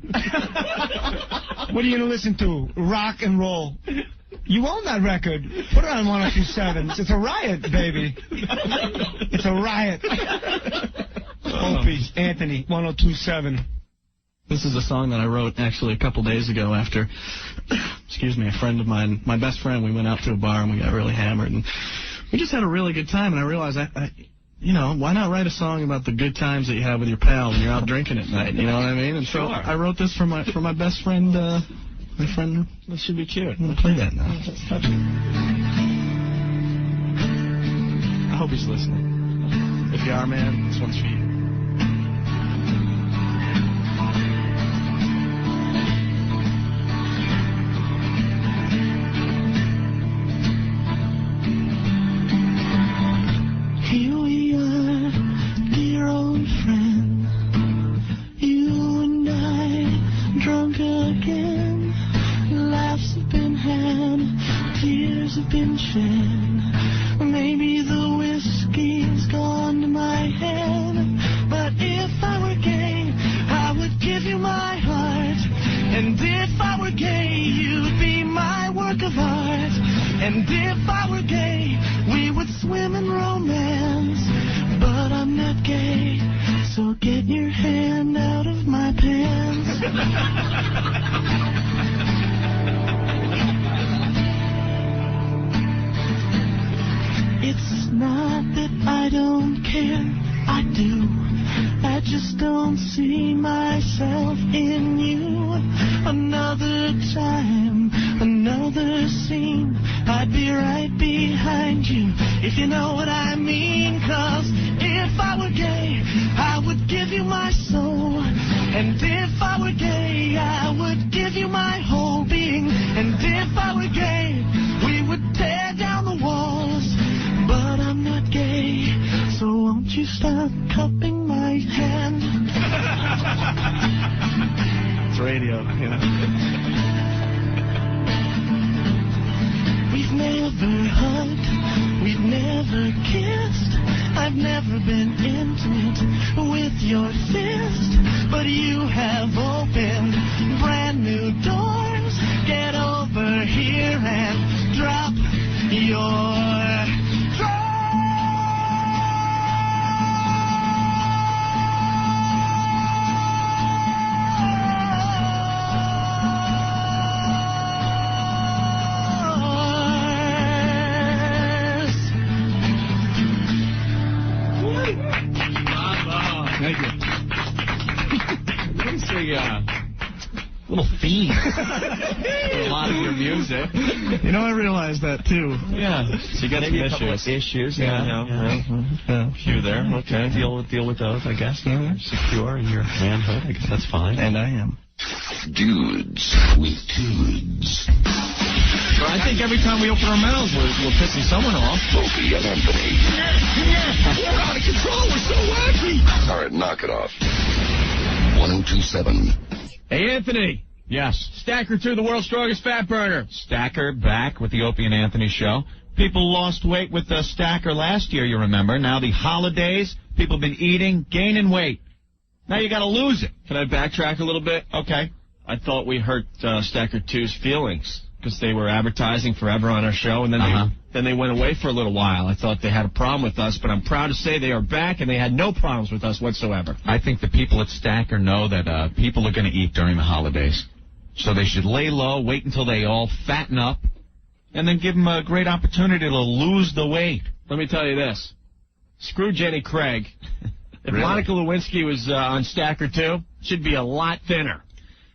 What are you going to listen to? Rock and roll. You own that record. Put it on 102.7. It's a riot, baby. It's a riot. Opie, Anthony, 102.7. This is a song that I wrote actually a couple days ago after, excuse me, a friend of mine, my best friend, we went out to a bar and we got really hammered and we just had a really good time, and I realized why not write a song about the good times that you have with your pal when you're out drinking at night, you know what I mean? And so I wrote this for my best friend, my friend. This should be cute. I'm going to play that now. I hope he's listening. If you are, man, this one's for you. Here we are, dear old friend. You and I, drunk again. Laughs have been had, tears have been shed. Maybe the whiskey's gone to my head. But if I were gay, I would give you my heart. And if I were gay, you'd be my work of art. And if I were gay, we would swim in romance. But I'm not gay, so get your hand out of my pants. It's not that I don't care, I do. I just don't see myself in you. Another time, another scene, I'd be right behind you, if you know what I mean. 'Cause if I were gay, would give you my soul. And if I were gay, I would give you my whole being. And if I were gay, we would tear down the walls. But I'm not gay, so won't you stop cupping my hand? It's radio, you know. We've never hugged, we've never kissed. I've never been intimate with your fist, but you have opened brand new doors. Get over here and drop your Thank you. It's a little theme for a lot of your music. You know, I realized that, too. Yeah. So you got Maybe some issues. Yeah. A few there. Okay. Deal with those, I guess. You're secure in your manhood. I guess that's fine. And I am. Dudes with tudes. Well, I think every time we open our mouths, we're pissing someone off. Opie and Anthony. We're out of control. We're so wacky. All right, knock it off. 1027. Hey, Anthony. Yes. Stacker 2, the world's strongest fat burner. Stacker back with the Opie and Anthony show. People lost weight with the Stacker last year, you remember. Now the holidays, people have been eating, gaining weight. Now you got to lose it. Can I backtrack a little bit? Okay. I thought we hurt Stacker 2's feelings because they were advertising forever on our show, and then they went away for a little while. I thought they had a problem with us, but I'm proud to say they are back, and they had no problems with us whatsoever. I think the people at Stacker know that people are going to eat during the holidays. So they should lay low, wait until they all fatten up, and then give them a great opportunity to lose the weight. Let me tell you this. Screw Jenny Craig. If Really? Monica Lewinsky was on Stacker 2, she'd be a lot thinner.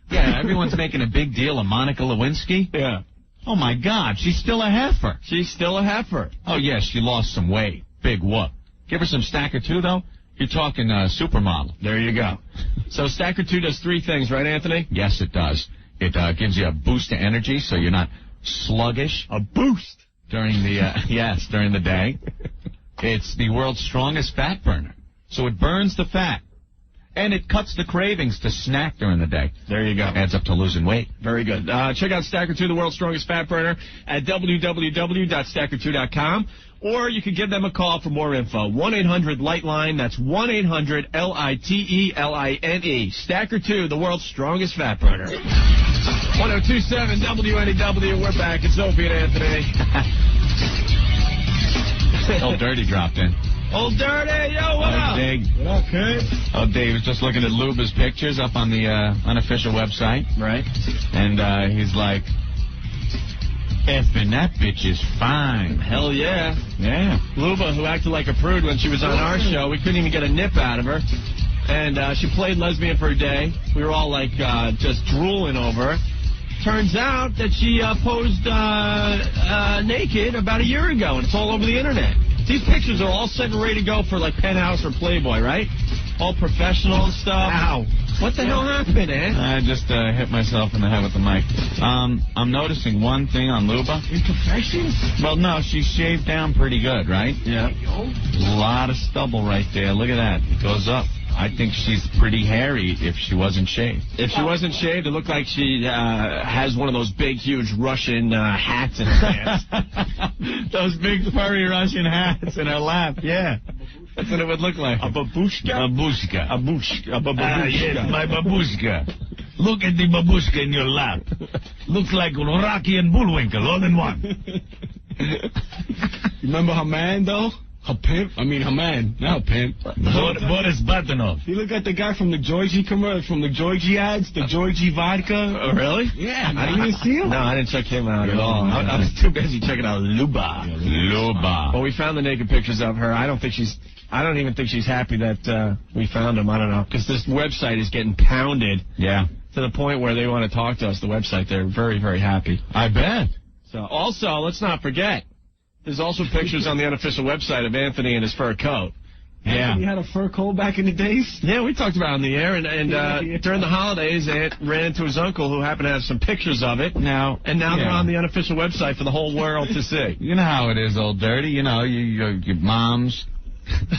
Yeah, everyone's making a big deal of Monica Lewinsky. Yeah. Oh, my God, she's still a heifer. She's still a heifer. Oh, yes, she lost some weight. Big whoop. Give her some Stacker 2, though. You're talking supermodel. There you go. So Stacker 2 does three things, right, Anthony? Yes, it does. It gives you a boost of energy so you're not sluggish. A boost? During the, during the day. It's the world's strongest fat burner. So it burns the fat. And it cuts the cravings to snack during the day. There you go. Adds up to losing weight. Very good. Check out Stacker 2, the world's strongest fat burner, at www.stacker2.com. Or you can give them a call for more info. 1-800-LIGHTLINE. That's 1-800-LITELINE. Stacker 2, the world's strongest fat burner. 1027 WNEW. We're back. It's Opie and Anthony. Old Dirty dropped in. Old Dirty, yo, what up? Dig. What up, kid? Oh, Dave was just looking at Luba's pictures up on the unofficial website. Right. And he's like, effing, that bitch is fine. Hell yeah. Yeah. Luba, who acted like a prude when she was on our show, we couldn't even get a nip out of her. And she played lesbian for a day. We were all like just drooling over her. Turns out that she posed naked about a year ago, and it's all over the internet. These pictures are all set and ready to go for like Penthouse or Playboy, right? All professional and stuff. Ow. What the hell happened, eh? I just hit myself in the head with the mic. I'm noticing one thing on Luba. Imperfections? Well, no, she's shaved down pretty good, right? Yeah. A lot of stubble right there. Look at that. It goes up. I think she's pretty hairy if she wasn't shaved. If she wasn't shaved, it looked like she has one of those big, huge Russian hats in her pants. Those big, furry Russian hats in her lap, yeah. That's what it would look like. A babushka? A babushka. A babushka. Yes, my babushka. Look at the babushka in your lap. Looks like Rocky and Bullwinkle all in one. Remember her man, though? Her pimp? I mean, her man. Not pimp. Boris Batonov. You look at the guy from the Georgie commercial, from the Georgie ads, the Georgie vodka. Oh, really? Yeah. I didn't even see him. No, I didn't check him out at all. I was too busy checking out Luba. Luba. Well, we found the naked pictures of her. I don't even think she's happy that we found them. I don't know. Because this website is getting pounded. Yeah. To the point where they want to talk to us, the website. They're very, very happy. I bet. So, also, let's not forget, there's also pictures on the unofficial website of Anthony in his fur coat. Yeah. He had a fur coat back in the days. Yeah, we talked about it on the air, and during the holidays, Ant ran into his uncle, who happened to have some pictures of it. Now they're on the unofficial website for the whole world to see. You know how it is, old dirty. You know, your mom's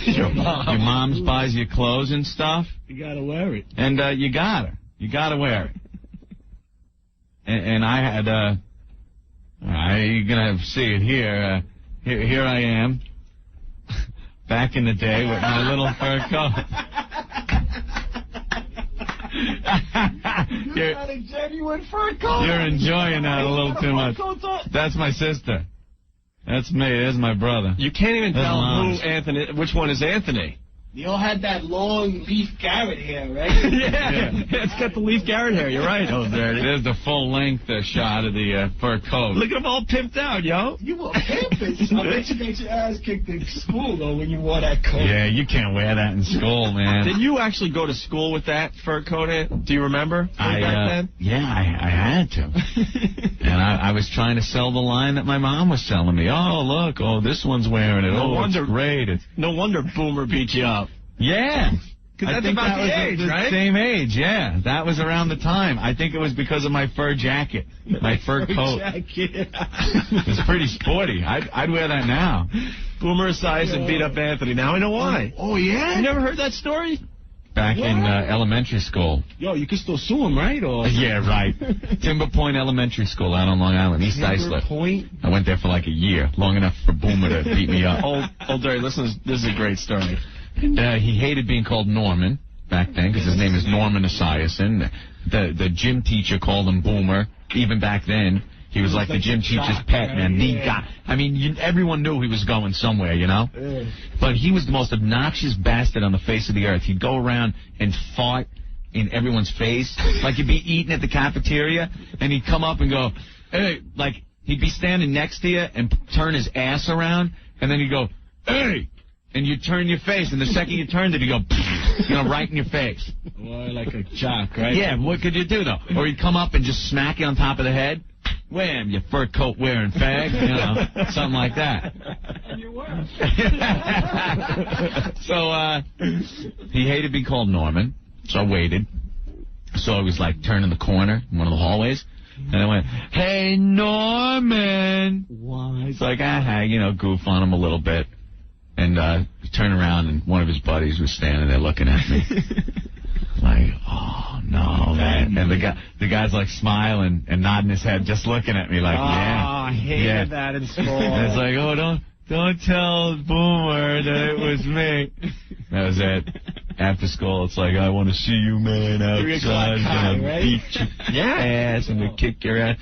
your mom's buys you clothes and stuff. You gotta wear it. And you gotta wear it. And I had you're gonna see it here. Here I am. Back in the day with my little fur coat. You got a genuine fur coat. You're enjoying that a little too much. That's my sister. That's me. There's my brother. You can't even tell which one is Anthony. They all had that long leaf carrot hair, right? Yeah, it's got the leaf carrot hair. You're right. Oh, dirty. There's the full-length shot of the fur coat. Look at him all pimped out, yo. You were pimping. I bet you got your ass kicked in school, though, when you wore that coat. Yeah, you can't wear that in school, man. Did you actually go to school with that fur coat? Do you remember? I had to. And I was trying to sell the line that my mom was selling me. Oh, look. Oh, this one's wearing it. It's great. No wonder Boomer beat you up. Yeah. Because that's about the age, right? Same age, yeah. That was around the time. I think it was because of my fur jacket, my fur coat. It was pretty sporty. I'd wear that now. Boomer sized and beat up Anthony. Now I know why. Oh, yeah? You never heard that story? Back in elementary school. Yo, you can still sue him, right? Or yeah, right. Timber Point Elementary School out on Long Island, East Islip. Point? I went there for like a year, long enough for Boomer to beat me up. Old Derry, listen, this is a great story. And he hated being called Norman back then because his name is Norman Esiason. The gym teacher called him Boomer. Even back then, he was like the gym teacher's pet, man. The guy. I mean, everyone knew he was going somewhere, you know? Yeah. But he was the most obnoxious bastard on the face of the earth. He'd go around and fart in everyone's face. Like you'd be eating at the cafeteria, and he'd come up and go, hey, like he'd be standing next to you and turn his ass around, and then he'd go, hey! And you turn your face, and the second you turned it, he'd go, right in your face. Boy, like a jock, right? Yeah, what could you do, though? Or he'd come up and just smack you on top of the head. Wham, you fur coat wearing fag, something like that. And you were. So, he hated being called Norman, so I waited. So I was, like, turning the corner in one of the hallways, and I went, hey, Norman. Why? It's like, goof on him a little bit. And turn around, and one of his buddies was standing there looking at me. Like, oh, no, man. And the guy's, like, smiling and nodding his head, just looking at me like, yeah. Oh, I hated that in school. And it's like, oh, don't tell Boomer that it was me. That was it. After school, it's like, I want to see you, man, outside. And I'll beat your ass and we'll kick your ass.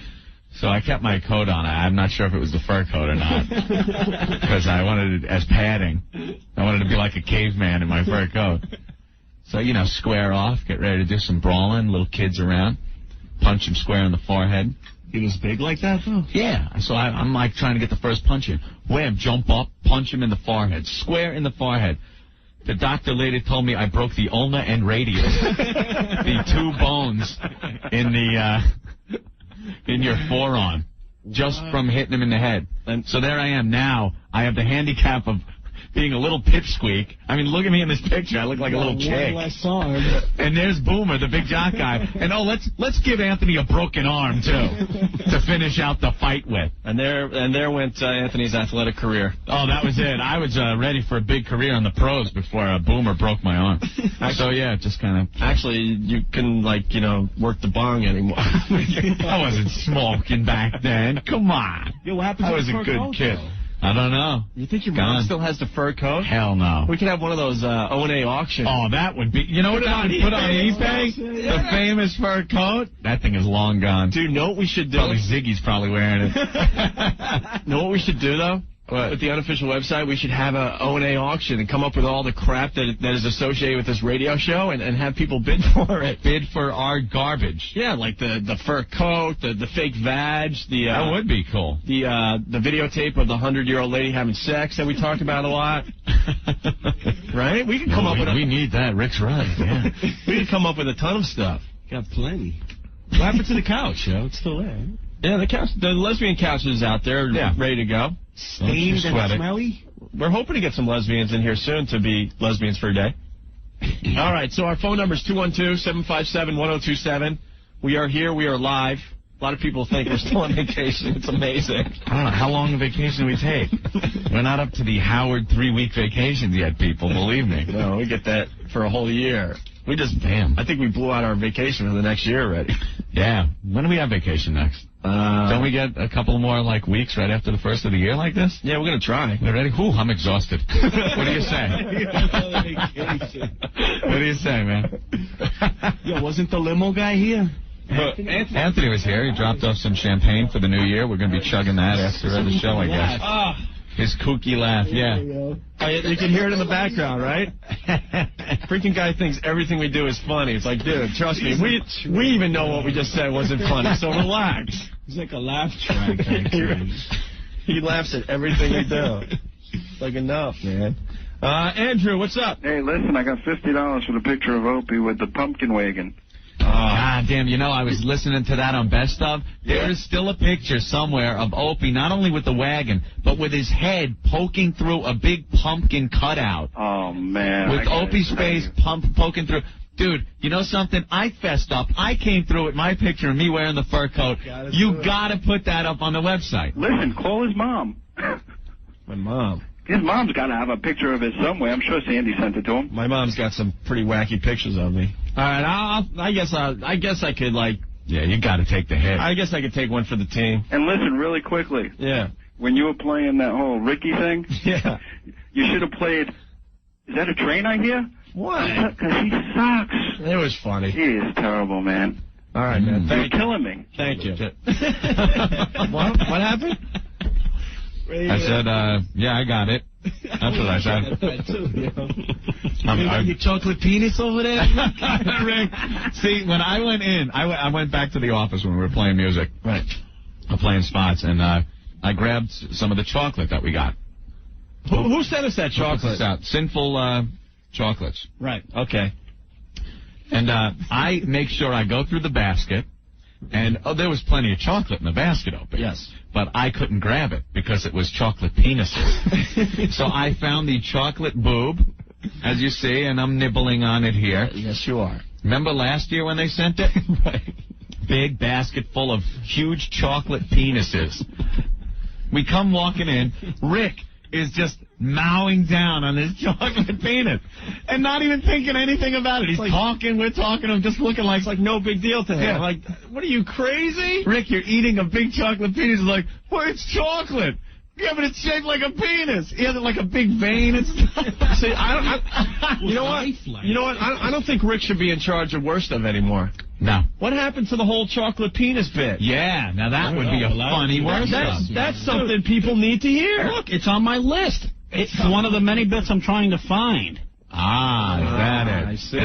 So I kept my coat on. I'm not sure if it was the fur coat or not. Because I wanted it as padding. I wanted to be like a caveman in my fur coat. So, square off, get ready to do some brawling, little kids around, punch him square in the forehead. He was big like that, though? Yeah. So I'm like trying to get the first punch in. Wham, jump up, punch him in the forehead, square in the forehead. The doctor later told me I broke the ulna and radius, the two bones in your forearm, just from hitting him in the head. And so there I am now. I have the handicap of being a little pipsqueak. I mean, look at me in this picture. I look like a little chick. And there's Boomer, the big jock guy. And let's give Anthony a broken arm too to finish out the fight with. And there went Anthony's athletic career. Oh, that was it. I was ready for a big career on the pros before Boomer broke my arm. So yeah, just kind of. Actually, you couldn't work the bong anymore. I wasn't smoking back then. Come on. Yo, what happened to I was a good kid. I don't know. You think your mom still has the fur coat? Hell no. We could have one of those O&A auctions. Oh, that would be... You know what I would put on eBay? The famous fur coat? That thing is long gone. Dude, know what we should do? Probably Ziggy's probably wearing it. Know what we should do, though? What? With the unofficial website, we should have a O&A auction and come up with all the crap that is associated with this radio show and have people bid for it. Bid for our garbage. Yeah, like the fur coat, the fake vag, that would be cool. The videotape of the 100-year-old lady having sex that we talked about a lot. Right? We can come up with we need that. Rick's right, yeah. We could come up with a ton of stuff. Got plenty. What happened to the couch, yo? It's still there. Yeah, the lesbian couch is out there, ready to go. Stained and smelly? we're hoping to get some lesbians in here soon to be lesbians for a day. All right, so our phone number is 212-757-1027. We are here. We are live. A lot of people think we're still on vacation. It's amazing. I don't know. How long a vacation do we take? We're not up to the Howard 3-week vacations yet, people. Believe me. No, we get that for a whole year. We just, damn. I think we blew out our vacation for the next year already. Yeah. When do we have vacation next? Don't we get a couple more, weeks right after the first of the year like this? Yeah, we're going to try. We're ready? Whew, I'm exhausted. What do you say? What do you say, man? Yo, wasn't the limo guy here? Anthony was here. He dropped off some champagne for the new year. We're going to be chugging that after the show, I guess. His kooky laugh, yeah. You can hear it in the background, right? Freaking guy thinks everything we do is funny. It's like, dude, trust me, we even know what we just said wasn't funny, so relax. He's like a laugh track. He laughs at everything we do. Like, enough, man. Andrew, what's up? Hey, listen, I got $50 for the picture of Opie with the pumpkin wagon. God damn, I was listening to that on Best Of. There is still a picture somewhere of Opie, not only with the wagon, but with his head poking through a big pumpkin cutout. Oh, man. With Opie's face poking through. Dude, you know something? I fessed up. I came through with my picture of me wearing the fur coat. You gotta put that up on the website. Listen, call his mom. My mom. His mom's got to have a picture of it somewhere. I'm sure Sandy sent it to him. My mom's got some pretty wacky pictures of me. All right, I guess I could, Yeah, you got to take the hit. I guess I could take one for the team. And listen, really quickly. Yeah. When you were playing that whole Ricky thing. Yeah. You should have played, is that a train I hear? What? Because he sucks. It was funny. He is terrible, man. All right, man. You're killing me. Thank you. What happened? I said, yeah, I got it. That's what I said. You got your chocolate penis over there? Rick, see, when I went in, I went back to the office when we were playing music. Right. Playing spots, and I grabbed some of the chocolate that we got. Who sent us that chocolate? Sinful chocolates. Right. Okay. And I make sure I go through the basket. And, there was plenty of chocolate in the basket, Opie. Yes. But I couldn't grab it because it was chocolate penises. So I found the chocolate boob, as you see, and I'm nibbling on it here. Yes, you are. Remember last year when they sent it? Right. Big basket full of huge chocolate penises. We come walking in. Rick is just mowing down on his chocolate penis and not even thinking anything about it. He's talking, we're talking, I'm just looking like... It's like no big deal to him. Yeah. Like, what are you, crazy? You're eating a big chocolate penis. He's like, well, it's chocolate. Yeah, but it's shaped like a penis. He has it like a big vein and stuff. See, you know what? You know what? I don't think Rick should be in charge of Worst Of anymore. No. What happened to the whole chocolate penis bit? Yeah, now that would be a funny Worst Of. That's something people need to hear. Look, it's on my list. It's one of the many bits I'm trying to find. Ah, is that it? I see.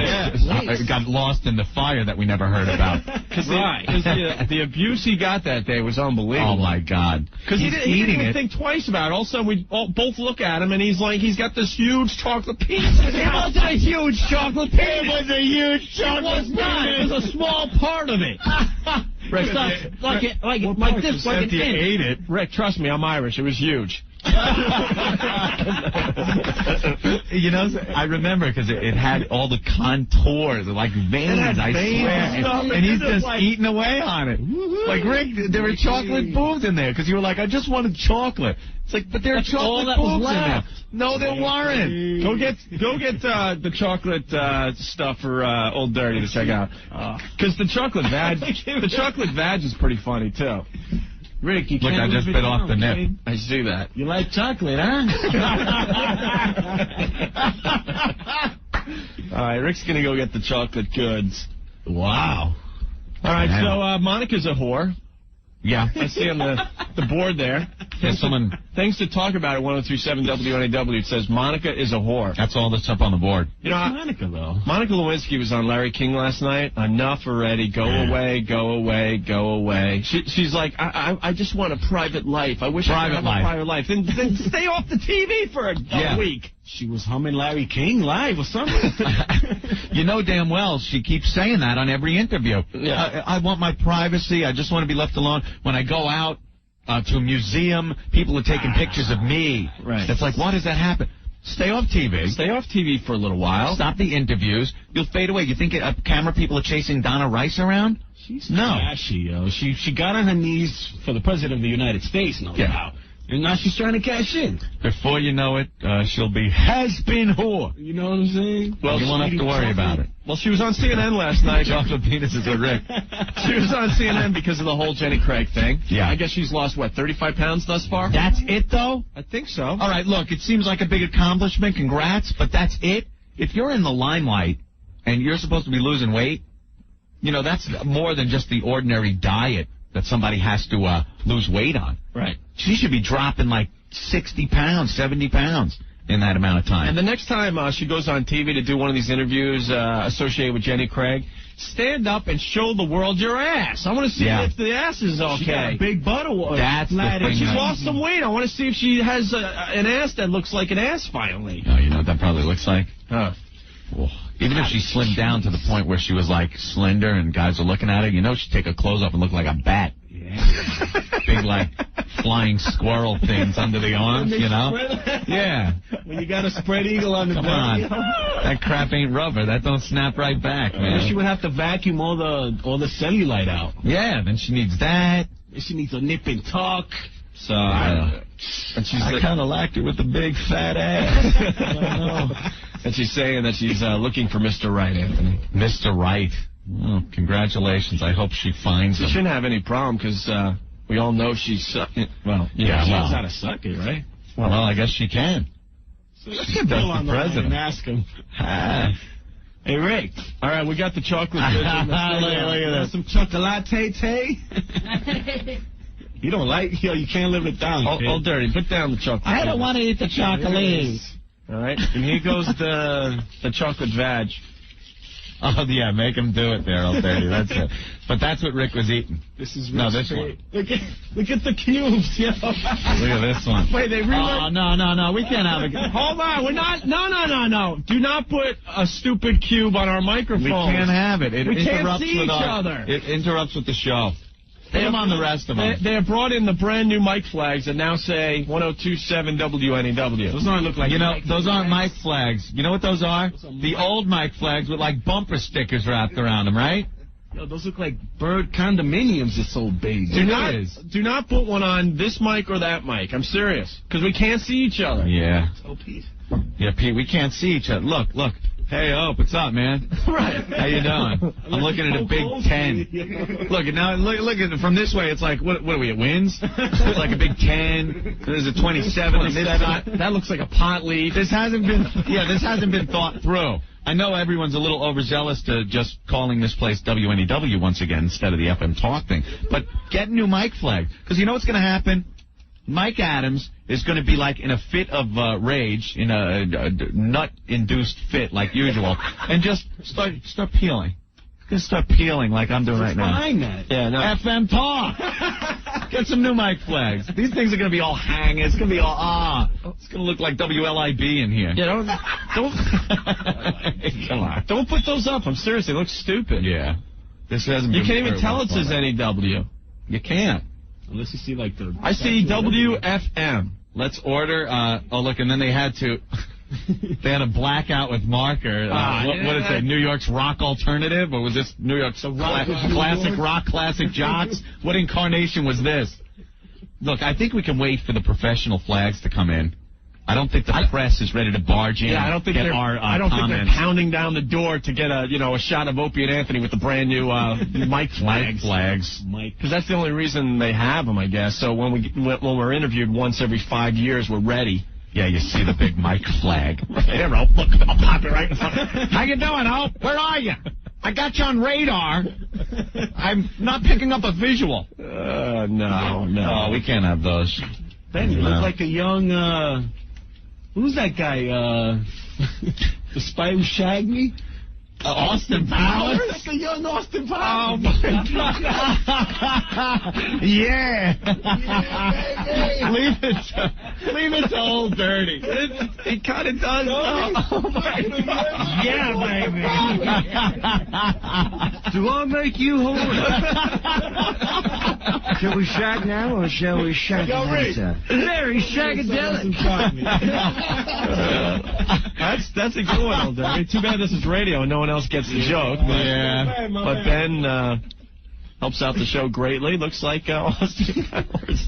It got lost in the fire that we never heard about. Because the abuse he got that day was unbelievable. Oh, my God. Because he didn't even think twice about it. All of a sudden, we both look at him, and he's got this huge chocolate penis. It wasn't a huge chocolate penis. It was a huge chocolate penis. It was not. It was a small part of it. Rick, like this, like an inch. Ate it. Rick, trust me, I'm Irish. It was huge. You know, I remember because it had all the contours, like veins, I swear. And he's just eating away on it. Like, Rick, there were chocolate boobs in there because you were like, I just wanted chocolate. It's like, but there are chocolate boobs in there. No, there weren't. Go get the chocolate stuff for Old Dirty to check out. Because the chocolate vag is pretty funny, too. Rick, you Look, can't I just bit off the nip. I see that. You like chocolate, huh? All right, Rick's going to go get the chocolate goods. Wow. All right, so Monica's a whore. Yeah. I see on the board there. Things to talk about at 1037 WNEW. It says Monica is a whore. That's all that's up on the board. You know, Monica, though. Monica Lewinsky was on Larry King last night. Enough already. Go away, go away, go away. She's like, I just want a private life. I wish I could have a private life. Then stay off the TV for a week. She was humming Larry King live or something. You know damn well she keeps saying that on every interview. Yeah. I want my privacy. I just want to be left alone. When I go out, to a museum. People are taking pictures of me. Right. It's like, why does that happen? Stay off TV. Stay off TV for a little while. Stop the interviews. You'll fade away. You think camera people are chasing Donna Rice around? She's no. trashy, yo. She got on her knees for the President of the United States, no doubt. And now she's trying to cash in. Before you know it, she'll be has-been whore. You know what I'm saying? Well, you won't have to worry about it. Well, she was on CNN last night. Chocolate penises are Rick. She was on CNN because of the whole Jenny Craig thing. Yeah. I guess she's lost, 35 pounds thus far? That's it, though? I think so. All right, look, it seems like a big accomplishment. Congrats, but that's it? If you're in the limelight and you're supposed to be losing weight, you know, that's more than just the ordinary diet that somebody has to lose weight on. Right. She should be dropping like 60 pounds, 70 pounds in that amount of time. And the next time she goes on TV to do one of these interviews associated with Jenny Craig, stand up and show the world your ass. I want to see if the ass is okay. She got a big butt or that's the thing. She's lost some weight. I want to see if she has an ass that looks like an ass finally. Oh, you know what that probably looks like? Huh. Oh. Even if she slimmed down to the point where she was like slender and guys are looking at her, you know she'd take her clothes off and look like a bat. Yeah. Big like flying squirrel things under the arms, you know? Yeah. When you got a spread eagle on the Come belly. on. That crap ain't rubber. That don't snap right back, man. She would have to vacuum all the cellulite out. Yeah, then she needs that. She needs a nip and tuck. So, and she's I kind of liked her with the big fat ass. I don't know. And she's saying that she's looking for Mr. Right, Anthony. Mr. Right. Oh, congratulations. I hope she finds him. She shouldn't have any problem because we all know she's well, she knows how to suck it, right? Well, I guess she can. So let's get Bill on the line and ask him. Hey, Rick. All right, we got the chocolate. Look at that. Some chocolate. You don't like, you can't live it down. All dirty. Put down the chocolate. I don't want to eat the chocolate. All right, and here goes the chocolate vag. Oh, yeah, make him do it there, old dirty. That's it. But that's what Rick was eating. This is no, this one. Look at the cubes, yo. Look at this one. Wait, they rewrote. Oh, no. We can't have it. Hold on. We're not. No. Do not put a stupid cube on our microphone. We can't have it. It we interrupts can't see with each our, other. It interrupts with the show. Put them on the rest of them. They have brought in the brand new mic flags that now say 102.7 WNEW. Those don't look like those aren't mic flags. You know what those are? The old mic flags with like bumper stickers wrapped around them, right? Yo, those look like bird condominiums. It's so big. Do not put one on this mic or that mic. I'm serious, because we can't see each other. Yeah. Oh, Pete. Yeah, Pete, we can't see each other. Look. Hey, Ope, what's up, man? Right. How you doing? I'm looking at a big 10. Look at it from this way. It's like, what are we at Wins? It's like a big 10. There's a 27 on this side. That looks like a pot leaf. This hasn't been thought through. I know everyone's a little overzealous to just calling this place WNEW once again instead of the FM Talk thing. But get a new mic flag. Because you know what's going to happen? Mike Adams is going to be like in a fit of rage, in a nut-induced fit like usual, and just start peeling. He's going to start peeling like I'm doing right now. Behind that. Yeah, no. FM Talk. Get some new mic flags. These things are going to be all hanging. It's going to be all It's going to look like WLIB in here. Yeah, don't. Come on. Don't put those up. I'm serious. They look stupid. Yeah. This hasn't. You been can't even very tell well it says NEW. You can't. Unless you see like the. I see WFM. Let's order. Look, and then they had to. They had a blackout with marker. What is it? New York's rock alternative, or was this New York's classic rock, classic jocks? What incarnation was this? Look, I think we can wait for the professional flags to come in. I don't think the press is ready to barge in. Yeah, I don't think they're pounding down the door to get a shot of Opie and Anthony with the brand new mic flags. Because that's the only reason they have them, I guess. So when we're interviewed once every 5 years, we're ready. Yeah, you see the big mic flag. There, Hope. Look, I'll pop it right in front. How you doing, Hope? Where are you? I got you on radar. I'm not picking up a visual. No. Oh, we can't have those. Ben, you look like a young, who's that guy, the spy who shagged me? Austin Powers? That's a young Austin Powers. Oh, my God. Yeah. Leave it to Old Dirty. It kind of does. Oh, my God. Yeah, baby. Do I make you horny? Shall we shag now or shall we shag later? Very shagadelic. That's a good one, Old Dirty. Too bad this is radio and no one else gets the joke. Yeah. But Ben helps out the show greatly. Looks like Austin.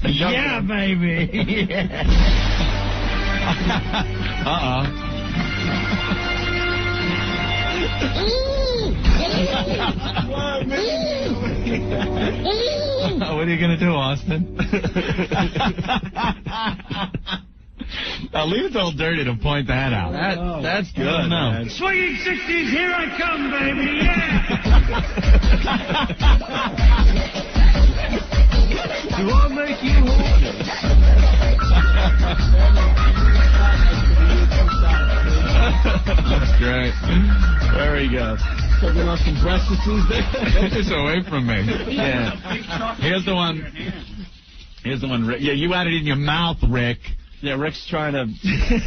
Yeah, baby. What are you going to do, Austin? Leave it to Old Dirty to point that out. That's good. No. Swinging 60s, here I come, baby. Yeah. Do I make you horny? That's great. Very good. Taking off some breakfasts there. Get this away from me. Yeah. Here's the one. Rick. Yeah, you had it in your mouth, Rick. Yeah, Rick's trying to...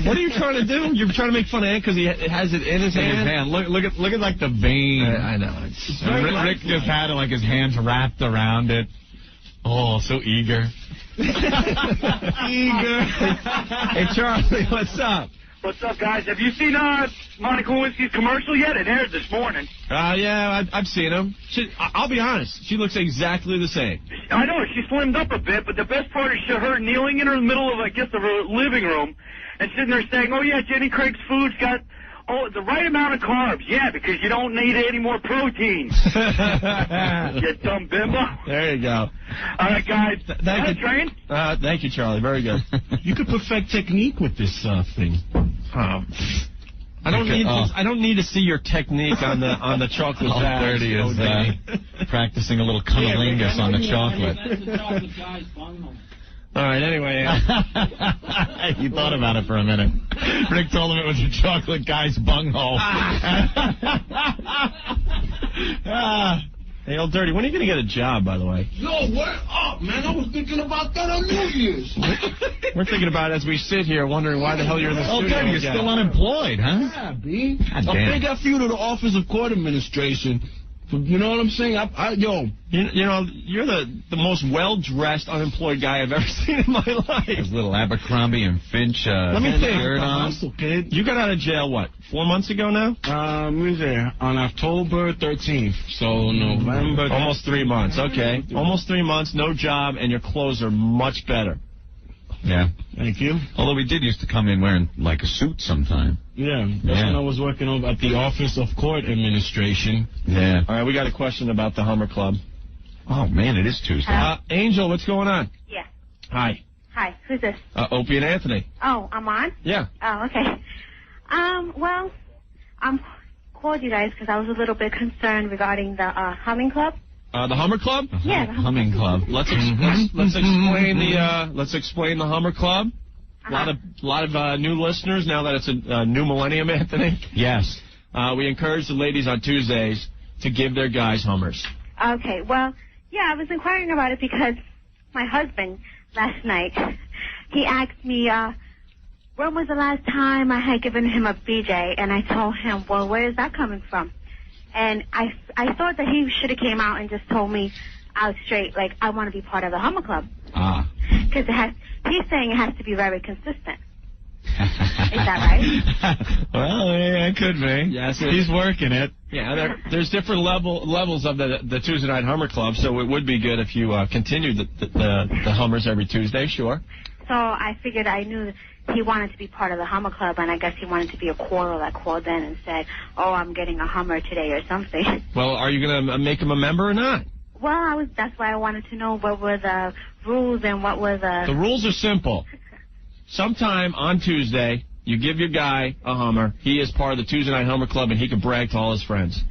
What are you trying to do? You're trying to make fun of him because he has it in his hand? Look at like the vein. I know. Rick just had like his hands wrapped around it. Oh, so eager. Eager. Hey, Charlie, what's up? What's up, guys? Have you seen Monica Lewinsky's commercial yet? It aired this morning. Yeah, I've seen him. I'll be honest. She looks exactly the same. I know. She slimmed up a bit, but the best part is her kneeling in her middle of, I guess, the living room and sitting there saying, oh, yeah, Jenny Craig's food's got the right amount of carbs. Yeah, because you don't need any more protein. You dumb bimbo. There you go. All right, guys. Thank you. Train? Thank you, Charlie. Very good. You could perfect technique with this thing. I don't need to see your technique on the chocolate Old bags. Dirty is practicing a little cunnilingus on the chocolate. All right, anyway. You thought about it for a minute. Rick told him it was a chocolate guy's bunghole. Hey, Old Dirty, when are you going to get a job, by the way? Yo, what up, man? I was thinking about that on New Year's. We're thinking about it as we sit here wondering why the hell you're in the studio. Okay, you're still unemployed, huh? Yeah, B. God damn. I think I flew to the Office of Court Administration. You know what I'm saying? You know, you're the most well-dressed unemployed guy I've ever seen in my life. His little Abercrombie and Finch Let me think. shirt on. Kid. You got out of jail, what, 4 months ago now? On October 13th. So November. Almost 3 months. Okay. Almost 3 months, no job, and your clothes are much better. Yeah. Thank you. Although we did used to come in wearing like a suit sometime. Yeah. That's when I was working over at the Office of Court Administration. Yeah. All right, we got a question about the Hummer Club. Oh, man, it is Tuesday. Angel, what's going on? Yeah. Hi. Hi. Who's this? Opie and Anthony. Oh, I'm on? Yeah. Oh, okay. Well, called you guys because I was a little bit concerned regarding the Humming Club. The Hummer Club? Yeah, the Humming Club. Let's explain the Hummer Club. A lot of new listeners now that it's a new millennium, Anthony. Yes. We encourage the ladies on Tuesdays to give their guys Hummers. Okay, well, yeah, I was inquiring about it because my husband last night, he asked me, when was the last time I had given him a BJ? And I told him, well, where is that coming from? And I thought that he should have came out and just told me out straight, like, I want to be part of the Hummer Club. Because he's saying it has to be very consistent. Is that right? Well, yeah, it could be. Yes, he's working it. Yeah, there's different levels of the Tuesday Night Hummer Club, so it would be good if you continued the Hummers every Tuesday, sure. So I figured I knew he wanted to be part of the Hummer Club, and I guess he wanted to be a caller that called in and said, oh, I'm getting a Hummer today or something. Well, are you going to make him a member or not? Well, that's why I wanted to know what were the rules and what were the... The rules are simple. Sometime on Tuesday, you give your guy a Hummer. He is part of the Tuesday Night Hummer Club, and he can brag to all his friends.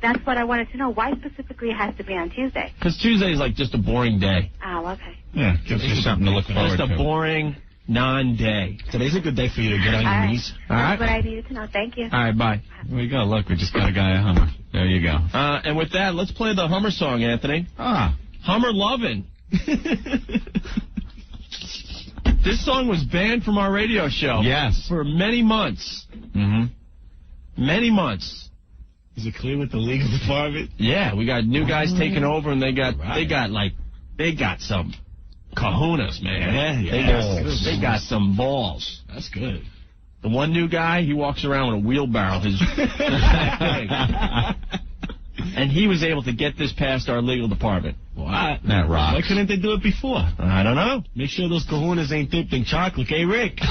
That's what I wanted to know. Why specifically it has to be on Tuesday? Because Tuesday is like just a boring day. Oh, okay. Yeah, gives you something to look forward to. Just a boring non-day. Today's a good day for you to get on your knees. All right. That's what I needed to know. Thank you. All right, bye. There we go. Look, we just got a guy a Hummer. There you go. And with that, let's play the Hummer song, Anthony. Ah. Hummer Lovin'. This song was banned from our radio show. Yes. For many months. Mm-hmm. Many months. Is it clear with the legal department? Yeah, we got new guys taking over, and they got some kahunas, man. Yeah. They got some balls. That's good. The one new guy, he walks around with a wheelbarrow. And he was able to get this past our legal department. What? That rocks. Why couldn't they do it before? I don't know. Make sure those kahunas ain't dipped in chocolate. Hey, Rick. hey,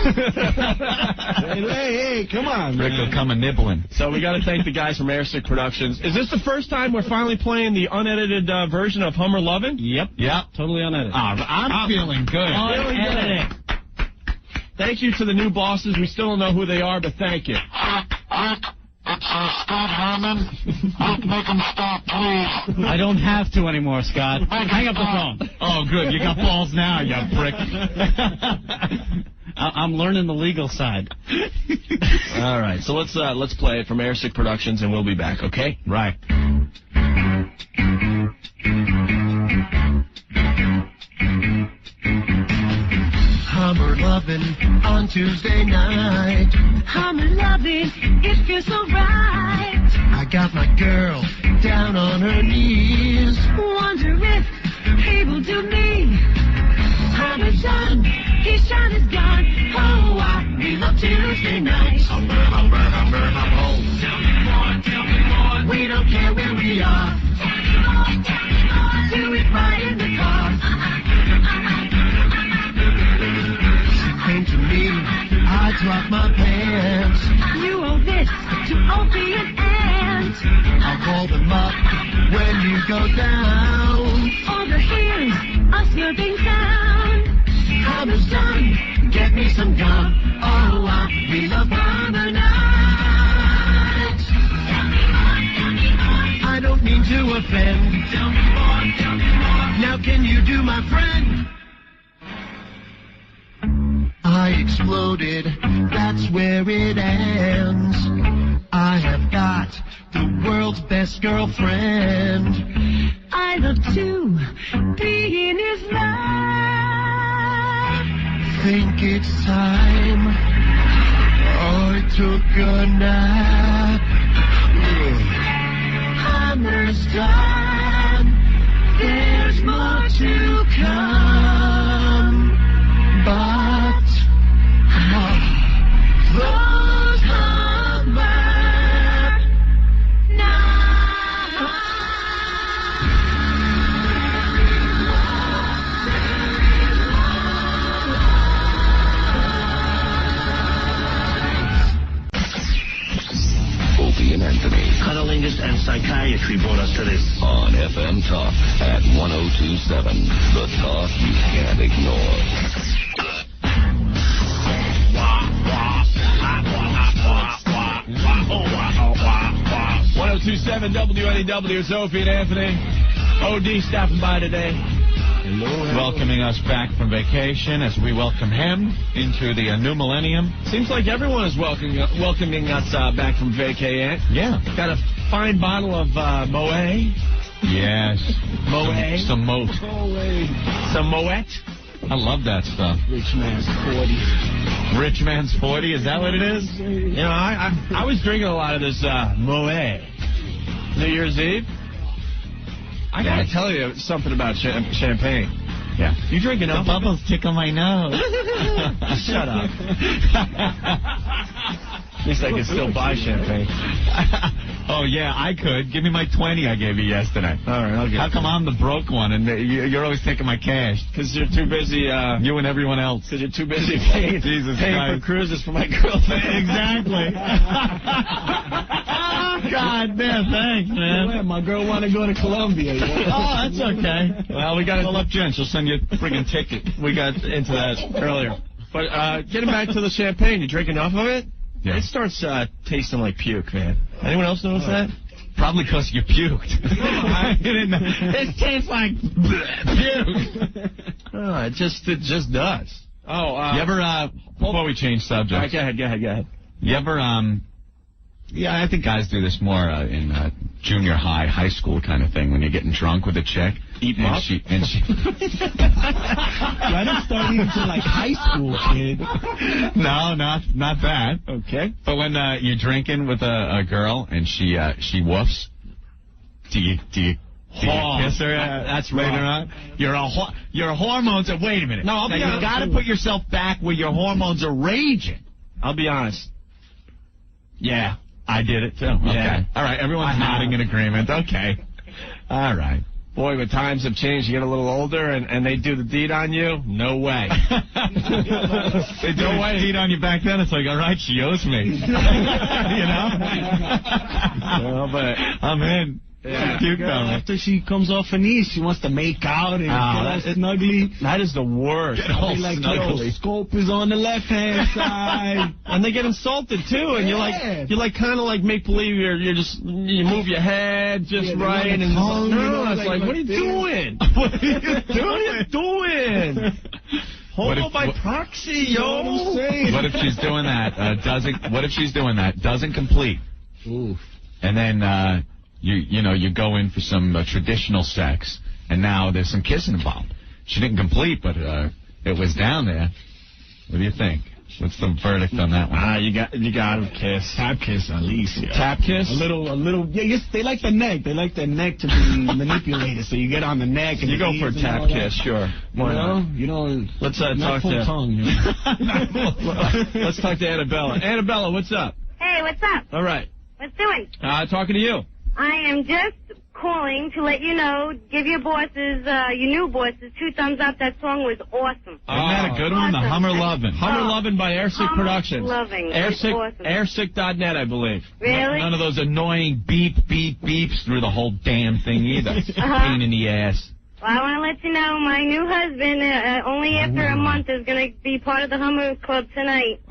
come on, Rick will come a nibbling. So we got to thank the guys from Airsick Productions. Is this the first time we're finally playing the unedited version of Hummer Lovin'? Yep. Totally unedited. I'm feeling good. Unedited. Thank you to the new bosses. We still don't know who they are, but thank you. Scott Harmon, make them stop, please. I don't have to anymore, Scott. Hang up the phone. Oh, good. You got balls now, you prick. I'm learning the legal side. All right, so let's play it from Airsick Productions, and we'll be back, okay? Right. Hummer lovin' on Tuesday night. Hummer lovin', it feels so right. I got my girl down on her knees. Wonder if he will do me. Hummer's done, his shine is gone. Oh, we love Tuesday night. Hummer, hummer, hummer, hummer. Tell me more. We don't care where we are. Do it right in the car. Came to me, I dropped my pants. You owe this to Opie and Ant. I'll call them up when you go down. Overhears a slurping sound. Hummer's done, get me some gum. Oh, we love Hummer night. I don't mean to offend. Tell me more, tell me more. Now can you do my friend? I exploded, that's where it ends. I have got the world's best girlfriend. I love to be in his life. Think it's time I took a nap. Hummer's done, there's more to come. But those Hummer Opie and Anthony. Cunnilingus and psychiatry brought us to this. On FM Talk at 1027. The talk you can't ignore. 1027 WNEW. It's Opie and Anthony. OD stopping by today. Hello. Welcoming us back from vacation as we welcome him into the new millennium. Seems like everyone is welcoming us back from vacay. Yeah. Got a fine bottle of Moët. Yes. Moët. Some Moët. Some Moet. I love that stuff. Rich man's 40. Rich man's 40, is that what it is? You know, I was drinking a lot of this Moët. New Year's Eve. I gotta tell you something about champagne. Yeah. You drink enough? The bubbles tickle my nose. Shut up. At least I can still buy champagne. Oh, yeah, I could. Give me my 20 I gave you yesterday. All right, I'll get it. How come I'm the broke one and you're always taking my cash? Because you're too busy. You and everyone else. Because you're too busy paying for cruises for my girlfriend. Exactly. God damn, thanks, man. My girl want to go to Colombia. You know? Oh, that's okay. Well, we got to call up Jen. She'll send you a friggin' ticket. We got into that earlier. But getting back to the champagne, you drink enough of it? Yeah. It starts tasting like puke, man. Anyone else notice that? Probably because you puked. It tastes like puke. Oh, it just does. Oh, you ever, before we change subjects. All right, go ahead. You ever, Yeah, I think guys do this more in junior high, high school kind of thing when you're getting drunk with a chick. Eat and up? she I didn't start eating until like high school, kid. No, not that. Okay. But when you're drinking with a girl and she woofs, do you kiss her? That's later wrong. on. Your hormones are. Wait a minute. No, I'll be honest. You got to put yourself back where your hormones are raging. I'll be honest. Yeah. I did it too. Yeah. Okay. All right. Everyone's nodding in agreement. Okay. All right. Boy, when times have changed, you get a little older, and they do the deed on you. No way. They do a deed on you back then. It's like, all right, she owes me. You know. Well, but I'm in. Yeah. After she comes off her knees, she wants to make out and get all snuggly. That is the worst. Get all like, yo, scope is on the left-hand side. And they get insulted, too, and you're like kind of like make believe you move your head just right, and it's like, what are you doing? What are you doing? Homo by proxy, yo. What if she's doing that? Doesn't complete? Oof. And then you go in for some traditional sex, and now there's some kissing involved. She didn't complete, but it was down there. What do you think? What's the verdict on that one? You got to kiss. Tap kiss at least. Yeah. Tap kiss? A little. Yeah, yes, they like the neck. They like their neck to be manipulated. So you get on the neck and you go for a tap kiss, sure. Why not? You know, let's talk to tongue. You know? Let's talk to Annabella. Annabella, what's up? Hey, what's up? All right. What's doing? Talking to you. I am just calling to let you know, give your new bosses 2 thumbs up. That song was awesome. Isn't that a good one? The Hummer Lovin'. Hummer Lovin' by Airsick Productions. Loving. Airsick.net, I believe. Really? None of those annoying beeps through the whole damn thing either. Pain in the ass. Well, I want to let you know my new husband, only after a month, is going to be part of the Hummer Club tonight.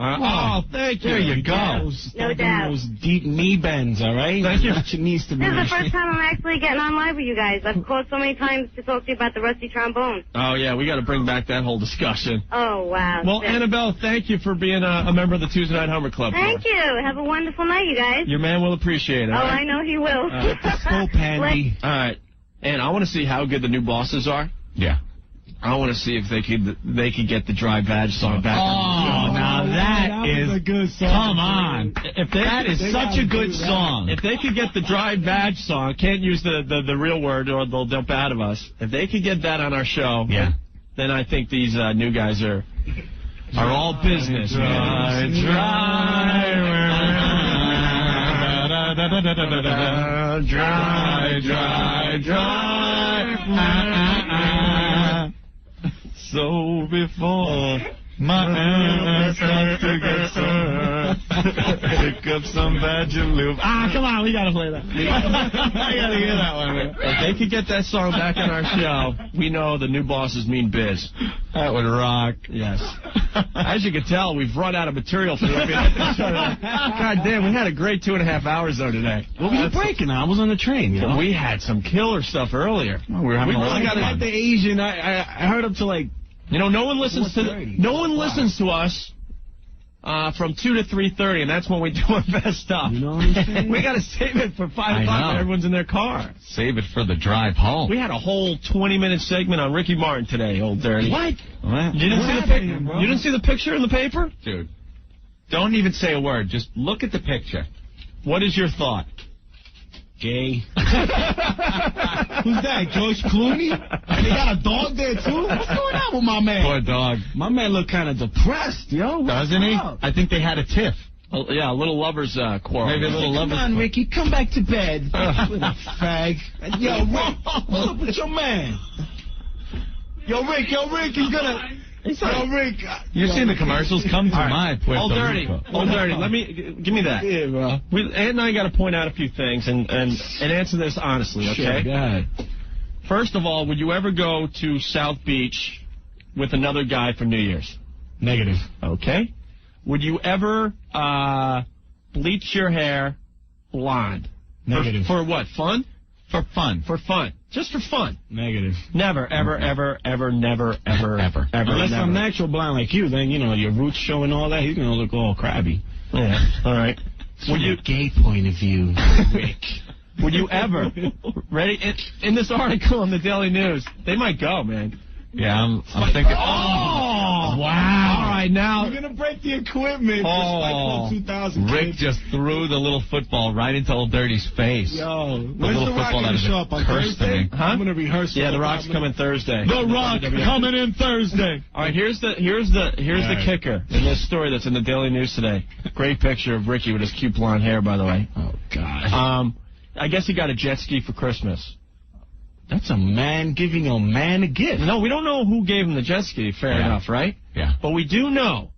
Thank you. There you go. No doubt. Those deep knee bends, all right? Thank you. Your knees to be. This is the first time I'm actually getting on live with you guys. I've called so many times to talk to you about the rusty trombone. Oh, yeah, we got to bring back that whole discussion. Oh, wow. Well, Annabelle, thank you for being a member of the Tuesday Night Hummer Club. Thank you. Have a wonderful night, you guys. Your man will appreciate it. Oh, I know he will. Scope handy. All right. And I want to see how good the new bosses are. Yeah. I want to see if they could get the Dry Badge song back. Oh, now that is a good song. Come on. That is such a good song. If they could get the Dry Badge song, can't use the real word or they'll dump out of us. If they could get that on our show, then I think these new guys are all business. Dry. So before my ass starts to get sore, pick up some Vagilume. Come on, we gotta play that. I gotta hear that one. If they could get that song back on our show, we know the new bosses mean biz. That would rock. Yes. As you can tell, we've run out of material for you. God damn, we had a great 2.5 hours though today. What were you breaking? I was on the train. You know? We had some killer stuff earlier. Oh, we were having a lot of got fun. the Asian. I heard up to like. You know, no one listens to us from 2 to 3:30, and that's when we do our best stuff. You know what I'm saying? We got to save it for 5 o'clock when everyone's in their car. Save it for the drive home. We had a whole 20-minute segment on Ricky Martin today, old dirty. What? You didn't see the picture? You didn't see the picture in the paper? Dude, don't even say a word. Just look at the picture. What is your thought? Gay. Who's that? George Clooney? And they got a dog there, too? What's going on with my man? Poor dog. My man look kind of depressed, yo. Doesn't he? Up? I think they had a tiff. Yeah, a little lover's quarrel. Maybe a little lover's Come on, Ricky. Come back to bed. Little fag. Yo, Rick. What's up with your man? Yo, Rick, he's gonna... Yo, Rick. You've seen the commercials. Come to my Puerto Old dirty. Rico. Old dirty. Give me that. Yeah, bro. Ed and I got to point out a few things and answer this honestly, okay? Sure, go ahead. First of all, would you ever go to South Beach with another guy for New Year's? Negative. Okay. Would you ever bleach your hair blonde? Negative. For what? Fun? For fun. For fun. Just for fun. Negative. Never, ever, ever, ever, never, ever, ever. Unless never. I'm natural blonde like you, then, you know, your roots showing all that, he's going to look all crabby. Yeah. All right. From a gay point of view, Rick. Would you ever, ready, in this article in the Daily News, they might go, man. Yeah, I'm thinking. Oh, wow. All right, now. You're going to break the equipment for Spike Club 2000. Rick just threw the little football right into Old Dirty's face. Yo, the when's little The Rock football going to show up on Thursday? Huh? I'm going to rehearse. Yeah, The Rock's coming Thursday. The Rock coming in Thursday. All right, here's the kicker in this story that's in the Daily News today. Great picture of Ricky with his cute blonde hair, by the way. Oh, God. I guess he got a jet ski for Christmas. That's a man giving a man a gift. No, we don't know who gave him the jet ski, fair enough, right? Yeah. But we do know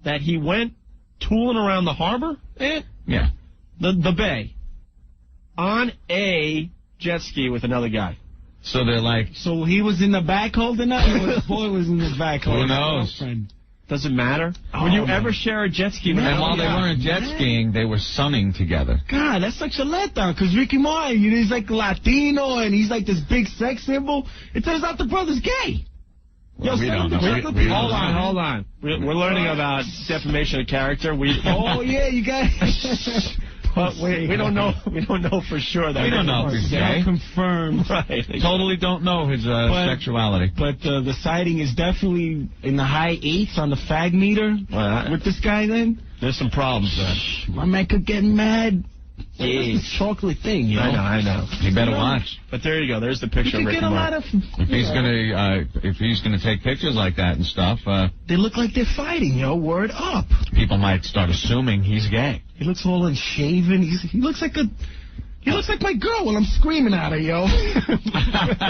that he went tooling around the harbor, yeah, the bay, on a jet ski with another guy. So they're like... So he was in the back holding that, or the boy was in his back holding Who knows? Girlfriend? Does it matter? Would you ever share a jet ski with And while they weren't jet skiing, they were sunning together. God, that's such a letdown, because Ricky Mohr, you know, he's like Latino, and he's like this big sex symbol. It turns out the brother's gay. Well, we don't know. Hold on. We're learning about defamation of character. Oh, yeah, you guys... But we don't know. We don't know for sure. That we don't know if he's gay. Confirmed. Right. Totally don't know his sexuality. But the sighting is definitely in the high 8s on the fag meter with this guy. Then there's some problems there. My man could get mad. It's a chocolate thing, you know. I know. You better watch. But there you go. There's the picture of Ricky Mohr. If he's gonna take pictures like that and stuff, they look like they're fighting, yo. Word up. People might start assuming he's gay. He looks all unshaven. He looks like my girl when I'm screaming at her, yo.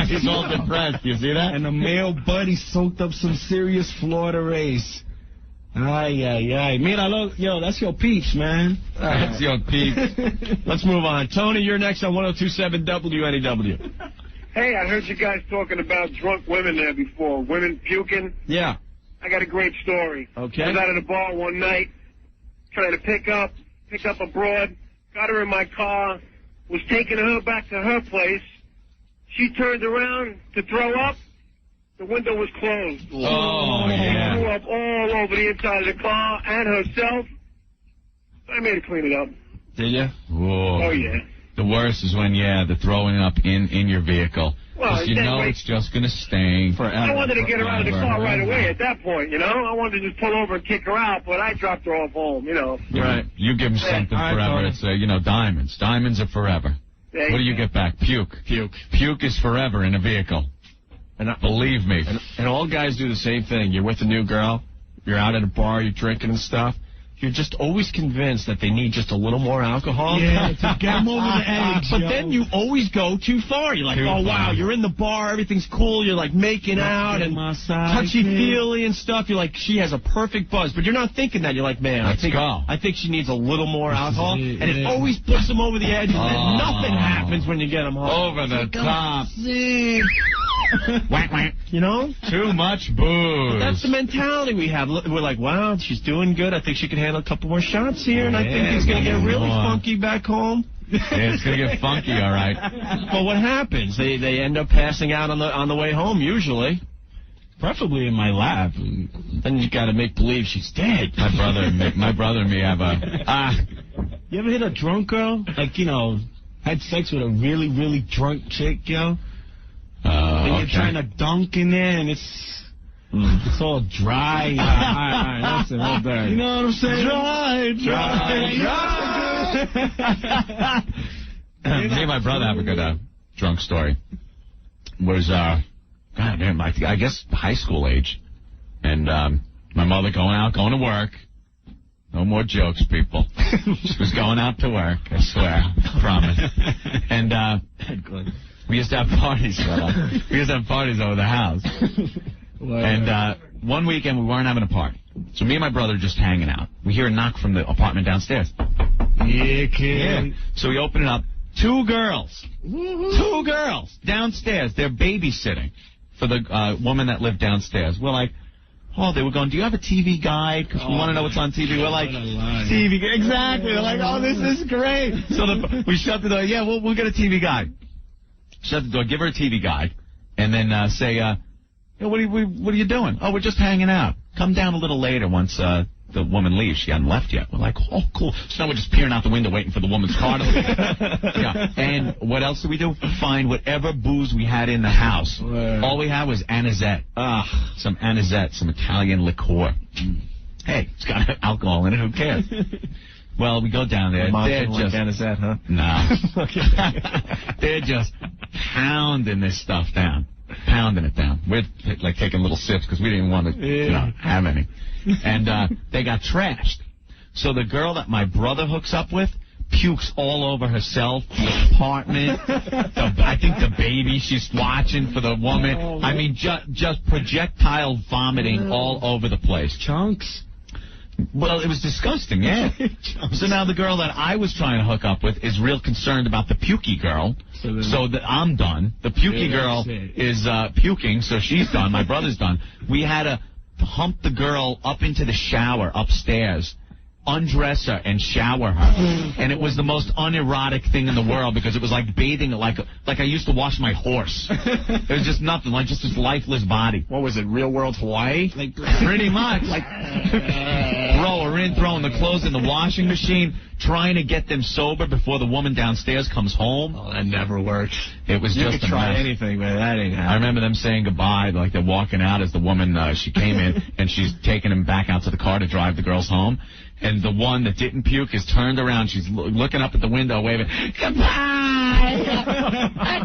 He's all depressed. You see that? And the male buddy soaked up some serious Florida race. Ay. Mira, look, yo, that's your peach, man. That's your peach. Let's move on. Tony, you're next on 102.7 WNEW. Hey, I heard you guys talking about drunk women there before. Women puking. Yeah. I got a great story. Okay. I was out at a bar one night trying to pick up a broad, got her in my car, was taking her back to her place. She turned around to throw up. The window was closed. Oh, yeah. She threw up all over the inside of the car and herself. I made her clean it up. Did you? Whoa. Oh, yeah. The worst is when, they're throwing up in your vehicle. Well, you know it's just going to stay forever. I wanted to get her out of the car right away at that point, you know. I wanted to just pull over and kick her out, but I dropped her off home, you know. Right. You give them something forever. It's, diamonds. Diamonds are forever. What do you get back? Puke. Puke is forever in a vehicle. And believe me. And all guys do the same thing. You're with a new girl. You're out at a bar. You're drinking and stuff. You're just always convinced that they need just a little more alcohol. Yeah, to get them over the edge. But then you always go too far. You're like, wow, you're in the bar, everything's cool, you're like making out and touchy-feely and stuff. You're like, she has a perfect buzz. But you're not thinking that. You're like, man, I think she needs a little more alcohol. And it always puts them over the edge, and then nothing happens when you get them home. Over the top. Whack, whack. You know? Too much booze. But that's the mentality we have. We're like, wow, she's doing good. I think she can handle a couple more shots here, and I think it's going to get really funky back home. Yeah, it's going to get funky, all right. But what happens? They end up passing out on the way home, usually. Preferably in my lap. Then you got to make believe she's dead. My brother and me have a... You ever hit a drunk girl? Like, had sex with a really, really drunk chick, yo? And you're trying to dunk in there, and it's all dry. All right, listen, hold on. You know what I'm saying? Dry. Me and my brother have a good drunk story. Was, God damn, I guess high school age. And my mother going to work. No more jokes, people. She was going out to work, I swear. Promise. And we used to have parties, We used to have parties over the house. And one weekend we weren't having a party. So me and my brother are just hanging out. We hear a knock from the apartment downstairs. Yeah, kid. Yeah. So we open it up. Two girls downstairs. They're babysitting for the woman that lived downstairs. We're like, they were going, do you have a TV guide? Because we want to know what's on TV. We're like, TV guide. Exactly. We're like, this is great. So we shut the door. Yeah, we'll get a TV guide. Shut the door, give her a TV guide, and then say, what are you doing? Oh, we're just hanging out. Come down a little later once the the woman leave. She hadn't left yet. We're like, oh, cool. So now we're just peering out the window waiting for the woman's car to leave. Yeah. And what else did we do? Find whatever booze we had in the house. All we had was anisette. Some anisette, some Italian liqueur. Hey, it's got alcohol in it. Who cares? Well, we go down there. They're just anisette, huh? No. They're just pounding this stuff down. Pounding it down. We're like taking little sips because we didn't want to have any. And they got trashed. So the girl that my brother hooks up with pukes all over herself, the apartment, I think the baby she's watching for the woman. I mean, just projectile vomiting all over the place. Chunks? Well, it was disgusting, yeah. So now the girl that I was trying to hook up with is real concerned about the pukey girl. So that I'm done. The pukey girl is puking, so she's done. My brother's done. We had to hump the girl up into the shower upstairs, undress her, and shower her. And it was the most unerotic thing in the world because it was like bathing like I used to wash my horse. It was just nothing, like just this lifeless body. What was it, Real World Hawaii? Like pretty much. Like throw her in, throwing the clothes in the washing machine, trying to get them sober before the woman downstairs comes home. Oh, that never worked. It was you just could a try mess. anything, but that ain't happening. I remember them saying goodbye, like they're walking out as the woman, she came in, and she's taking him back out to the car to drive the girls home. And the one that didn't puke is turned around. She's looking up at the window, waving, goodbye!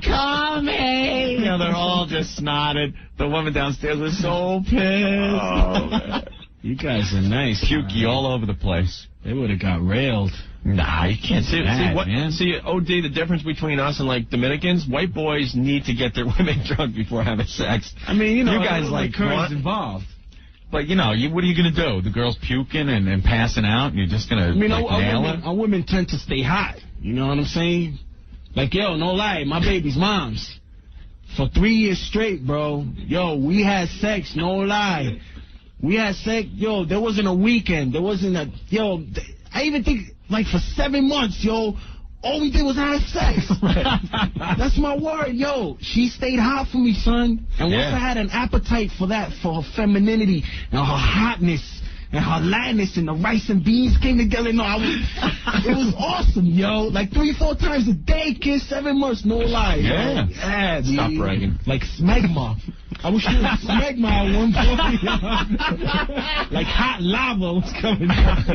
Call me! You know, they're all just snotted. The woman downstairs was so pissed. Oh, man. You guys are nice. Pukey all over the place. They would have got railed. Nah, you can't do that, man. See, OD, the difference between us and, like, Dominicans, white boys need to get their women drunk before having sex. I mean, you know, you guys like courage involved. But, you know, what are you going to do? The girl's puking and passing out, and you're just going to nail her? Our women tend to stay hot. You know what I'm saying? Like, yo, no lie, my baby's mom's. For 3 years straight, bro. Yo, we had sex, no lie. We had sex, yo, there wasn't a weekend. There wasn't a, yo, I even think, like, for 7 months, yo, all we did was have sex. That's my word, yo. She stayed hot for me, son. And once I had an appetite for that, for her femininity and her hotness and her lightness and the rice and beans came together, no, it was awesome, yo. Like 3-4 times a day, kid, 7 months, no lie. Yeah. Yeah, stop bragging. Like smegma. I wish you was smegma at one point. Like hot lava was coming down.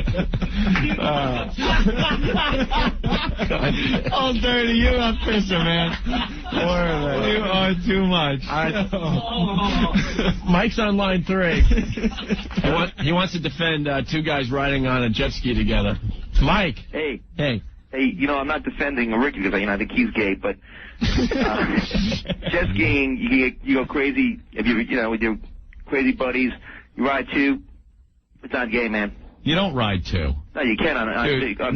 Oh, dirty, you are pisser, man. You are too much. Mike's on line 3. He wants to defend 2 guys riding on a jet ski together. Mike. Hey. Hey. Hey, you know, I'm not defending Ricky because I think he's gay, but jet skiing, you go crazy. If with your crazy buddies, you ride 2. It's not gay, man. You don't ride 2. No, you can't on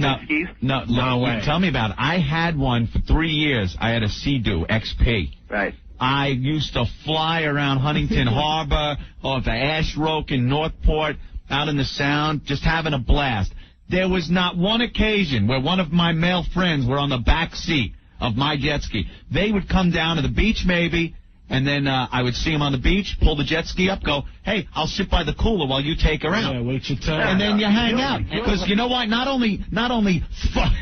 jet skis. No way. Tell me about it. I had one for 3 years. I had a Sea-Doo XP. Right. I used to fly around Huntington Harbor, off the Ash Rock in Northport, out in the Sound, just having a blast. There was not one occasion where one of my male friends were on the back seat of my jet ski. They would come down to the beach maybe, and then I would see them on the beach, pull the jet ski up, go, hey, I'll sit by the cooler while you take her out. Yeah, wait your turn. And then you hang out. Because you know what? Not only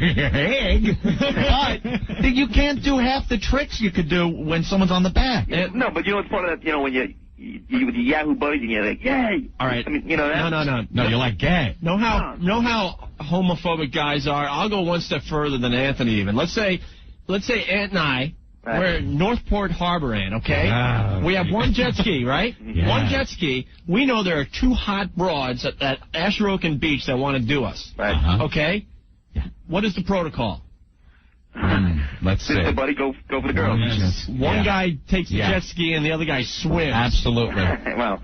egg, but you can't do half the tricks you could do when someone's on the back. No, but you know, it's part of that, when you with the Yahoo buddies and you're like, yay. All right. I mean, that. No, you're like gay. Know how homophobic guys are? I'll go one step further than Anthony even. Let's say Ant and I, we're in Northport Harbor, Ant, okay? We have one jet ski, right? Yeah. One jet ski. We know there are 2 hot broads at Asheroken Beach that want to do us. Right. Okay? Yeah. What is the protocol? Let's see. Sister buddy, go for the girl. One guy takes the jet ski and the other guy swims. Absolutely. Well,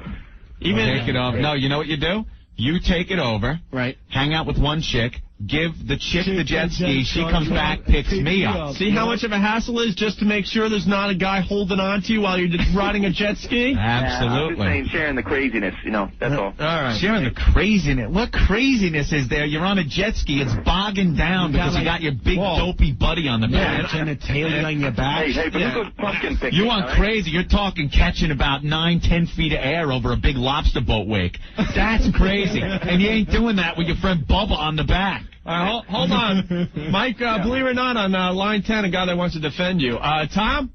take it over. No, you know what you do? You take it over. Right. Hang out with one chick. give the chick the jet ski. She comes back, picks me up. See how much of a hassle it is just to make sure there's not a guy holding on to you while you're just riding a jet ski? Absolutely. I'm just saying, sharing the craziness, that's all. All right. Sharing the craziness. What craziness is there? You're on a jet ski. It's bogging down because you got your big dopey buddy on the back. Genitalia on your back. Hey, but look at pumpkin picking. You want crazy. You're talking catching about 9-10 feet of air over a big lobster boat wake. That's crazy. And you ain't doing that with your friend Bubba on the back. All right, hold on. Mike, believe it or not, on line 10, a guy that wants to defend you. Tom?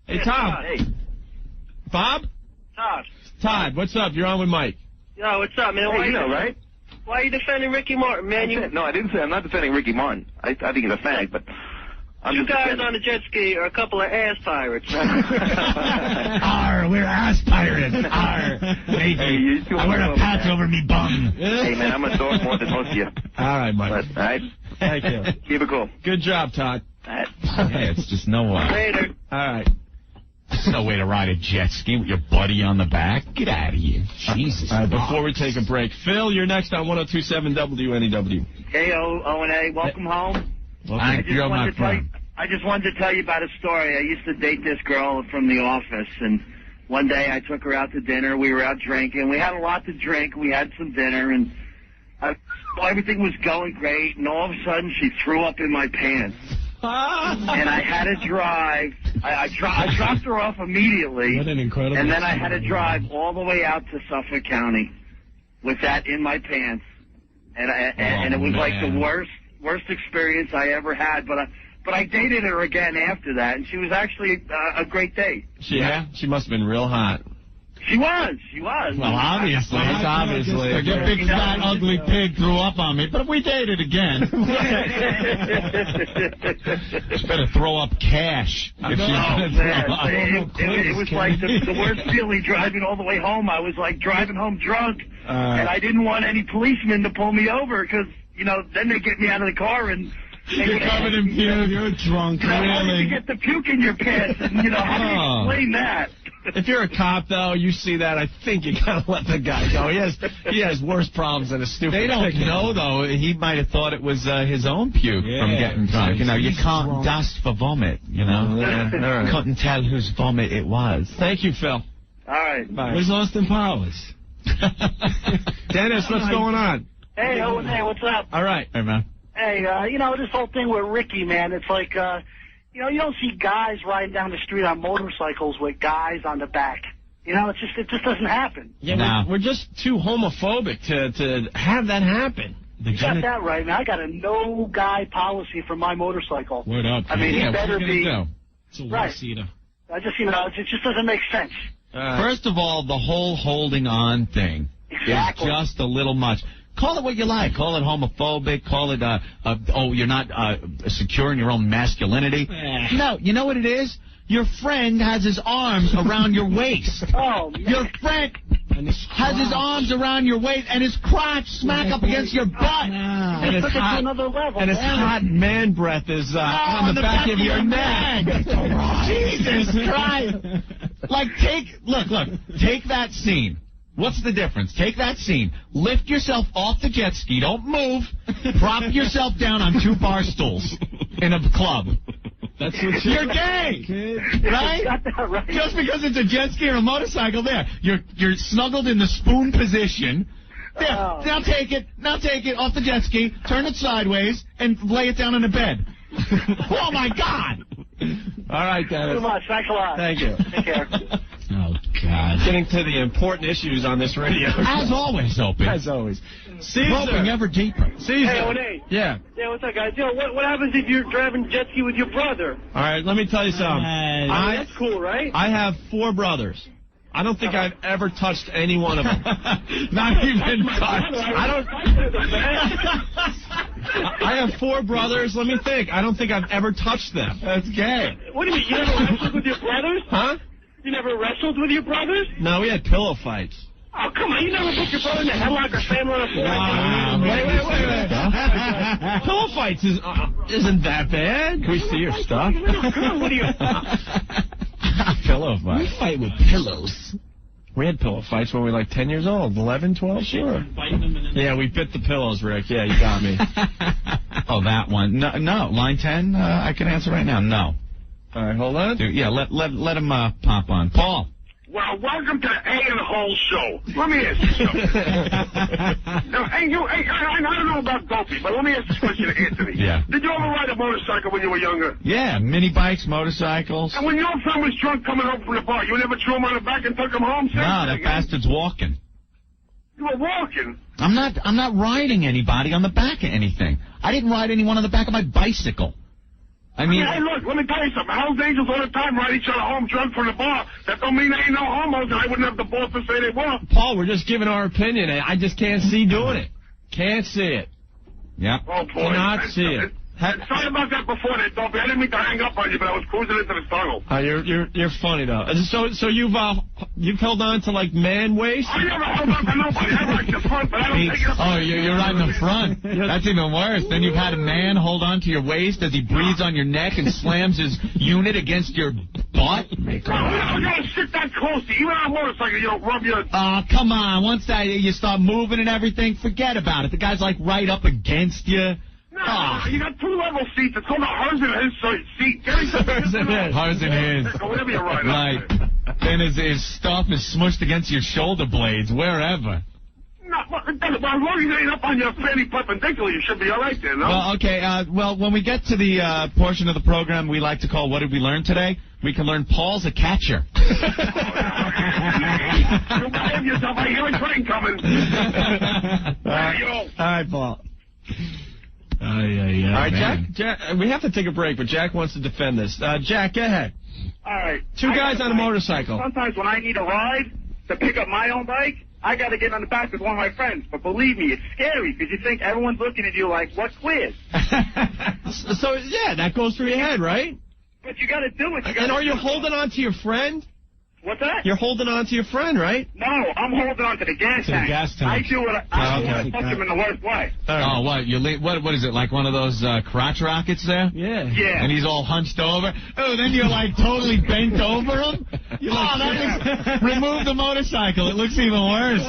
Hey, Tom. Hey. Bob? Todd, what's up? You're on with Mike. Yo, what's up, man? Hey, right? Why are you defending Ricky Martin, man? No, I didn't say I'm not defending Ricky Martin. I think he's a fag, but you guys on the jet ski are a couple of ass pirates. Arr, we're ass pirates. Arr, matey. I wear a patch over me bum. Hey, man, I'm a dog more than most of you. All right, Mike. All right? Thank you. Keep it cool. Good job, Todd. Yeah, it's just no way. Later. All right. There's no way to ride a jet ski with your buddy on the back. Get out of here. Jesus. All right, before we take a break, Phil, you're next on 102.7 WNEW. Hey, O&A, welcome home. I just wanted to tell you about a story. I used to date this girl from the office, and one day I took her out to dinner. We were out drinking. We had a lot to drink. We had some dinner, and everything was going great, and all of a sudden she threw up in my pants. And I had to drive. I dropped her off immediately. What an incredible and then I had to drive all the way out to Suffolk County with that in my pants. And it was like the worst experience I ever had. But I dated her again after that, and she was actually a great date. Yeah? She must have been real hot. She was. Well, obviously. Your big, fat, ugly pig threw up on me, but if we dated again, just better throw up cash. It was like the worst feeling driving all the way home. I was like driving home drunk, and I didn't want any policemen to pull me over because, then they get me out of the car and... You're covered in puke. You're drunk, really. You get the puke in your pants, and, how do you explain that? If you're a cop, though, you see that, I think you gotta let the guy go. He has worse problems than a stupid. They don't know, though. He might have thought it was his own puke from getting drunk. You can't dust for vomit. Right. Couldn't tell whose vomit it was. Thank you, Phil. All right. Bye. Where's Austin Powers? Dennis, what's going on? Hey, what's up? All right. Hey, man. Hey, this whole thing with Ricky, man, it's like, you don't see guys riding down the street on motorcycles with guys on the back. It just doesn't happen. Yeah, we're just too homophobic to have that happen. You got that right, man. I got a no guy policy for my motorcycle. Word up. I mean, yeah, it better be. It's a one-seater. I just, it just doesn't make sense. First of all, the whole holding on thing is just a little much. Call it what you like. Call it homophobic. Call it, you're not secure in your own masculinity. No, you know what it is? Your friend has his arms around your waist. Oh, man. Your friend has his arms around your waist and his crotch smack up against your butt. And it's hot. Another level, and his hot man breath is on the back of your neck. Jesus Christ. Take that scene. What's the difference? Take that scene. Lift yourself off the jet ski. Don't move. Prop yourself down on 2 bar stools in a club. That's what you're gay, right? Got that right? Just because it's a jet ski or a motorcycle, there you're snuggled in the spoon position. There, now take it off the jet ski, turn it sideways, and lay it down on the bed. Oh my God! All right, Dennis. Too much. Thanks a lot. Thank you. Take care. Oh, God. Getting to the important issues on this radio. As always, Opie. As always. Caesar. Groping ever deeper. Caesar. Hey, O&A. Yeah. Yeah, what's up, guys? What happens if you're driving jet ski with your brother? All right, let me tell you something. That's cool, right? I have 4 brothers. I don't think I've ever touched any one of them. Not even touched. I have 4 brothers. Let me think. I don't think I've ever touched them. That's gay. What do you mean? You never wrestled with your brothers? Huh? You never wrestled with your brothers? No, we had pillow fights. Oh, come on. You never put your brother in a headlock or slam on a floor? Wow. Wait. Pillow fights isn't that bad. Can we see your stuff? What do you... Pillow fight. We fight with pillows. We had pillow fights when we were like 10 years old, 11, 12, sure. Yeah, we bit the pillows, Rick. Yeah, you got me. Oh, that one. No. Line 10, I can answer right now. No. All right, hold on. Yeah, let him pop on. Paul. Well, welcome to A and Hole Show. Let me ask you something. Now, I don't know about Dopey, but let me ask this question to Anthony. Yeah. Did you ever ride a motorcycle when you were younger? Yeah, mini bikes, motorcycles. And when your friend was drunk coming home from the bar, you never threw him on the back and took him home? No, that bastard's walking. You were walking? I'm not riding anybody on the back of anything. I didn't ride anyone on the back of my bicycle. I mean, hey, look, let me tell you something. Hells Angels all the time ride each other home drunk from the bar. That don't mean they ain't no homos, and I wouldn't have the balls to say they were. Paul, we're just giving our opinion. I just can't see doing it. Can't see it. Yeah. Oh, boy. Cannot see it. Sorry about that before that, Dopey. I didn't mean to hang up on you, but I was cruising into the tunnel. You're funny, though. So you've held on to, like, man waist? I never held on to nobody. I like the front, but I don't take it up. Oh, you're riding the front. That's even worse. Then you've had a man hold on to your waist as he breathes on your neck and slams his unit against your butt. No, you don't sit that close to you. Even on a motorcycle, you don't rub your... Oh, come on. Once you start moving and everything, forget about it. The guy's, like, right up against you. No, you got 2 level seats. It's called a hers and his seat. Hers and his. Whatever you ride. Right. And his stuff is smushed against your shoulder blades, wherever. No, well, as long as it ain't up on your fanny perpendicular, you should be all right there, no? Well, okay. Well, when we get to the portion of the program we like to call What Did We Learn Today, we can learn Paul's a catcher. You behave yourself. I hear a train coming. All right, Paul. All right, Jack, we have to take a break, but Jack wants to defend this. Jack, go ahead. All right. 2 guys on a motorcycle. Sometimes when I need a ride to pick up my own bike, I got to get on the back with one of my friends. But believe me, it's scary because you think everyone's looking at you like, what quiz? So, yeah, that goes through your head, right? But you got to do it. And are you holding on to your friend? What's that? You're holding on to your friend, right? No, I'm holding on to the gas tank. I do what I touch him in the worst way. Oh, what is it, like one of those crotch rockets there? Yeah. Yeah. And he's all hunched over. Oh, then you're like totally bent over him? Remove the motorcycle. It looks even worse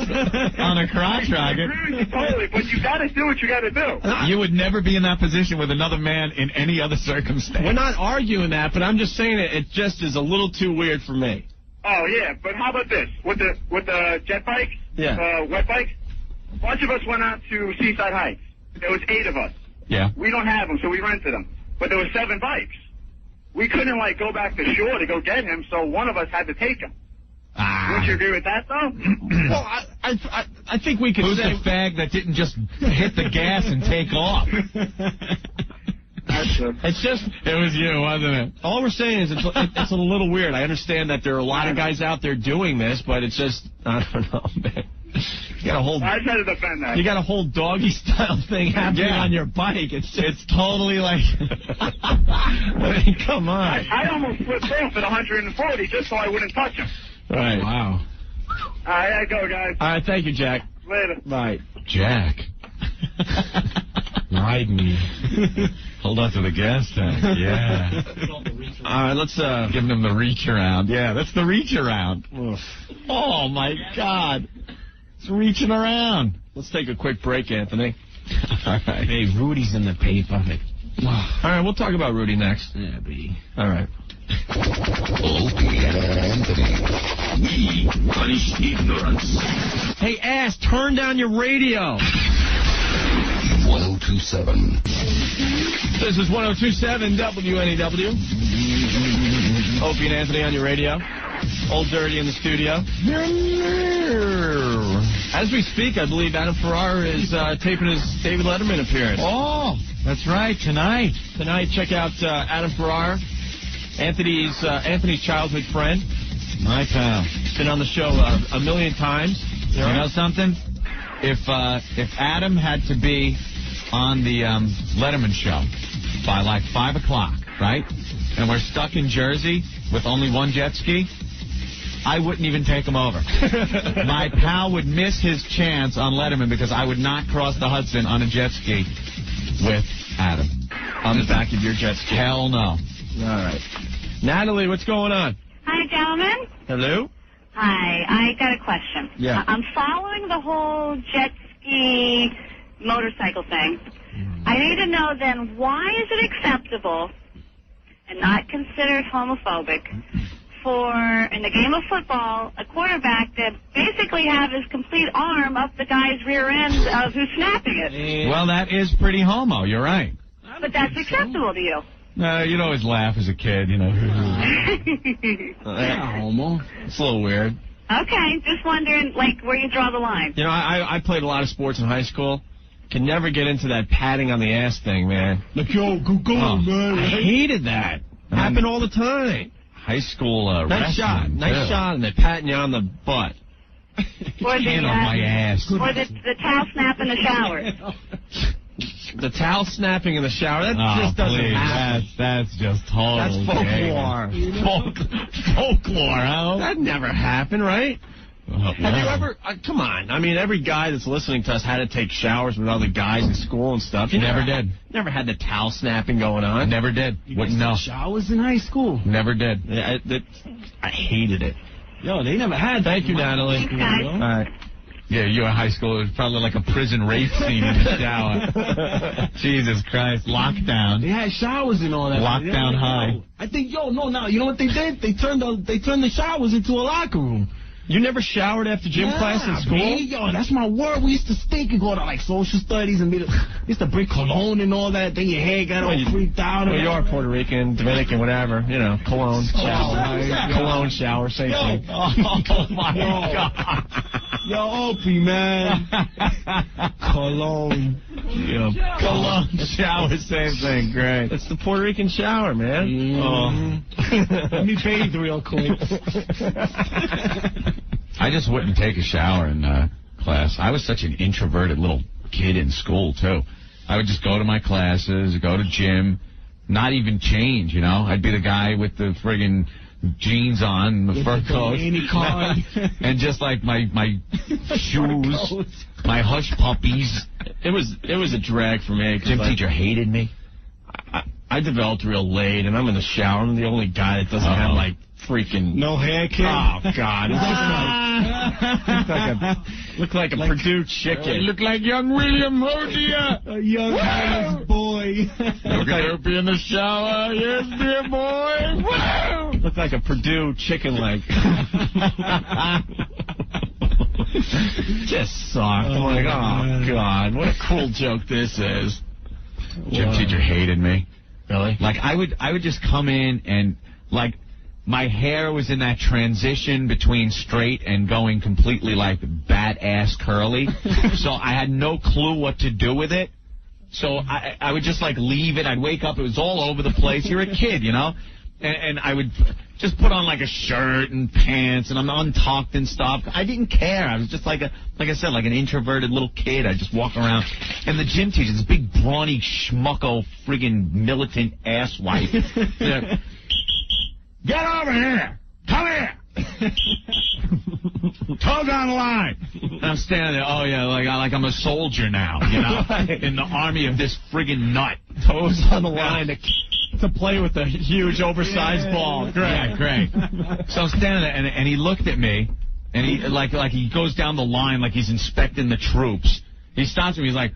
on a crotch rocket. Totally, but you got to do what you got to do. You would never be in that position with another man in any other circumstance. We're not arguing that, but I'm just saying it just is a little too weird for me. Oh, yeah, but how about this? With the jet bike, wet bike, a bunch of us went out to Seaside Heights. There was 8 of us. Yeah. We don't have them, so we rented them. But there were 7 bikes. We couldn't, like, go back to shore to go get him, so one of us had to take him. Wouldn't you agree with that, though? Well, I think we could Who's say... the fag that didn't just hit the gas and take off? It's just... It was you, wasn't it? All we're saying is it's a little weird. I understand that there are a lot of guys out there doing this, but it's just... I don't know, man. You got a whole... I try to defend that. You got a whole doggy-style thing happening on your bike. It's totally like... I mean, come on. I almost flipped off at 140 just so I wouldn't touch him. Right. Wow. All right, I go, guys. All right, thank you, Jack. Later. Bye. Jack. Ride me. Hold on to the gas tank. Yeah. All right, let's giving him the reach around. Yeah, that's the reach around. Oof. Oh my God. It's reaching around. Let's take a quick break, Anthony. All right. Hey, Rudy's in the paper. All right, we'll talk about Rudy next. Yeah, B. All right. Opie and Anthony. We punish ignorance. Hey, ass, turn down your radio. 1027. This is 1027 WNEW. Opie and Anthony on your radio. Old Dirty in the studio. As we speak, I believe Adam Ferrara is taping his David Letterman appearance. Oh, that's right, tonight. Tonight, check out Adam Ferrara, Anthony's childhood friend. My pal. He's been on the show a million times. You know something? If Adam had to be on the Letterman show by like 5 o'clock, right? And we're stuck in Jersey with only one jet ski, I wouldn't even take him over. My pal would miss his chance on Letterman because I would not cross the Hudson on a jet ski with Adam. On the back of your jet ski? Hell no. All right. Natalie, what's going on? Hi, gentlemen. Hello? Hi, I got a question. Yeah. I'm following the whole jet ski motorcycle thing. I need to know then, why is it acceptable and not considered homophobic for, in the game of football, a quarterback to basically have his complete arm up the guy's rear end of who's snapping it? Well, that is pretty homo. You're right. But that's acceptable to you. You'd always laugh as a kid, you know. Homo. It's a little weird. Okay, just wondering, like, where you draw the line. You know, I played a lot of sports in high school. Could never get into that patting on the ass thing, man. Like, yo, go, man. I hated that. Happened all the time. High school nice shot. wrestling, Nice too. shot, and they're patting you on the butt. Or the, Hand on my ass. Or the towel snap in the shower. The towel snapping in the shower, that Oh, just doesn't please. happen. That's just total. That's folklore. Folklore, huh? That never happened, right? Have you ever, come on, I mean, every guy that's listening to us had to take showers with other guys in school and stuff. You Never did. Never had the towel snapping going on. Never did. Wouldn't know. Showers in high school. Never did. Yeah, I hated it. Yo, they never had. Thank you, Natalie. Thanks, guys. All right. Yeah, you in high school, it was probably like a prison rape scene in the shower. Jesus Christ. Lockdown. They had showers and all that. Lockdown high. I think, no, you know what they did? They turned the showers into a locker room. You never showered after gym class in school? Man, yo, that's my word. We used to stink and go to like social studies and used to bring cologne and all that. Then your hair got all freaked out. Well, you are Puerto Rican, Dominican, whatever. You know, cologne shower. Cologne shower, same thing. Oh, my God. Yo, Opie, man. Cologne. Cologne shower, same thing. Great. It's the Puerto Rican shower, man. Let me bathe real quick. I just wouldn't take a shower in class. I was such an introverted little kid in school, too. I would just go to my classes, go to gym, not even change, you know. I'd be the guy with the friggin' jeans on, the fur coat, and just like my shoes, my hush puppies. It was a drag for me. Gym teacher hated me. I developed real late, and I'm in the shower. I'm the only guy that doesn't have, like, freaking... No hair, kid? Oh, God. Look like a Purdue chicken. Look like young William Hodier. A young Irish boy. Look like Opie in the shower. Yes, dear boy. Wow. Look like a Purdue chicken leg. Just sucked. I'm like, oh, God, what a cool joke this is. Gym teacher hated me. Really? Like, I would just come in and, like, my hair was in that transition between straight and going completely, like, bat-ass curly. So I had no clue what to do with it. So I would just, like, leave it. I'd wake up. It was all over the place. You're a kid, you know? And I would just put on, like, a shirt and pants, and I'm untucked and stuff. I didn't care. I was just like I said, like an introverted little kid. I'd just walk around. And the gym teacher, this big, brawny, schmucko, friggin' militant asswipe. Get over here! Come here! Toes on the line! And I'm standing there, oh yeah, like I'm a soldier now, you know? In the army of this friggin' nut. Toes on the line to play with a huge, oversized ball. Great. Yeah, great. So I'm standing there, and he looked at me, and he like he goes down the line like he's inspecting the troops. He stops me, he's like,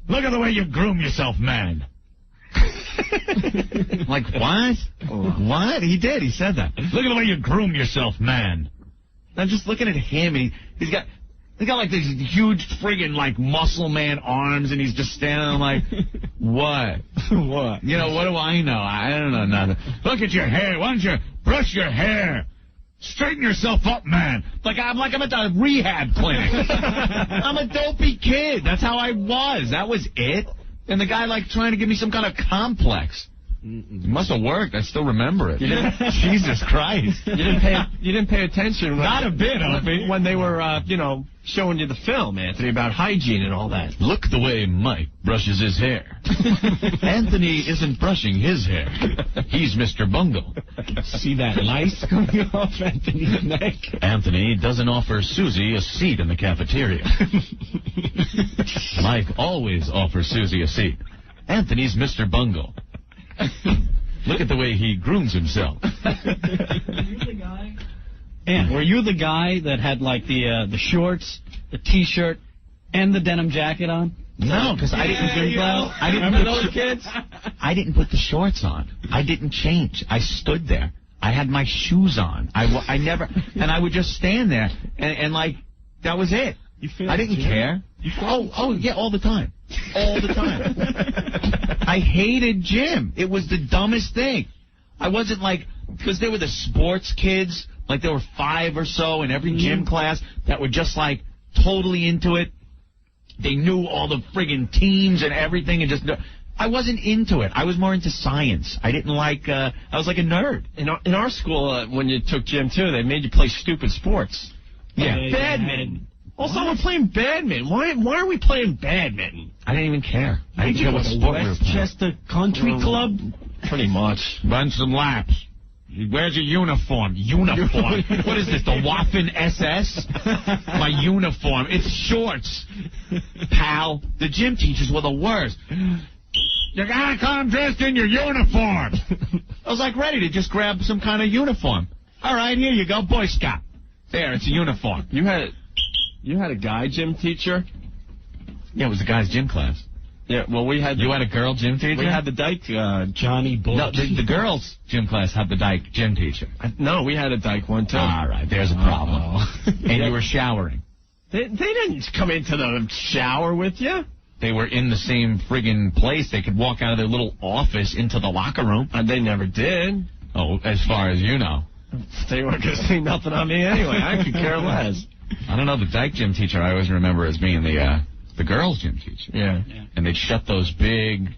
look at the way you groom yourself, man. Like, what? What? He did. He said that. Look at the way you groom yourself, man. I'm just looking at him, and he's got like these huge friggin' like muscle man arms, and he's just standing there like, what? What? You know, what do I know? I don't know nothing. Look at your hair. Why don't you brush your hair? Straighten yourself up, man. I'm at the rehab clinic. I'm a dopey kid. That's how I was. That was it. And the guy, like, trying to give me some kind of complex. It must have worked. I still remember it. Jesus Christ. You didn't pay attention. Not a bit, Opie. When they were, showing you the film, Anthony, about hygiene and all that. Look the way Mike brushes his hair. Anthony isn't brushing his hair. He's Mr. Bungle. See that lice coming off Anthony's neck? Anthony doesn't offer Susie a seat in the cafeteria. Mike always offers Susie a seat. Anthony's Mr. Bungle. Look at the way he grooms himself. And were you the guy that had like the shorts, the T-shirt, and the denim jacket on? No, because I didn't think about. I didn't Remember those kids? I didn't put the shorts on. I didn't change. I stood there. I had my shoes on. I never, and I would just stand there and like that was it. I didn't care. Oh yeah, all the time, all the time. I hated gym. It was the dumbest thing. I wasn't like, because they were the sports kids. Like there were 5 or so in every gym class that were just like totally into it. They knew all the friggin' teams and everything, and just I wasn't into it. I was more into science. I didn't like. I was like a nerd. In our school, when you took gym too, they made you play stupid sports. Yeah, badminton. Also, we're playing badminton. Why are we playing badminton? I didn't even care. I didn't care what sport we were playing. Westchester Country Club? Pretty much. Run some laps. Where's your uniform? Uniform. What is this, the Waffen SS? My uniform. It's shorts. Pal, the gym teachers were the worst. You gotta come dressed in your uniform. I was like ready to just grab some kind of uniform. All right, here you go, Boy Scout. There, it's a uniform. You had a guy gym teacher? Yeah, it was the guy's gym class. Yeah, well, we had... You had a girl gym teacher? We had the dyke, Johnny Bull. No, the girls' gym class had the dyke gym teacher. No, we had a dyke one, too. All right, there's a problem. And you were showering. They didn't come into the shower with you. They were in the same friggin' place. They could walk out of their little office into the locker room. They never did. Oh, as far as you know. They weren't going to say nothing on me anyway. I could care less. I don't know, the dyke gym teacher I always remember as being the girls' gym teacher. Yeah. And they'd shut those big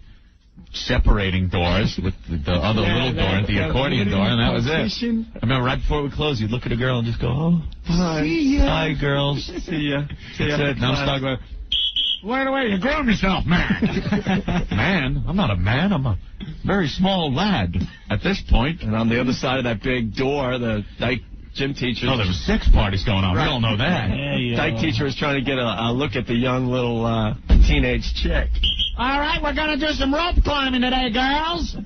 separating doors with the other little door, the accordion door, and that was it. I remember right before we closed, you'd look at a girl and just go, oh, hi. See ya. Hi, girls. See ya. See ya. That's it. Now I'm stuck with, Wait away, you grown yourself, man. Man? I'm not a man. I'm a very small lad at this point. And on the other side of that big door, the dyke gym teacher... Oh, there was 6 parties going on. Right. We all know that. Dyke teacher was trying to get a look at the young little teenage chick. All right, we're going to do some rope climbing today, girls.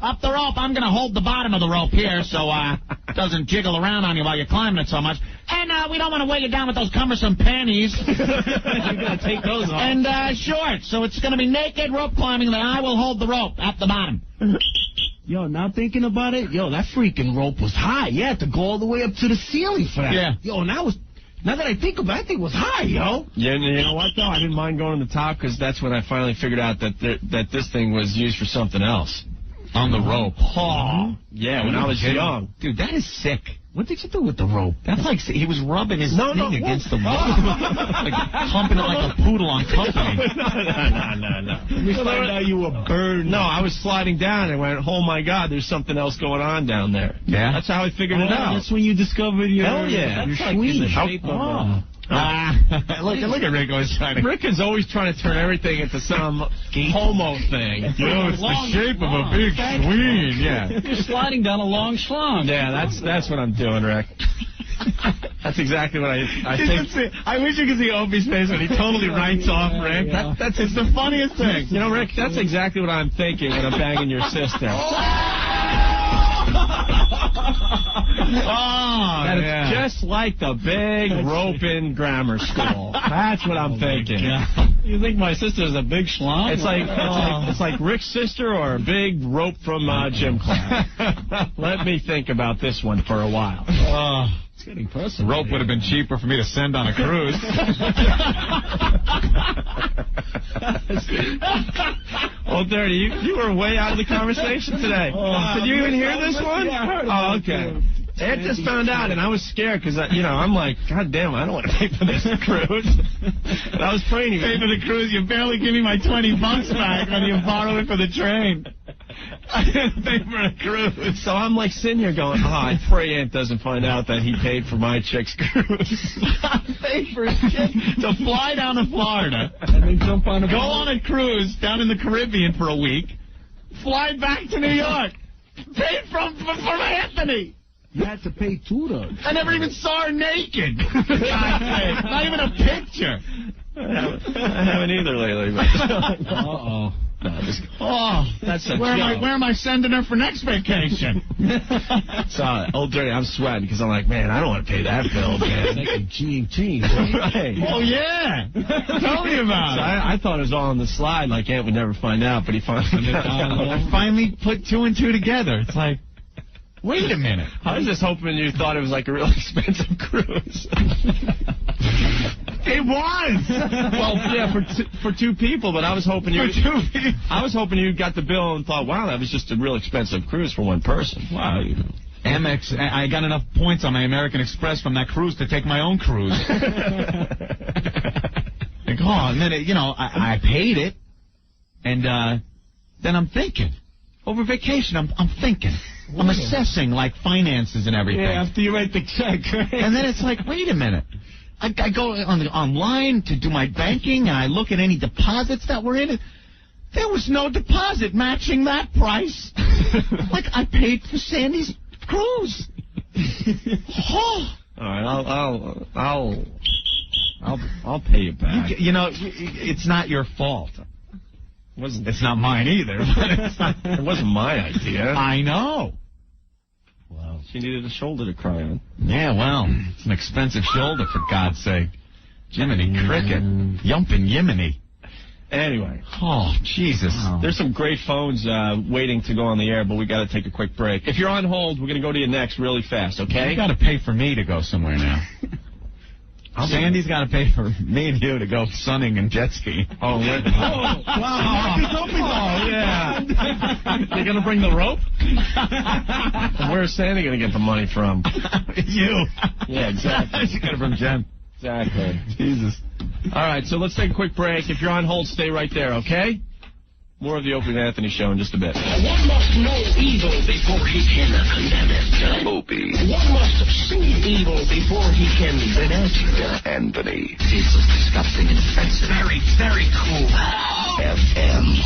Up the rope. I'm going to hold the bottom of the rope here so it doesn't jiggle around on you while you're climbing it so much. And we don't want to weigh you down with those cumbersome panties. You're going to take those off. And shorts. So it's going to be naked rope climbing, and then I will hold the rope at the bottom. Yo, now thinking about it, that freaking rope was high. You had to go all the way up to the ceiling for that. Yeah. Yo, now that I think about it, I think it was high, yo. Yeah, and you know what, though? I didn't mind going to the top because that's when I finally figured out that this thing was used for something else. On the rope. Oh. Yeah, when I was young. Dude, that is sick. What did you do with the rope? That's like he was rubbing his thing against the wall. Like pumping it like a poodle on company. No. We found out you were burned. No, I was sliding down and went, oh, my God, there's something else going on down there. Yeah? That's how I figured it out. That's when you discovered your... Hell yeah. Your That's like swing. in the shape of Look at Rick always trying to... Rick is always trying to turn everything into some homo thing. It's the shape of a big swing. Yeah. You're sliding down a long schlong. Yeah, that's what I'm doing, Rick. That's exactly what I think. I wish you could see Opie's face when he totally writes off Rick. Yeah. That's the funniest thing. You know, Rick, that's exactly what I'm thinking when I'm banging your sister. That it's just like the big rope in grammar school. That's what I'm thinking. You think my sister's a big schlong? It's like Rick's sister or a big rope from gym class. Let me think about this one for a while. It's getting personal. Rope would have been cheaper for me to send on a cruise. Oh, Dirty, you were way out of the conversation today. Did you even hear this one? Yeah, I heard it. Oh, okay. Ed just found out, and I was scared because, I'm like, God damn, I don't want to pay for this cruise. And I was praying you pay for the cruise. You barely give me my $20 back when you borrow it for the train. I didn't pay for a cruise. So I'm like sitting here going, I pray Aunt doesn't find out that he paid for my chick's cruise. Paid for his chick to fly down to Florida, and then jump on go on a cruise down in the Caribbean for a week, fly back to New York, paid from Anthony. You had to pay $2. I never even saw her naked. Not even a picture. I haven't either lately. But Uh-oh. No, that's a where joke. am I sending her for next vacation? So, Old Dirty, I'm sweating because I'm like, man, I don't want to pay that bill, man. Like a G&T. Right. Oh, yeah. Tell me about So it. I thought it was all on the slide, like Ant would never find out, but he finally I finally put two and two together. It's like, wait a minute. I was just hoping you thought it was like a real expensive cruise. It was. Well, yeah, for two people, but I was hoping you. I was hoping you got the bill and thought, wow, that was just a real expensive cruise for one person. Wow. Amex, I got enough points on my American Express from that cruise to take my own cruise. Like, and then, I paid it, and then I'm thinking. Over vacation, I'm thinking. I'm assessing, like, finances and everything. Yeah, after you write the check, right? And then it's like, wait a minute. I go online to do my banking, and I look at any deposits that were in it. There was no deposit matching that price. Like, I paid for Sandy's cruise. All right, I'll pay you back. It's not your fault. It's not mine either. It wasn't my idea. I know. Wow. She needed a shoulder to cry on. Yeah, well, it's an expensive shoulder, for God's sake. Jiminy Cricket. Yumpin' Yiminy. Anyway. Oh, Jesus. There's some great phones waiting to go on the air, but we got to take a quick break. If you're on hold, we're going to go to you next really fast, okay? You got to pay for me to go somewhere now. Sandy's got to pay for me and you to go sunning and jet skiing. Oh, wow. Oh, yeah. You're going to bring the rope? Where's Sandy going to get the money from? You. Yeah, exactly. She got it from Jen. Exactly. Jesus. All right, so let's take a quick break. If you're on hold, stay right there, okay? More of the Opie and Anthony show in just a bit. One must know evil before he can condemn it. Opie. One must see evil before he can enact it. Anthony. This is disgusting and offensive. Very, very cool. FM.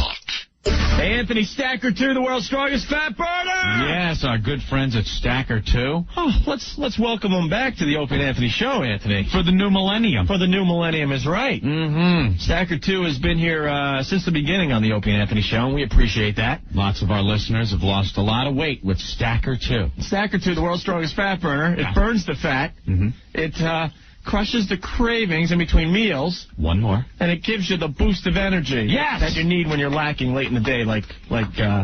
Hey, Anthony, Stacker 2, the world's strongest fat burner! Yes, our good friends at Stacker 2. Oh, let's welcome them back to the Opie and Anthony show, Anthony. For the new millennium. For the new millennium is right. Mm-hmm. Stacker 2 has been here since the beginning on the Opie and Anthony show, and we appreciate that. Lots of our listeners have lost a lot of weight with Stacker 2. Stacker 2, the world's strongest fat burner. It burns the fat. Mm-hmm. It crushes the cravings in between meals. One more. And it gives you the boost of energy that you need when you're lacking late in the day like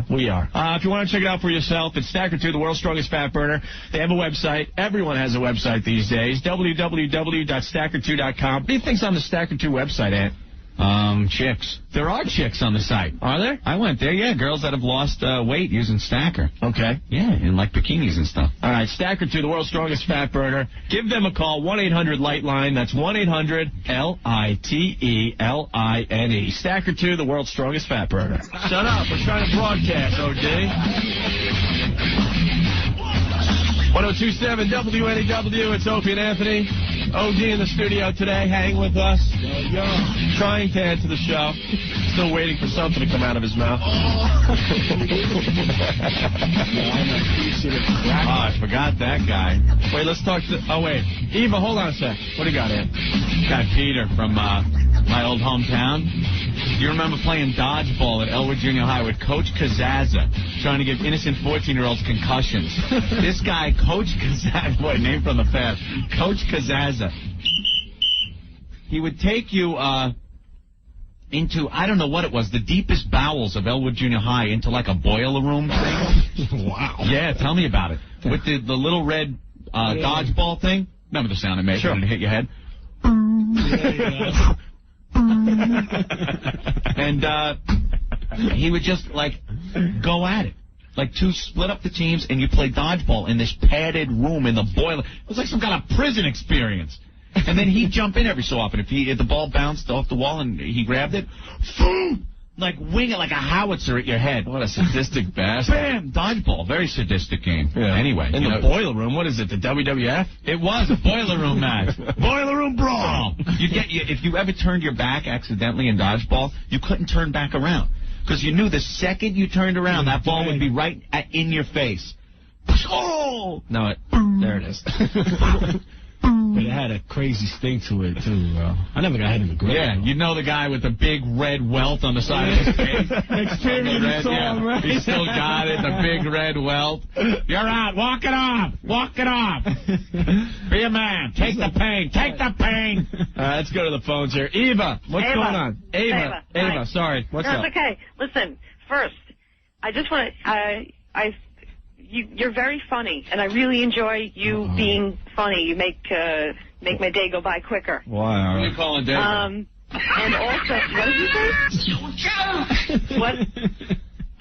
we are. If you want to check it out for yourself, it's Stacker 2, the world's strongest fat burner. They have a website. Everyone has a website these days, www.stacker2.com. What do you think's on the Stacker 2 website, Ant? Chicks. There are chicks on the site. Are there? I went there, yeah. Girls that have lost weight using Stacker. Okay. Yeah, in like bikinis and stuff. All right, Stacker 2, the world's strongest fat burner. Give them a call, 1-800-LIGHTLINE. That's 1-800-LITELINE. Stacker 2, the world's strongest fat burner. Shut up. We're trying to broadcast, OJ. 1027 WNEW. It's Opie and Anthony. OG in the studio today, hang with us. Trying to add to the show. Still waiting for something to come out of his mouth. I forgot that guy. Wait, let's talk to... Oh, wait. Eva, hold on a sec. What do you got, Ant? Got Peter from my old hometown. You remember playing dodgeball at Elwood Junior High with Coach Kazaza, trying to give innocent 14-year-olds concussions. This guy, Coach Kazaza, boy, name from the past, Coach Kazaza, he would take you into, I don't know what it was, the deepest bowels of Elwood Junior High into like a boiler room thing. Wow. Yeah, tell me about it. With the little red dodgeball thing. Remember the sound it made when it hit your head? And he would just, like, go at it. Like, split up the teams, and you play dodgeball in this padded room in the boiler. It was like some kind of prison experience. And then he'd jump in every so often. If the ball bounced off the wall and he grabbed it, like, wing it like a howitzer at your head. What a sadistic bastard. Bam! Dodgeball. Very sadistic game. Yeah. Anyway. In the boiler room, what is it, the WWF? It was a boiler room match. Boiler room brawl. If you ever turned your back accidentally in dodgeball, you couldn't turn back around. Because you knew the second you turned around, that ball would be right in your face. Oh! No, there it is. but it had a crazy stink to it, too, bro. I never got hit in the grave. Yeah, you know the guy with the big red welt on the side of his face? Experience saw him, right? He still got it, the big red welt. You're out. Walk it off. Walk it off. Be a man. Take the pain. Take the pain. Let's go to the phones here. Eva, what's Ava. going on? Ava, Hi. sorry. What's no, up? it's okay. Listen, first, I just want to, you're very funny, and I really enjoy you being funny. You make my day go by quicker. Why? What are you calling Dave? And also, what did you say? What?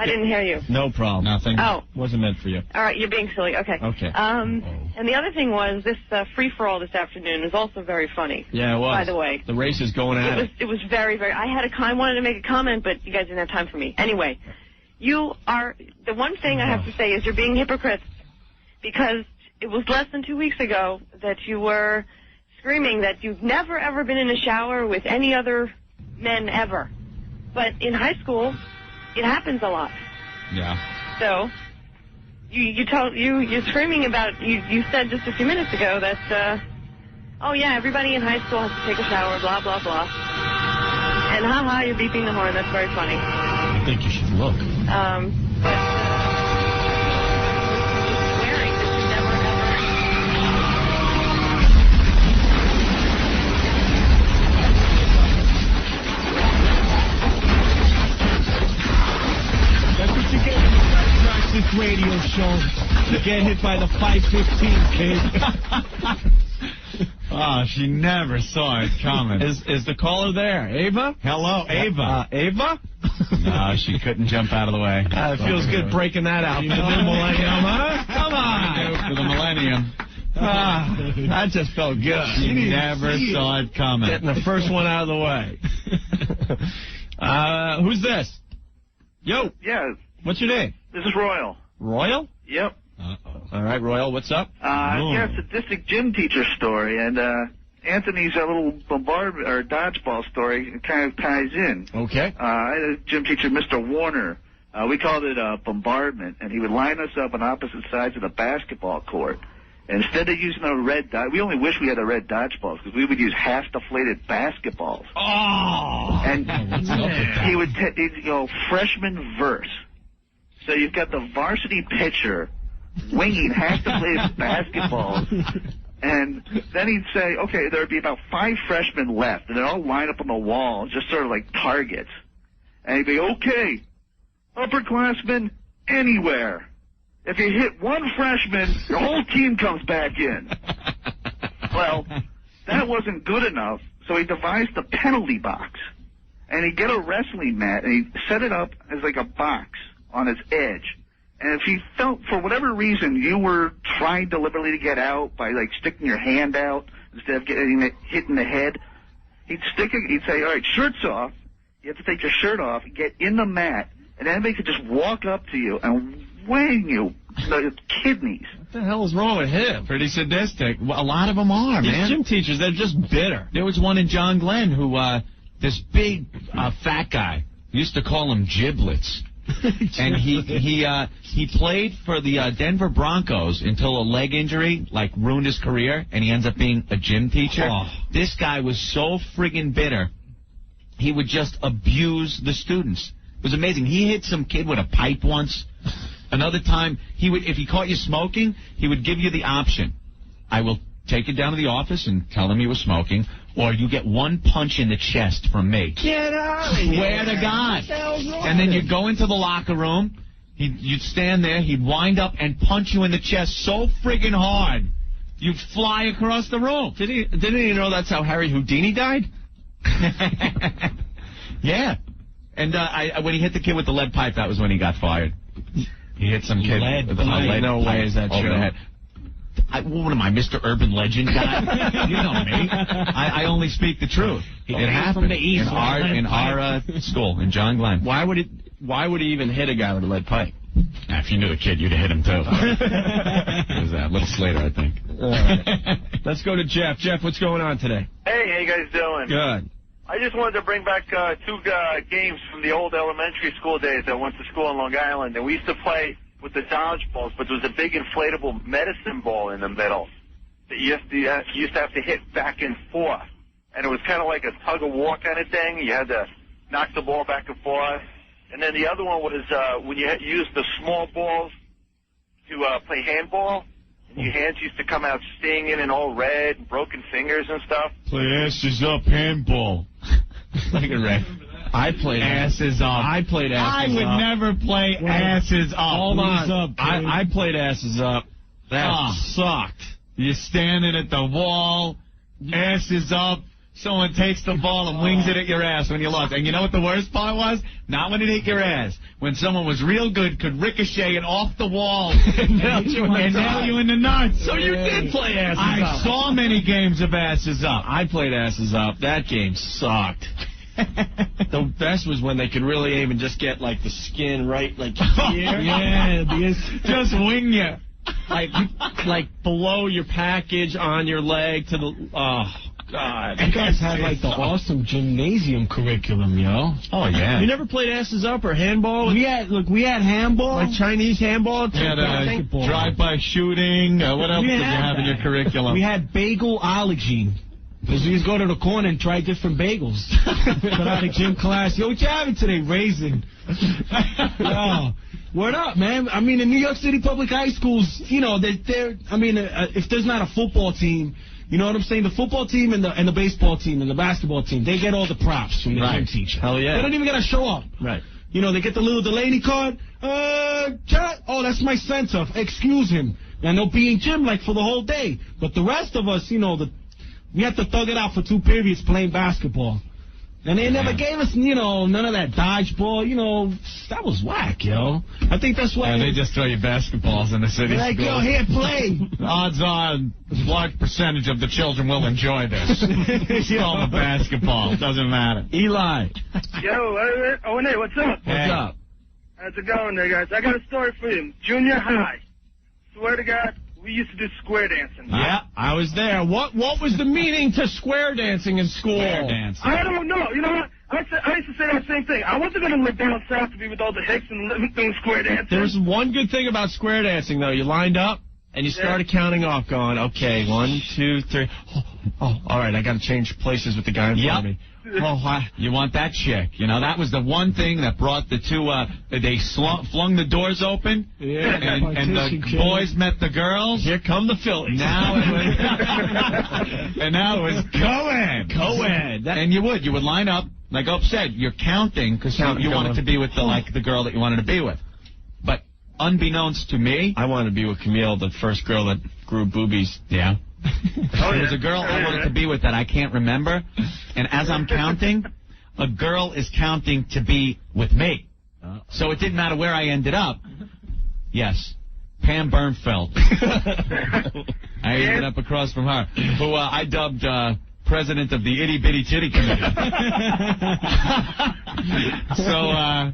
I didn't hear you. No problem. Nothing. Oh. Wasn't meant for you. All right, you're being silly. Okay. Okay. And the other thing was this free-for-all this afternoon is also very funny. Yeah, it was. By the way. The race is going at it. It was very, very... I wanted to make a comment, but you guys didn't have time for me. Anyway, you are... The one thing I have to say is you're being hypocrites, because it was less than 2 weeks ago that you were screaming that you've never, ever been in a shower with any other men ever. But in high school, it happens a lot. Yeah. So, you're screaming about, you said just a few minutes ago that, oh yeah, everybody in high school has to take a shower, blah, blah, blah. And haha, you're beeping the horn, that's very funny. I think you should look. Swearing that you never, ever... That's what you get when you try to crash this radio show. You get hit by the 515, kid. Oh, she never saw it coming. Is the caller there? Ava? Hello, Ava. Ava? No, she couldn't jump out of the way. It feels good breaking that out for the new millennium, huh? Come on. For the millennium. That just felt good. She never saw it coming. Getting the first one out of the way. Who's this? Yo. Yeah. What's your name? This is Royal. Royal? Yep. All right, Royal, what's up? Yeah, sadistic gym teacher story, and Anthony's little bombardment or dodgeball story kind of ties in. Okay. I had a gym teacher, Mr. Warner. We called it bombardment, and he would line us up on opposite sides of the basketball court. And instead of using a red dot, we only wish we had the red dodgeballs because we would use half-deflated basketballs. Oh! And he would he'd go freshman verse. So you've got the varsity pitcher winging half-deflated basketballs. And then he'd say, okay, there'd be about 5 freshmen left, and they'd all line up on the wall, just sort of like targets. And he'd be, okay, upperclassmen anywhere. If you hit one freshman, your whole team comes back in. Well, that wasn't good enough, so he devised a penalty box. And he'd get a wrestling mat, and he'd set it up as like a box on its edge. And if he felt, for whatever reason, you were trying deliberately to get out by, like, sticking your hand out instead of getting hit in the head, he'd say, all right, shirts off. You have to take your shirt off, get in the mat, and anybody could just walk up to you and wang you the kidneys. What the hell is wrong with him? Pretty sadistic. Well, a lot of them are, These man. gym teachers, they're just bitter. There was one in John Glenn who, this big fat guy, used to call him Giblets. And he played for the Denver Broncos until a leg injury, like, ruined his career, and he ends up being a gym teacher. Oh. This guy was so friggin' bitter, he would just abuse the students. It was amazing. He hit some kid with a pipe once. Another time, if he caught you smoking, he would give you the option. I will take you down to the office and tell him you were smoking, or you get one punch in the chest from me. Get out of here. Swear to God. And then you'd go into the locker room, you'd stand there, he'd wind up and punch you in the chest so friggin' hard, you'd fly across the room. Didn't he know that's how Harry Houdini died? Yeah. And when he hit the kid with the lead pipe, that was when he got fired. He hit some kid with a lead No way is that true. What am I, Mr. Urban Legend guy? You know me. I only speak the truth. It happened from the east, in our school, in John Glenn. Why would he even hit a guy with a lead pipe? If you knew the kid, you'd have hit him, too. It was Little Slater, I think. Let's go to Jeff. Jeff, what's going on today? Hey, how you guys doing? Good. I just wanted to bring back 2 games from the old elementary school days. I went to school in Long Island, and we used to play with the dodgeballs, but there was a big inflatable medicine ball in the middle. that you used to have to hit back and forth. And it was kind of like a tug-of-war kind of thing. You had to knock the ball back and forth. And then the other one was when you used the small balls to play handball. And your hands used to come out stinging and all red and broken fingers and stuff. Play asses up handball. Look at Ray. I played asses up. I played asses up. I would never play asses up. Hold on. Up, I played asses up. That sucked. You're standing at the wall, asses up. Someone takes the ball and wings it at your ass when you lost. And you know what the worst part was? Not when it hit your ass. When someone was real good, could ricochet it off the wall and nail you in the nuts. So you did play asses up. I saw many games of asses up. I played asses up. That game sucked. The best was when they could really aim and just get, like, the skin right, like, here. Yeah, just wing you. Like below your package, on your leg, to the... Oh, God. You guys had, like, the awesome gymnasium curriculum, yo. Oh, yeah. You never played asses up or handball? We had handball. Like Chinese handball? We had drive-by shooting. What else did you have in your curriculum? We had bagelology. Because we just go to the corner and try different bagels. Put out a gym class. Yo, what you having today? Raisin. Yo, word up, man. I mean, in New York City public high schools, you know, if there's not a football team, you know what I'm saying? The football team and the baseball team and the basketball team, they get all the props from the gym teacher. Hell yeah. They don't even got to show up. Right. You know, they get the little Delaney card. Oh, that's my center. Excuse him. And they'll be in gym, like, for the whole day. But the rest of us, you know, we had to thug it out for 2 periods playing basketball. And they never gave us, you know, none of that dodgeball. You know, that was whack, yo. I think that's why... they just throw you basketballs in the city. They're like, yo, here, play. Odds are a large percentage of the children will enjoy this. It's all the basketball. Doesn't matter. Eli. Yo, Owen, what's up? What's up? How's it going there, guys? I got a story for you. Junior high. Swear to God, we used to do square dancing. Yeah, I was there. What was the meaning to square dancing in school? Square dancing. I don't know. You know what? I used to say that same thing. I wasn't going to live down south to be with all the hicks and live doing square dancing. There's one good thing about square dancing, though. You lined up, and you started counting off, going, okay, 1, 2, 3. Oh, all right, I got to change places with the guy in front of me. Oh, you want that chick. You know, that was the one thing that brought the two, they flung the doors open, and the boys met the girls. Here come the Phillies. Now it was, and now it was co-ed. Co-ed. And you would line up, like Opie said, you're counting, because you wanted to be with the girl that you wanted to be with. But unbeknownst to me, I wanted to be with Camille, the first girl that grew boobies. Yeah. There was a girl I wanted to be with that I can't remember, and as I'm counting, a girl is counting to be with me. So it didn't matter where I ended up. Yes, Pam Bernfeld. I ended up across from her, who I dubbed president of the Itty Bitty Titty Committee. So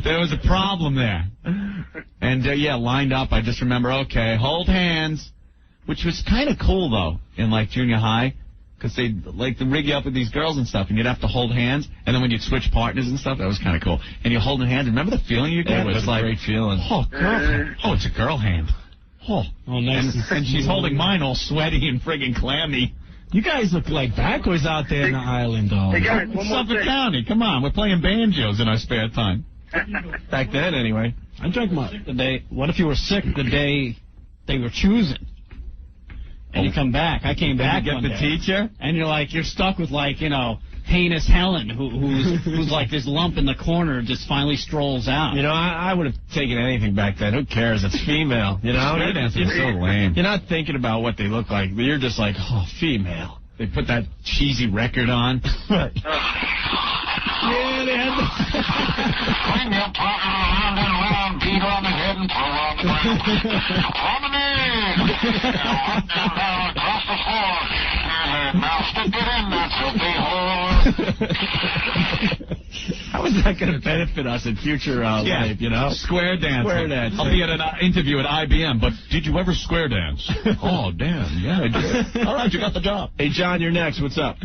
there was a problem there. And, lined up. I just remember, okay, hold hands. Which was kind of cool, though, in, like, junior high, because they'd, like, to rig you up with these girls and stuff, and you'd have to hold hands, and then when you'd switch partners and stuff, that was kind of cool. And you're holding hands. Remember the feeling you get? It was like, a great feeling. Oh, girl. Oh, it's a girl hand. Oh, nice. And she's holding mine all sweaty and friggin' clammy. You guys look like backwards out there in the island, though. Hey, guys, one more Suffolk thing. County, come on. We're playing banjos in our spare time. Back then, anyway. I drank my... What if you were sick the day they were choosing? And you come back. I came back Get one the day, teacher? and you're like, you're stuck with, like, you know, heinous Helen, who's like this lump in the corner, just finally strolls out. You know, I would have taken anything back then. Who cares? It's female. You know, Square dancing is so lame. You're not thinking about what they look like, but you're just like, oh, female. They put that cheesy record on. Right. Yeah, they had When you're talking around and around, beat on the head and pull on the ground. Promenade! Up and down across the floor. Now stick it in, that filthy whore. How is that going to benefit us in future life, you know? Square dancing. Square dancing. I'll be at an interview at IBM, but did you ever square dance? Oh, damn. Yeah, I did. All right, you got the job. Hey, John, you're next. What's up?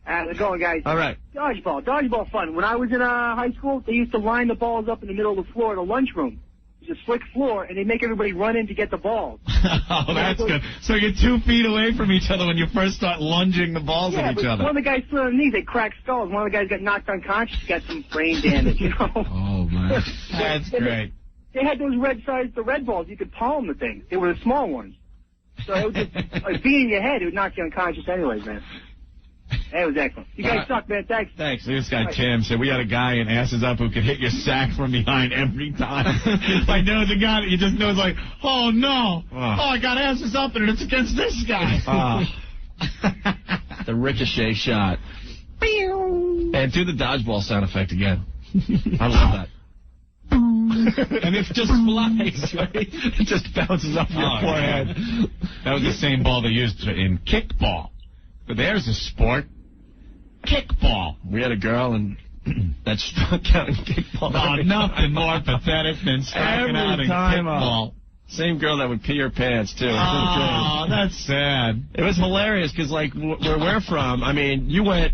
How's it going, guys? All right. Dodgeball fun. When I was in high school, they used to line the balls up in the middle of the floor in the lunchroom. It's a slick floor, and they make everybody run in to get the balls. Oh, that's good. So you're 2 feet away from each other when you first start lunging the balls at each other. One of the guys slid on the knees, they cracked skulls. One of the guys got knocked unconscious, got some brain damage, you know. Oh, man. That's great. They had those the red balls. You could palm the thing. They were the small ones. So it was just, like, beating your head, it would knock you unconscious anyways, man. That was excellent. You guys suck, man. Thanks. Thanks. This guy, Tim, said we had a guy in Asses Up who could hit your sack from behind every time. Like, there was a guy that you just know is like, oh, no. Oh, I got Asses Up, and it's against this guy. The ricochet shot. And do the dodgeball sound effect again. I love that. And it just flies, right? It just bounces off your forehead. Man. That was the same ball they used in kickball. But there's a sport. Kickball. We had a girl and that struck out in kickball. Oh, nothing more pathetic than striking out in kickball. Same girl that would pee her pants, too. Oh, that's sad. It was hilarious because, like, where we're from, I mean, you went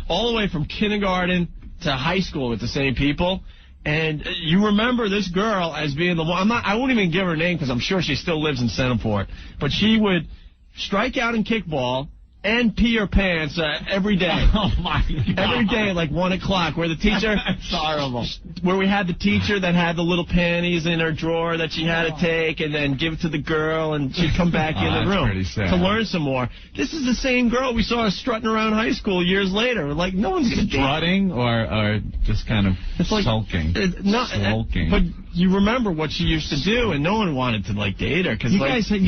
all the way from kindergarten to high school with the same people. And you remember this girl as being the one. I won't even give her name because I'm sure she still lives in Centerport. But she would strike out in kickball and pee her pants every day. Oh, my God. Every day at like 1 o'clock, where the teacher... That's horrible. Where we had the teacher that had the little panties in her drawer that she had to take and then give it to the girl, and she'd come back in the room pretty sad. to learn some more. This is the same girl we saw strutting around high school years later. Like, no one's going to... Strutting or just kind of sulking? Sulking. But you remember what she used to do, and no one wanted to, like, date her. Cause, you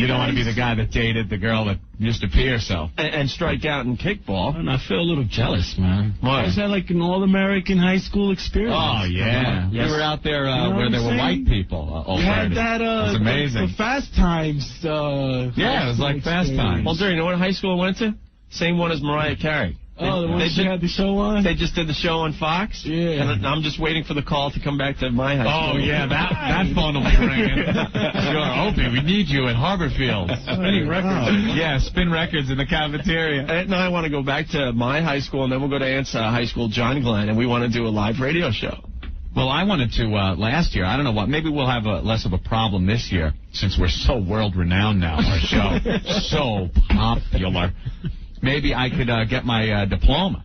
don't want to be the guy that dated the girl that used to pee herself. And strike out in kickball. And I feel a little jealous, man. Why? Is that like an all-American high school experience? Oh, yeah. Yes. You were out there where there were white people. You had that, it was amazing. The Fast Times. Yeah, it was like Fast Times. Well, Jerry, you know what high school I went to? Same one as Mariah Carey. Oh, the one she had the show on? They just did the show on Fox. Yeah. And I'm just waiting for the call to come back to my high school. Oh, yeah, that phone will be ringing. Sure, Opie, we need you at Harborfield. Spinning records. Yeah, spin records in the cafeteria. And now I want to go back to my high school, and then we'll go to Ant's high school, John Glenn, and we want to do a live radio show. Well, I wanted to last year. I don't know what. Maybe we'll have less of a problem this year since we're so world-renowned now, our show. So popular. Maybe I could get my diploma.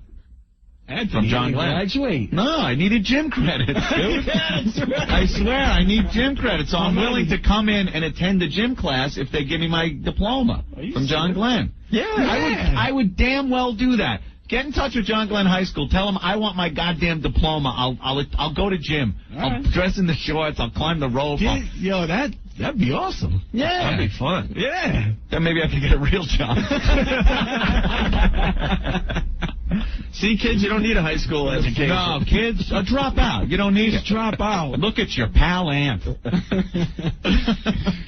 From John Glenn. Graduate. No, I needed gym credits, dude. I swear, I need gym credits. So I'm willing to come in and attend a gym class if they give me my diploma from John Glenn. Yeah. I would damn well do that. Get in touch with John Glenn High School. Tell them I want my goddamn diploma. I'll go to gym. I'll dress in the shorts. I'll climb the rope. Yo, that'd be awesome. Yeah. That'd be fun. Yeah. Then maybe I could get a real job. See, kids, you don't need a high school education. No, kids, drop out. You don't need it. Drop out. Look at your pal Aunt.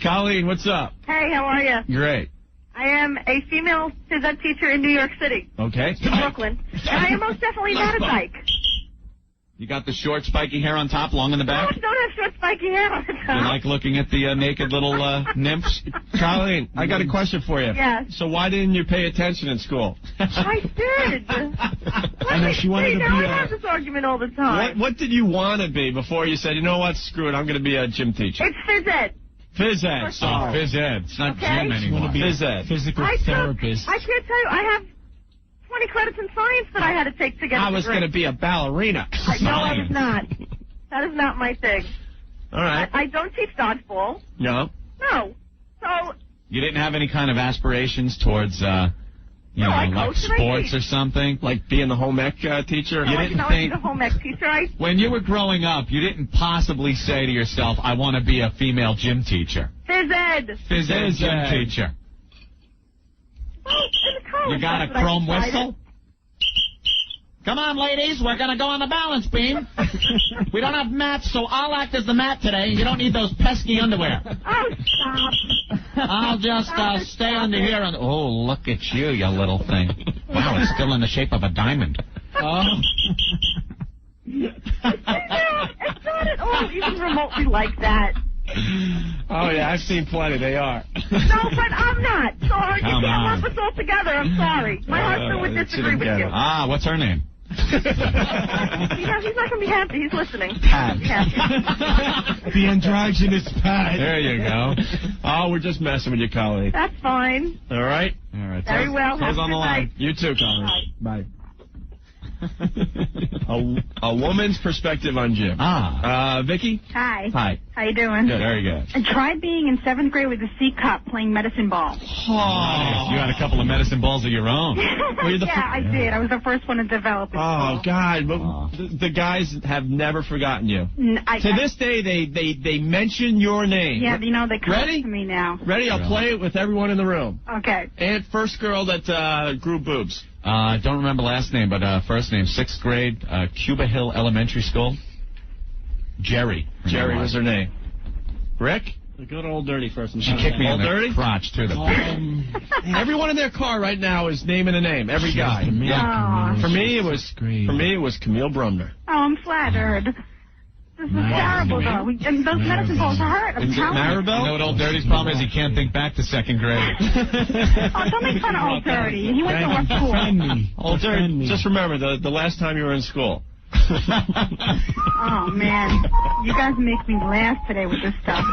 Colleen, what's up? Hey, how are you? Great. I am a female phys ed teacher in New York City. Okay. In Brooklyn. And I am most definitely not a dyke. You got the short, spiky hair on top, long in the back? I don't have short, spiky hair on the top. You like looking at the naked little nymphs? Colleen, I got a question for you. Yes. So why didn't you pay attention in school? I did. I know she wanted to be I have this argument all the time. What did you want to be before you said, you know what, screw it, I'm going to be a gym teacher? It's phys ed. Phys ed. Oh, phys ed. It's not gym anymore. Phys ed. Physical therapist. I can't tell you, I have 20 credits in science that I had to take to get I was going to be a ballerina. No, I was not. That is not my thing. All right. I don't teach dodgeball. No. No. So... You didn't have any kind of aspirations towards, like sports or something? Like being the home ec teacher? No, You I didn't cannot think... be the home ec teacher. When you were growing up, you didn't possibly say to yourself, I want to be a female gym teacher. Phys ed. Phys ed gym teacher. Well, in college, You got a that's what I chrome decided. whistle? Come on, ladies, we're going to go on the balance beam. We don't have mats, so I'll act as the mat today. You don't need those pesky underwear. Oh, stop. I'll just stay under here and... Oh, look at you, you little thing. Wow, it's still in the shape of a diamond. Oh. It's not at all even remotely like that. Oh, yeah, I've seen plenty. They are. No, but I'm not. So you Come can't on. lump us all together. I'm sorry. My husband would disagree with you. Ah, what's her name? He's not let him be happy. He's listening. Pat. Happy. The androgynous Pat. There you go. Oh, we're just messing with you, Colleen. That's fine. All right? All right. Very well. Have Close a on the good line. night. You too, Colleen. Bye. A woman's perspective on Jim. Vicky? Hi. Hi. How you doing? Good, very good. I tried being in 7th grade with a C cup playing medicine ball. Oh, you had a couple of medicine balls of your own. I did. I was the first one to develop it. Oh, God. But the guys have never forgotten you. To this day, they mention your name. Yeah, you know, they come Ready? to me now. Ready? I'll play it with everyone in the room. Okay. And first girl that grew boobs. I don't remember last name, but first name, 6th grade, Cuba Hill Elementary School. Jerry. Jerry was her name. Rick? The good old dirty first. She kicked me in the crotch, too. Everyone in their car right now is naming a name. Every guy. Aw. For me, it was Camille Brumner. Oh, I'm flattered. This is terrible, though. And those medicine balls hurt. I'm telling you. You know what Old Dirty's problem is? He can't think back to 2nd grade. Oh, don't make fun of Old Dirty. He went to rough school. Old Dirty, just remember, the last time you were in school. Oh, man. You guys make me laugh today with this stuff.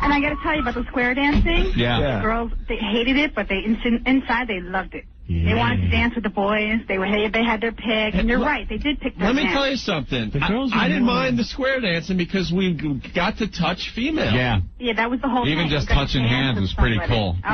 And I got to tell you about the square dancing. Yeah. The girls, they hated it, but inside they loved it. They wanted to dance with the boys. They had their pick. And you're right, they did pick their Let me dance. tell you something. I didn't mind the square dancing because we got to touch female. Yeah. Yeah, that was the whole thing. Even just You got touching to dance hands and was stuff pretty with cool. it.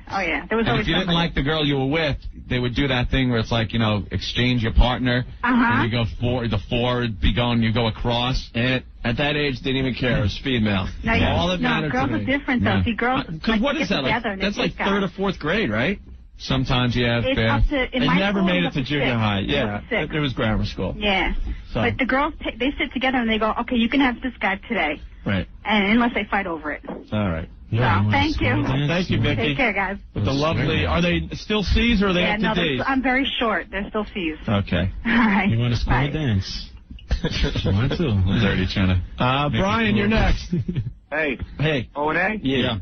Oh, yeah. There was And always if you didn't somebody. like the girl you were with, they would do that thing where it's like, exchange your partner. Uh-huh. And you go the four would be going, you go across. And at that age, didn't even care. It was female. No, All that mattered girls to are me. different, though. See, girls Because what is get that? Like, together and that's they like pick 3rd up. or 4th grade, right? Sometimes, yeah. It's fair. up to, in I my never school, made it it's to up junior 6. high. It Yeah, was 6. it was grammar school. Yeah. So. But the girls, they sit together and they go, okay, you can have this guy today. Right. And unless they fight over it. All right. So, thank you. Thank you, Vicky. Take care, guys. With the lovely, are they still C's or are they Yeah, up no, to D's? I'm very short. They're still C's. Okay. All right. You want to square Bye. dance? You want to? Dirty trying to. Brian, you're next. Hey. Hey. O&A? Yeah.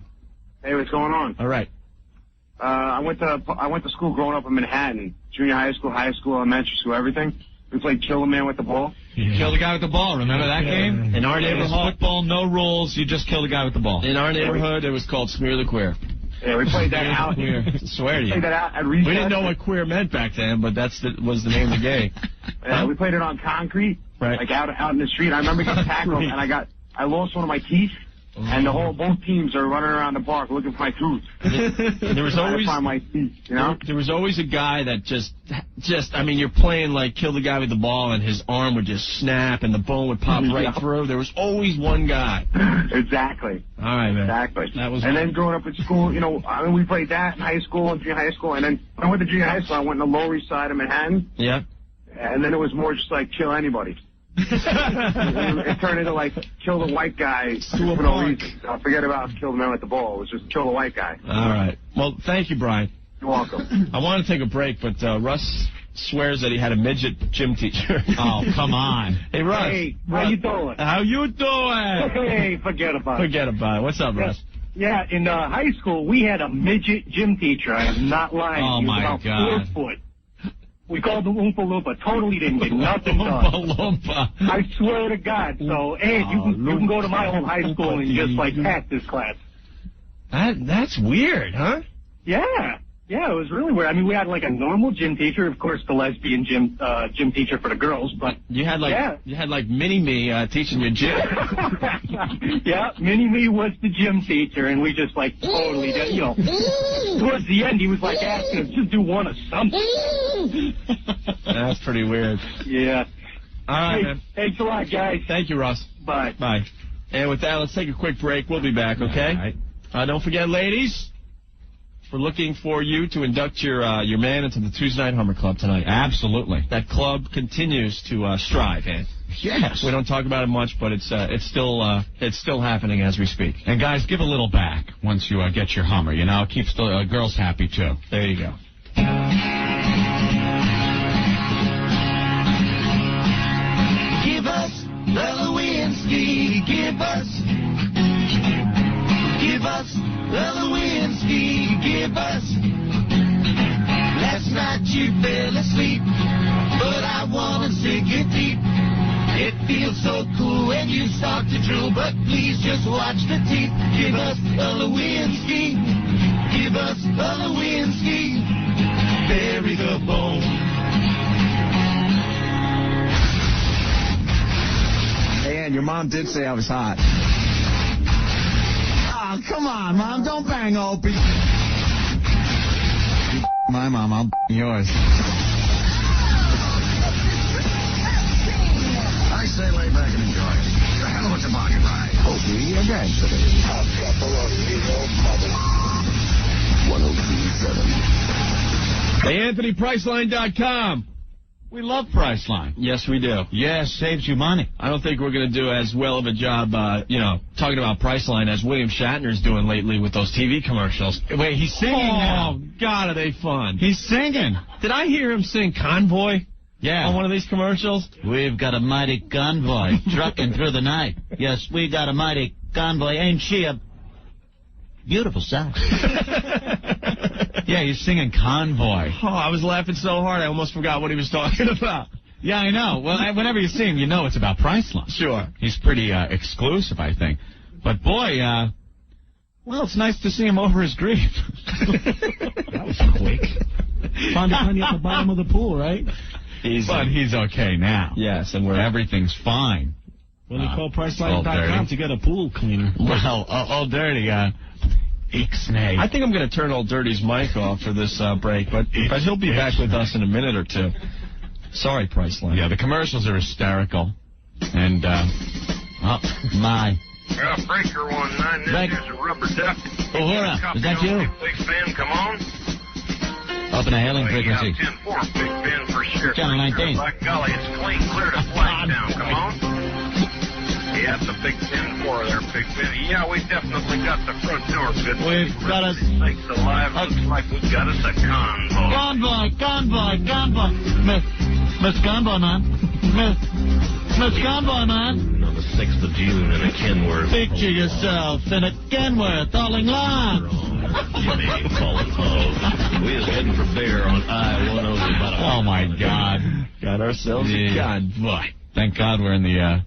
Hey, what's going on? All right. I went to school growing up in Manhattan. Junior high school, elementary school, everything. We played Kill a Man with the Ball. Kill the guy with the ball. Remember that game? In our neighborhood, Football, no rules. You just kill the guy with the ball. in our neighborhood, it was called Smear the Queer. Yeah, we played that out. I swear to you. Played that out at recess. We didn't know what queer meant back then, but was the name of the game. Yeah, we played it on concrete, Right. like out in the street. I remember getting tackled, and I lost one of my teeth. And both teams are running around the park looking for my tooth. There was always find my teeth, There was always a guy that just I mean, you're playing like kill the guy with the ball, and his arm would just snap, and the bone would pop right through. There was always one guy. Exactly. All right, man. Exactly. That was. And then growing up at school, I mean, we played that in high school and junior high school, and then when I went to junior high school, I went in the Lower East Side of Manhattan. Yeah. And then it was more just like kill anybody. It turned into like kill the white guy for no reason. Forget about kill the man with the ball. It was just kill the white guy. All right. Well, thank you, Brian. You're welcome. I want to take a break, but Russ swears that he had a midget gym teacher. Oh, come on. Hey, Russ. Hey, how you doing? How you doing? Hey, forget about it. Forget about it. What's up, Russ? Yeah, in high school, we had a midget gym teacher. I am not lying. Oh, He was my about God. 4 foot. We called him Oompa Loompa. Totally didn't get nothing done. Oompa Loompa. I swear to God. So, hey, you can go to my old high school and just, hack this class. That's weird, huh? Yeah. Yeah, it was really weird. I mean, we had, a normal gym teacher. Of course, the lesbian gym teacher for the girls, but... You had, Mini-Me teaching you gym. Yeah, Mini-Me was the gym teacher, and we just, totally did, Towards the end, he was, asking us, just do one of something. That's pretty weird. Yeah. All right, man. Thanks a lot, guys. Thank you, Russ. Bye. Bye. And with that, let's take a quick break. We'll be back, okay? All right. Don't forget, ladies, we're looking for you to induct your man into the Tuesday Night Hummer Club tonight. Absolutely. That club continues to strive, and yes, we don't talk about it much, but it's still happening as we speak. And guys, give a little back once you get your Hummer. It keeps the girls happy too. There you go. Give us the Lewinsky. Give us the Lewinsky. Give us. Last night you fell asleep, but I wanna sink it deep look so cool when you start to drool, but please just watch the teeth. Give us a Lewinsky. Give us a Lewinsky. Bury the bone. Hey, Ann, your mom did say I was hot. Oh, come on, Mom. Don't bang Opie. My mom, I'll yours. I say lay back and enjoy it. You're a hell of a toboggan ride. Opie, again today. 1047. Hey, AnthonyPriceline.com. We love Priceline. Yes, we do. Yes, saves you money. I don't think we're going to do as well of a job, talking about Priceline as William Shatner's doing lately with those TV commercials. Wait, he's singing now. Oh, God, are they fun. He's singing. Did I hear him sing Convoy? Yeah. On one of these commercials? We've got a mighty convoy trucking through the night. Yes, we got a mighty convoy. Ain't she a beautiful sight? Yeah, he's singing Convoy. Oh, I was laughing so hard I almost forgot what he was talking about. Yeah, I know. Well, whenever you see him, you know it's about Priceline. Sure. He's pretty exclusive, I think. But, boy, well, it's nice to see him over his grief. That was quick. Found a penny at the bottom of the pool, right? But he's okay now. Yes, and everything's fine. Well, they call Priceline.com to get a pool cleaner. Well, Old Dirty, Ixnay. I think I'm going to turn Old Dirty's mic off for this break, but he'll be back with us in a minute or two. Sorry, Priceline. Yeah, the commercials are hysterical. And, oh, my. Breaker 19, this is a rubber duck. Uhura, is that you? Big Ben, come on. Open a hailing frequency. 10-4, Big Ben for sure. Channel 19. By golly, it's clean, clear to Flagtown. Come on. Yeah, it's a big 10-4 there, Big Ben. Yeah, we definitely got the front door good. We've got us. Sakes alive, looks like we got us a convoy. Convoy. Miss Convoy, man. Miss Convoy, man. On the 6th of June in a Kenworth. Picture yourself in a Kenworth hauling logs. We was heading for Bear on I-100. Oh, my God. Got ourselves a convoy. Thank God we're in the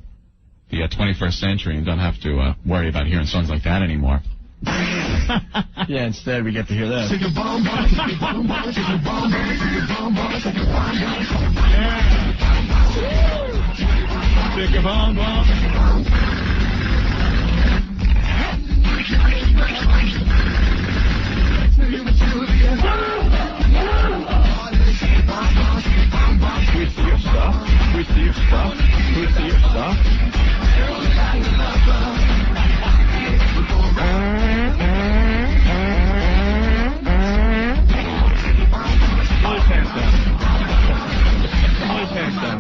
21st century and don't have to worry about hearing songs like that anymore. Yeah, instead we get to hear that. Stick a bomb, stick a bomb, stick a bomb, stick a bomb, stick a bomb, Stick a bomb. We see your stuff. We see your stuff. We see your stuff. Pull his pants down. Pull his pants down.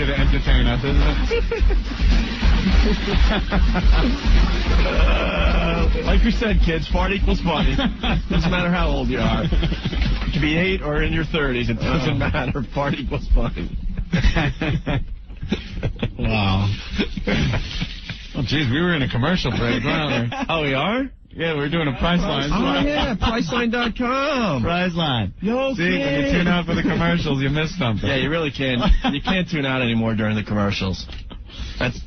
to entertain us, isn't it? Like we said, kids, fart equals funny. Doesn't matter how old you are. You can be 8 or in your 30s. It doesn't matter. Fart equals funny. Wow. Oh, geez, we were in a commercial break, weren't we? Oh, we are? Yeah, we were doing a Priceline. Oh, yeah, Priceline.com. Priceline. Yo, see, when you tune out for the commercials, you miss something. Yeah, you really can. You can't tune out anymore during the commercials. That's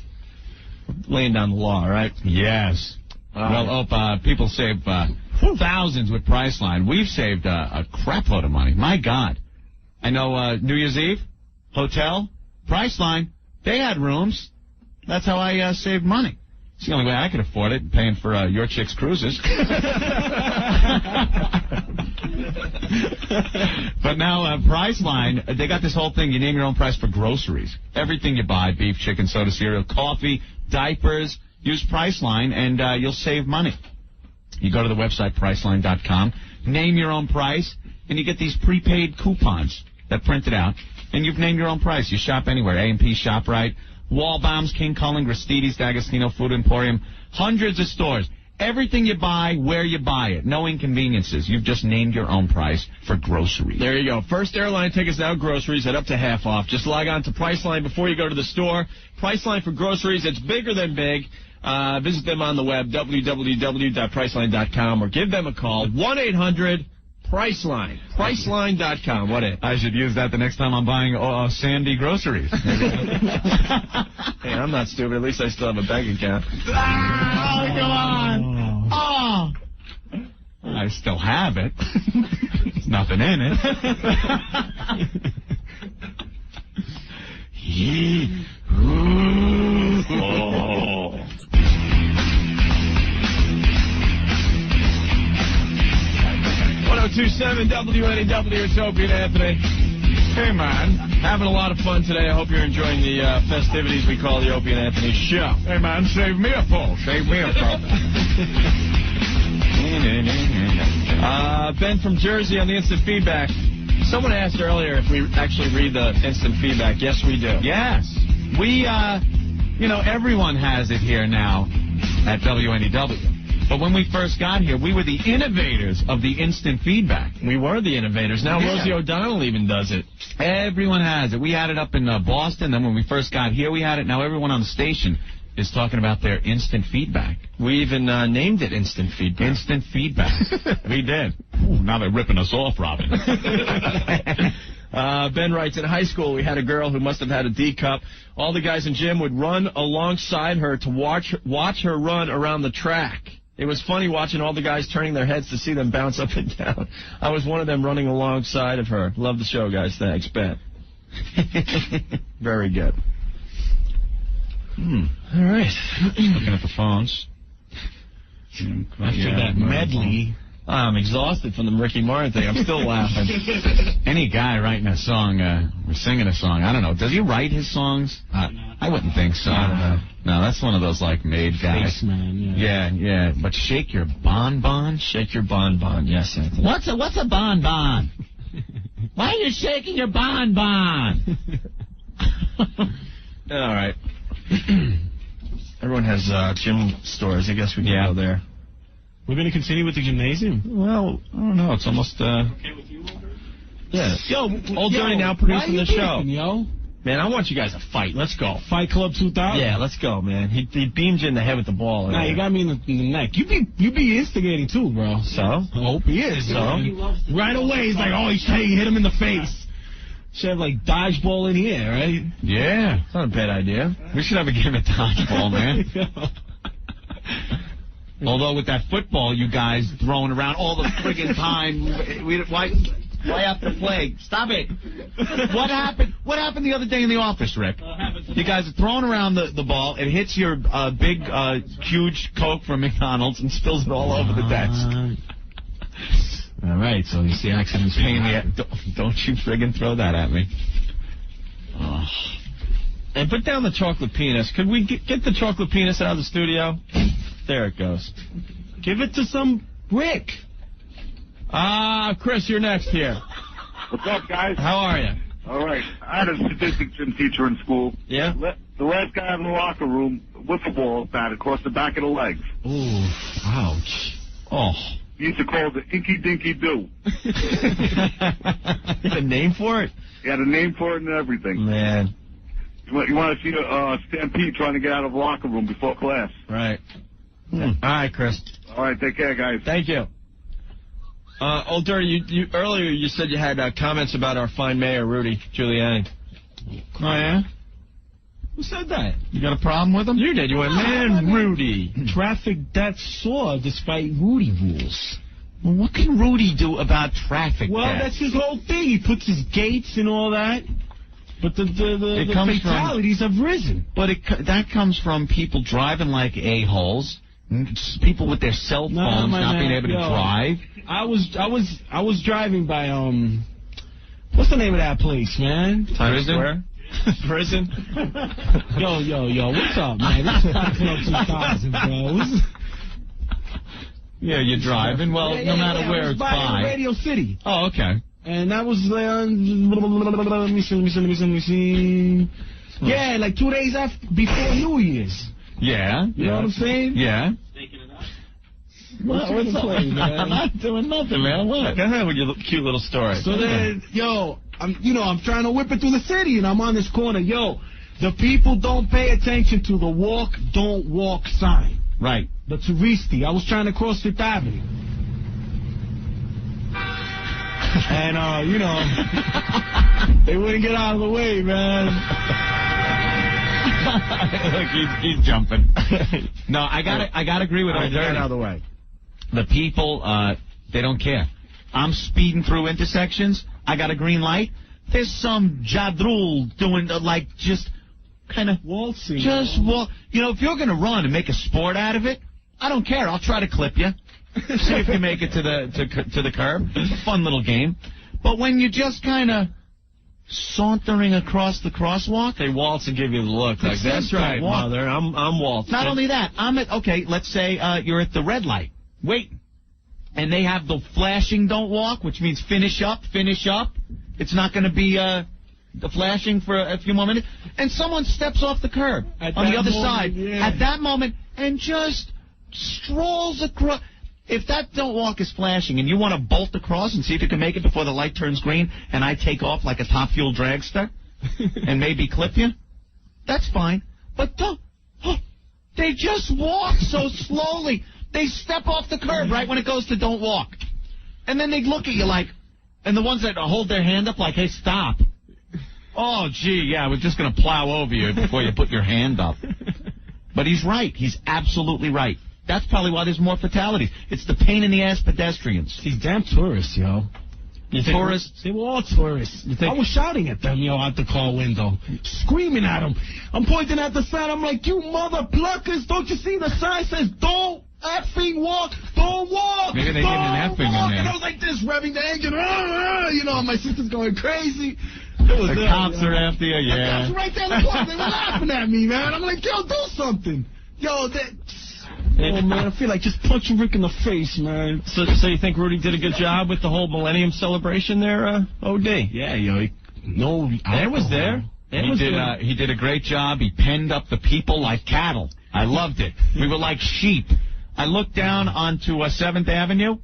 laying down the law, right? Yes. Well, people save thousands with Priceline. We've saved a crap load of money. My God. I know New Year's Eve, hotel, Priceline, they had rooms. That's how I saved money. It's the only way I could afford it, paying for your chick's cruises. But now Priceline, they got this whole thing. You name your own price for groceries. Everything you buy, beef, chicken, soda, cereal, coffee, diapers, use Priceline, and you'll save money. You go to the website, Priceline.com, name your own price, and you get these prepaid coupons that print it out, and you've named your own price. You shop anywhere, A&P, ShopRite, Wallbaum's, King Cullen, Gristedes, D'Agostino, Food Emporium, hundreds of stores. Everything you buy, where you buy it. No inconveniences. You've just named your own price for groceries. There you go. First airline tickets now, groceries at up to half off. Just log on to Priceline before you go to the store. Priceline for groceries. It's bigger than big. Visit them on the web, www.priceline.com, or give them a call, 1-800-PRICELINE. Priceline.com. What it? I should use that the next time I'm buying Sandy groceries. Hey, I'm not stupid. At least I still have a bank account. Oh, come on. Oh. I still have it. There's nothing in it. Oh. 1027 WNEW, it's Opie and Anthony. Hey, man. Having a lot of fun today. I hope you're enjoying the festivities we call the Opie and Anthony Show. Hey, man, save me a pull. Save me a pull. Ben from Jersey on the instant feedback. Someone asked earlier if we actually read the instant feedback. Yes, we do. Yes. We, everyone has it here now at WNEW. But when we first got here, we were the innovators of the instant feedback. We were the innovators. Now Rosie O'Donnell even does it. Everyone has it. We had it up in Boston. Then when we first got here, we had it. Now everyone on the station is talking about their instant feedback. We even named it instant feedback. Instant feedback. We did. Ooh, now they're ripping us off, Robin. Ben writes, in high school, we had a girl who must have had a D cup. All the guys in gym would run alongside her to watch her run around the track. It was funny watching all the guys turning their heads to see them bounce up and down. I was one of them running alongside of her. Love the show, guys. Thanks, Ben. Very good. All right. Looking at the phones. After that medley, I'm exhausted from the Ricky Martin thing. I'm still laughing. Any guy writing a song or singing a song, I don't know. Does he write his songs? I wouldn't think so. I don't know. No, that's one of those, made guys. Spaceman, yeah. But shake your bonbon? Shake your bonbon, yes, Anthony. What's a bonbon? Why are you shaking your bonbon? All right. Everyone has gym stores. I guess we can go there. We're going to continue with the gymnasium? Well, I don't know. It's almost, Okay with you, Wilbur? Yeah. Old Johnny now producing the show. Yo? Man, I want you guys to fight. Let's go. Fight Club 2000? Yeah, let's go, man. He beamed you in the head with the ball. Nah, you got me in the neck. You be instigating too, bro. So? Hope he is. So? Right away, he's like, he hit him in the face. Should have dodgeball in here, right? Yeah. It's not a bad idea. We should have a game of dodgeball, man. Although with that football you guys throwing around all the friggin' time, why have to play? Stop it. What happened the other day in the office, Rick? You guys are throwing around the ball. It hits your big, huge Coke from McDonald's and spills it all over the desk. All right, so you see accidents. Don't you friggin' throw that at me. Oh. And put down the chocolate penis. Could we get the chocolate penis out of the studio? There it goes. Give it to some Rick. Chris, you're next here. What's up, guys? How are you? All right. I had a Sadistic gym teacher in school. Yeah? The last guy in the locker room, wiffle ball bat across the back of the legs. Ooh, ouch. Oh. He used to call it the Inky Dinky Doo. You have a name for it? He had a name for it and everything. Man. You want to see a Stampede trying to get out of the locker room before class. Right. All right, Chris. All right, take care, guys. Thank you. Old Dirty, you earlier you said you had comments about our fine mayor, Rudy Giuliani. Oh, yeah? Who said that? You got a problem with him? You did. You went, man, Rudy. Traffic deaths soar despite Rudy rules. Well, what can Rudy do about traffic Well, deaths? that's his whole thing. He puts his gates and all that. But the fatalities have risen. But that comes from people driving like a-holes, people with their cell phones not being able to drive. I was driving by what's the name of that place, man? Times Square. Prison. Yo, what's up, man? This is Club 2000, bro. Yeah, you're driving. Well, no matter where it's by. Radio City. Oh, okay. And that was, let me see. Yeah, like 2 days before New Year's. Yeah. You know what I'm saying? Yeah. What's up, man? I'm not doing nothing, man. What? Go ahead with your cute little story. So then, I'm trying to whip it through the city, and I'm on this corner. The people don't pay attention to the walk, don't walk sign. Right. The Turisti. I was trying to cross Fifth Avenue. And, they wouldn't get out of the way, man. Look, he's jumping. No, I gotta agree with Old Dirty. Get out of the way. The people, they don't care. I'm speeding through intersections. I got a green light. There's some jadrul doing, just kind of waltzing. Just walk. If you're going to run and make a sport out of it, I don't care. I'll try to clip you. See if you make it to the curb. It's a fun little game. But when you're just kind of sauntering across the crosswalk, they waltz and give you the look. Like, that's right, mother. I'm waltzing. Not only that, let's say you're at the red light. Wait. And they have the flashing don't walk, which means finish up. It's not going to be the flashing for a few more minutes. And someone steps off the curb on the other side at that moment and just strolls across. If that don't walk is flashing and you want to bolt across and see if you can make it before the light turns green and I take off like a top fuel dragster and maybe clip you, that's fine. But they just walk so slowly. They step off the curb right when it goes to don't walk. And then they look at you like, and the ones that hold their hand up like, hey, stop. Oh, gee, yeah, we're just going to plow over you before you put your hand up. But he's right. He's absolutely right. That's probably why there's more fatalities. It's the pain in the ass pedestrians. These damn tourists, yo. Tourists? They were all tourists. I was shouting at them, out the car window, screaming at them. I'm pointing at the sign. I'm like, you mother pluckers, don't you see the sign says don't effing walk, don't walk. Maybe they didn't effing in there. And I was like this, revving the engine. My sister's going crazy. The cops are after you, yeah. The cops right there in the corner. They were laughing at me, man. I'm like, yo, do something. Oh, man, I feel like just punching Rick in the face, man. So you think Rudy did a good job with the whole Millennium celebration there, OD? Yeah, I was there. He did a great job. He penned up the people like cattle. I loved it. We were like sheep. I looked down onto 7th Avenue.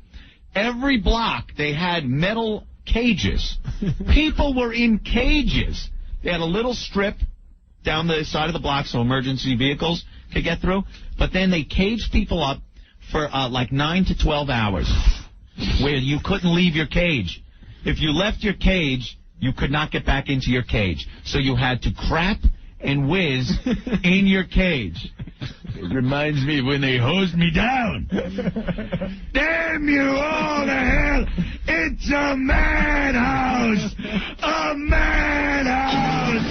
Every block, they had metal cages. People were in cages. They had a little strip down the side of the block so emergency vehicles could get through. But then they caged people up for like 9 to 12 hours where you couldn't leave your cage. If you left your cage, you could not get back into your cage. So you had to crap and whiz in your cage. It reminds me of when they hosed me down. Damn you all to hell! It's a madhouse! A madhouse!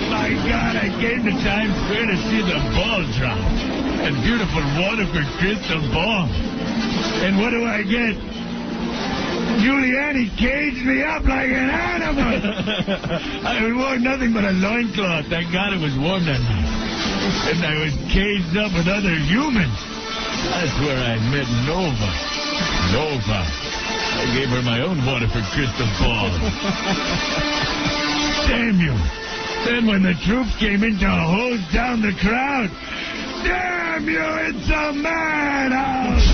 My God, I came to Times Square to see the ball drop. A beautiful Waterford crystal ball. And what do I get? Giuliani caged me up like an animal. I wore nothing but a loincloth. Thank God it was warm that night. And I was caged up with other humans. That's where I met Nova. I gave her my own Waterford crystal ball. Then when the troops came in to hose down the crowd, damn you, it's a madhouse!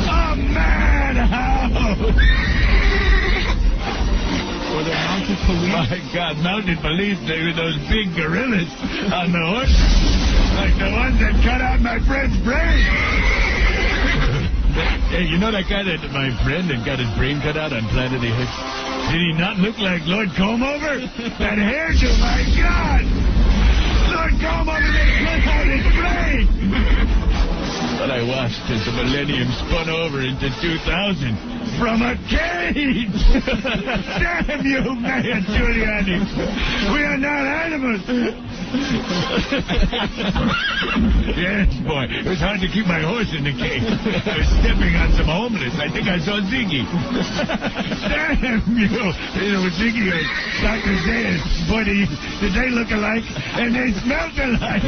A madhouse! Were there mounted police? My God, mounted police, they were those big gorillas on the horse. Like the ones that cut out my friend's brain. Hey, you know that guy that my friend that got his brain cut out on Planet of the Apes? Did he not look like Lord Combover? That hairdo, my God! Lord Combover, they cut out his brain! What I watched as the millennium spun over into 2000 from a cage! Damn you, Mayor Giuliani! We are not animals! Yes, boy. It was hard to keep my horse in the cage. I was stepping on some homeless. I think I saw Ziggy. Damn you! You know, Ziggy or Dr. Zayas, boy, did they look alike? And they smelled alike.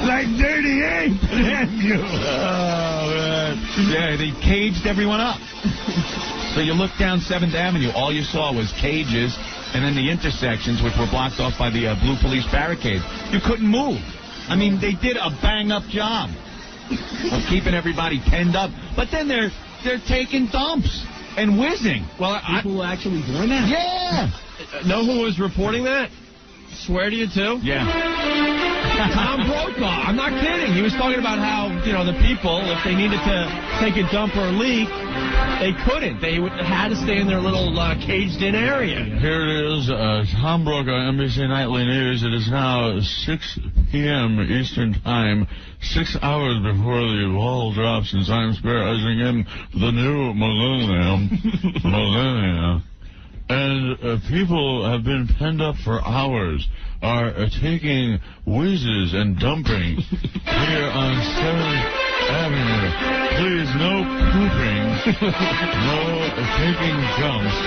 Like dirty ape. Damn you. Oh, man. Yeah, they caged everyone up. So you looked down 7th Avenue, all you saw was cages, and then the intersections, which were blocked off by the blue police barricades. You couldn't move. I mean, they did a bang-up job of keeping everybody penned up. But then they're taking dumps and whizzing. Well, People were actually doing that? Yeah. Know who was reporting that? Swear to you, too? Yeah. Tom Brokaw. I'm not kidding. He was talking about how, you know, the people, if they needed to take a dump or a leak, they couldn't. They had to stay in their little caged-in area. Here it is, Tom Brokaw, NBC Nightly News. It is now 6 p.m. Eastern Time, 6 hours before the ball drops in Times Square, ushering in the new millennium. And people have been penned up for hours, are taking whizzes and dumping here on 7th Avenue. Please, no pooping, no taking dumps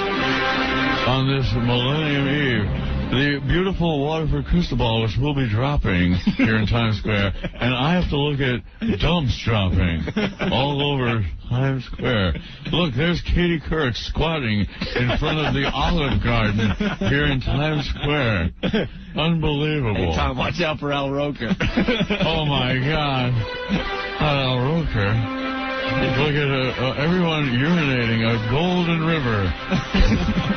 on this Millennium Eve. The beautiful Waterford crystal ball, which will be dropping here in Times Square, and I have to look at dumps dropping all over Times Square. Look, there's Katie Couric squatting in front of the Olive Garden here in Times Square. Unbelievable. Hey, Tom, watch out for Al Roker. Oh, my God. Al Roker. Look at everyone urinating a golden river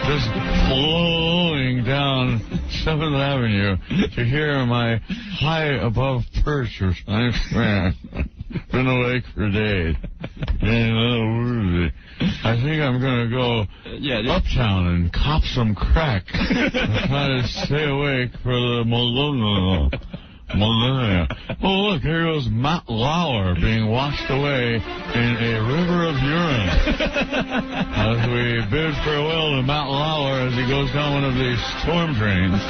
just flowing down 7th Avenue to hear my high above perch of Times Square. Been awake for days. I think I'm going to go uptown and cop some crack and try to stay awake for the millennia. Oh, look, here goes Matt Lauer being washed away in a river of urine. As we bid farewell to Matt Lauer as he goes down one of the storm drains.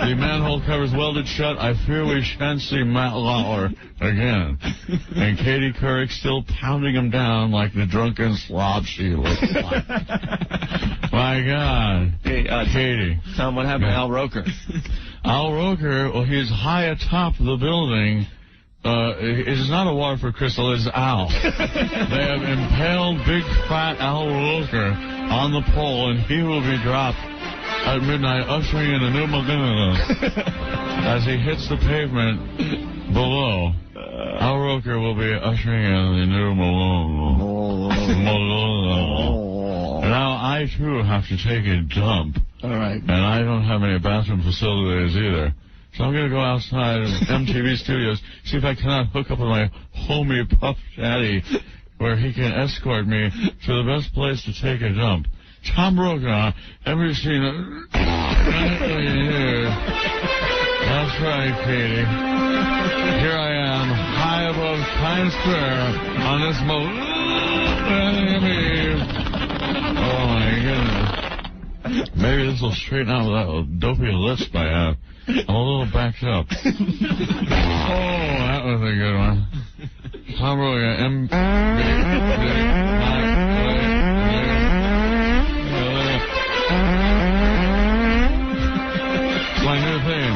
The manhole cover's welded shut. I fear we shan't see Matt Lauer again. And Katie Couric still pounding him down like the drunken slob she looks like. My God. Hey, Katie. Tom, what happened to Al Roker? Al Roker, well, he's high atop the building. It is not a Waterford crystal, it is Al. They have impaled big fat Al Roker on the pole, and he will be dropped at midnight, ushering in a new millennium. As he hits the pavement below, Al Roker will be ushering in the new millennium. Now, I, too, have to take a dump. All right. And I don't have any bathroom facilities either. So I'm going to go outside of MTV Studios, see if I cannot hook up with my homie Puff Daddy, where he can escort me to the best place to take a dump. Tom Brokaw, ever seen it? That's right, Katie. Here I am, high above Times Square on this Millennium Eve. Oh, my goodness. Maybe this will straighten out that dopey lisp I have. I'm a little backed up. Oh, that was a good one. Tom Brokaw, my new thing.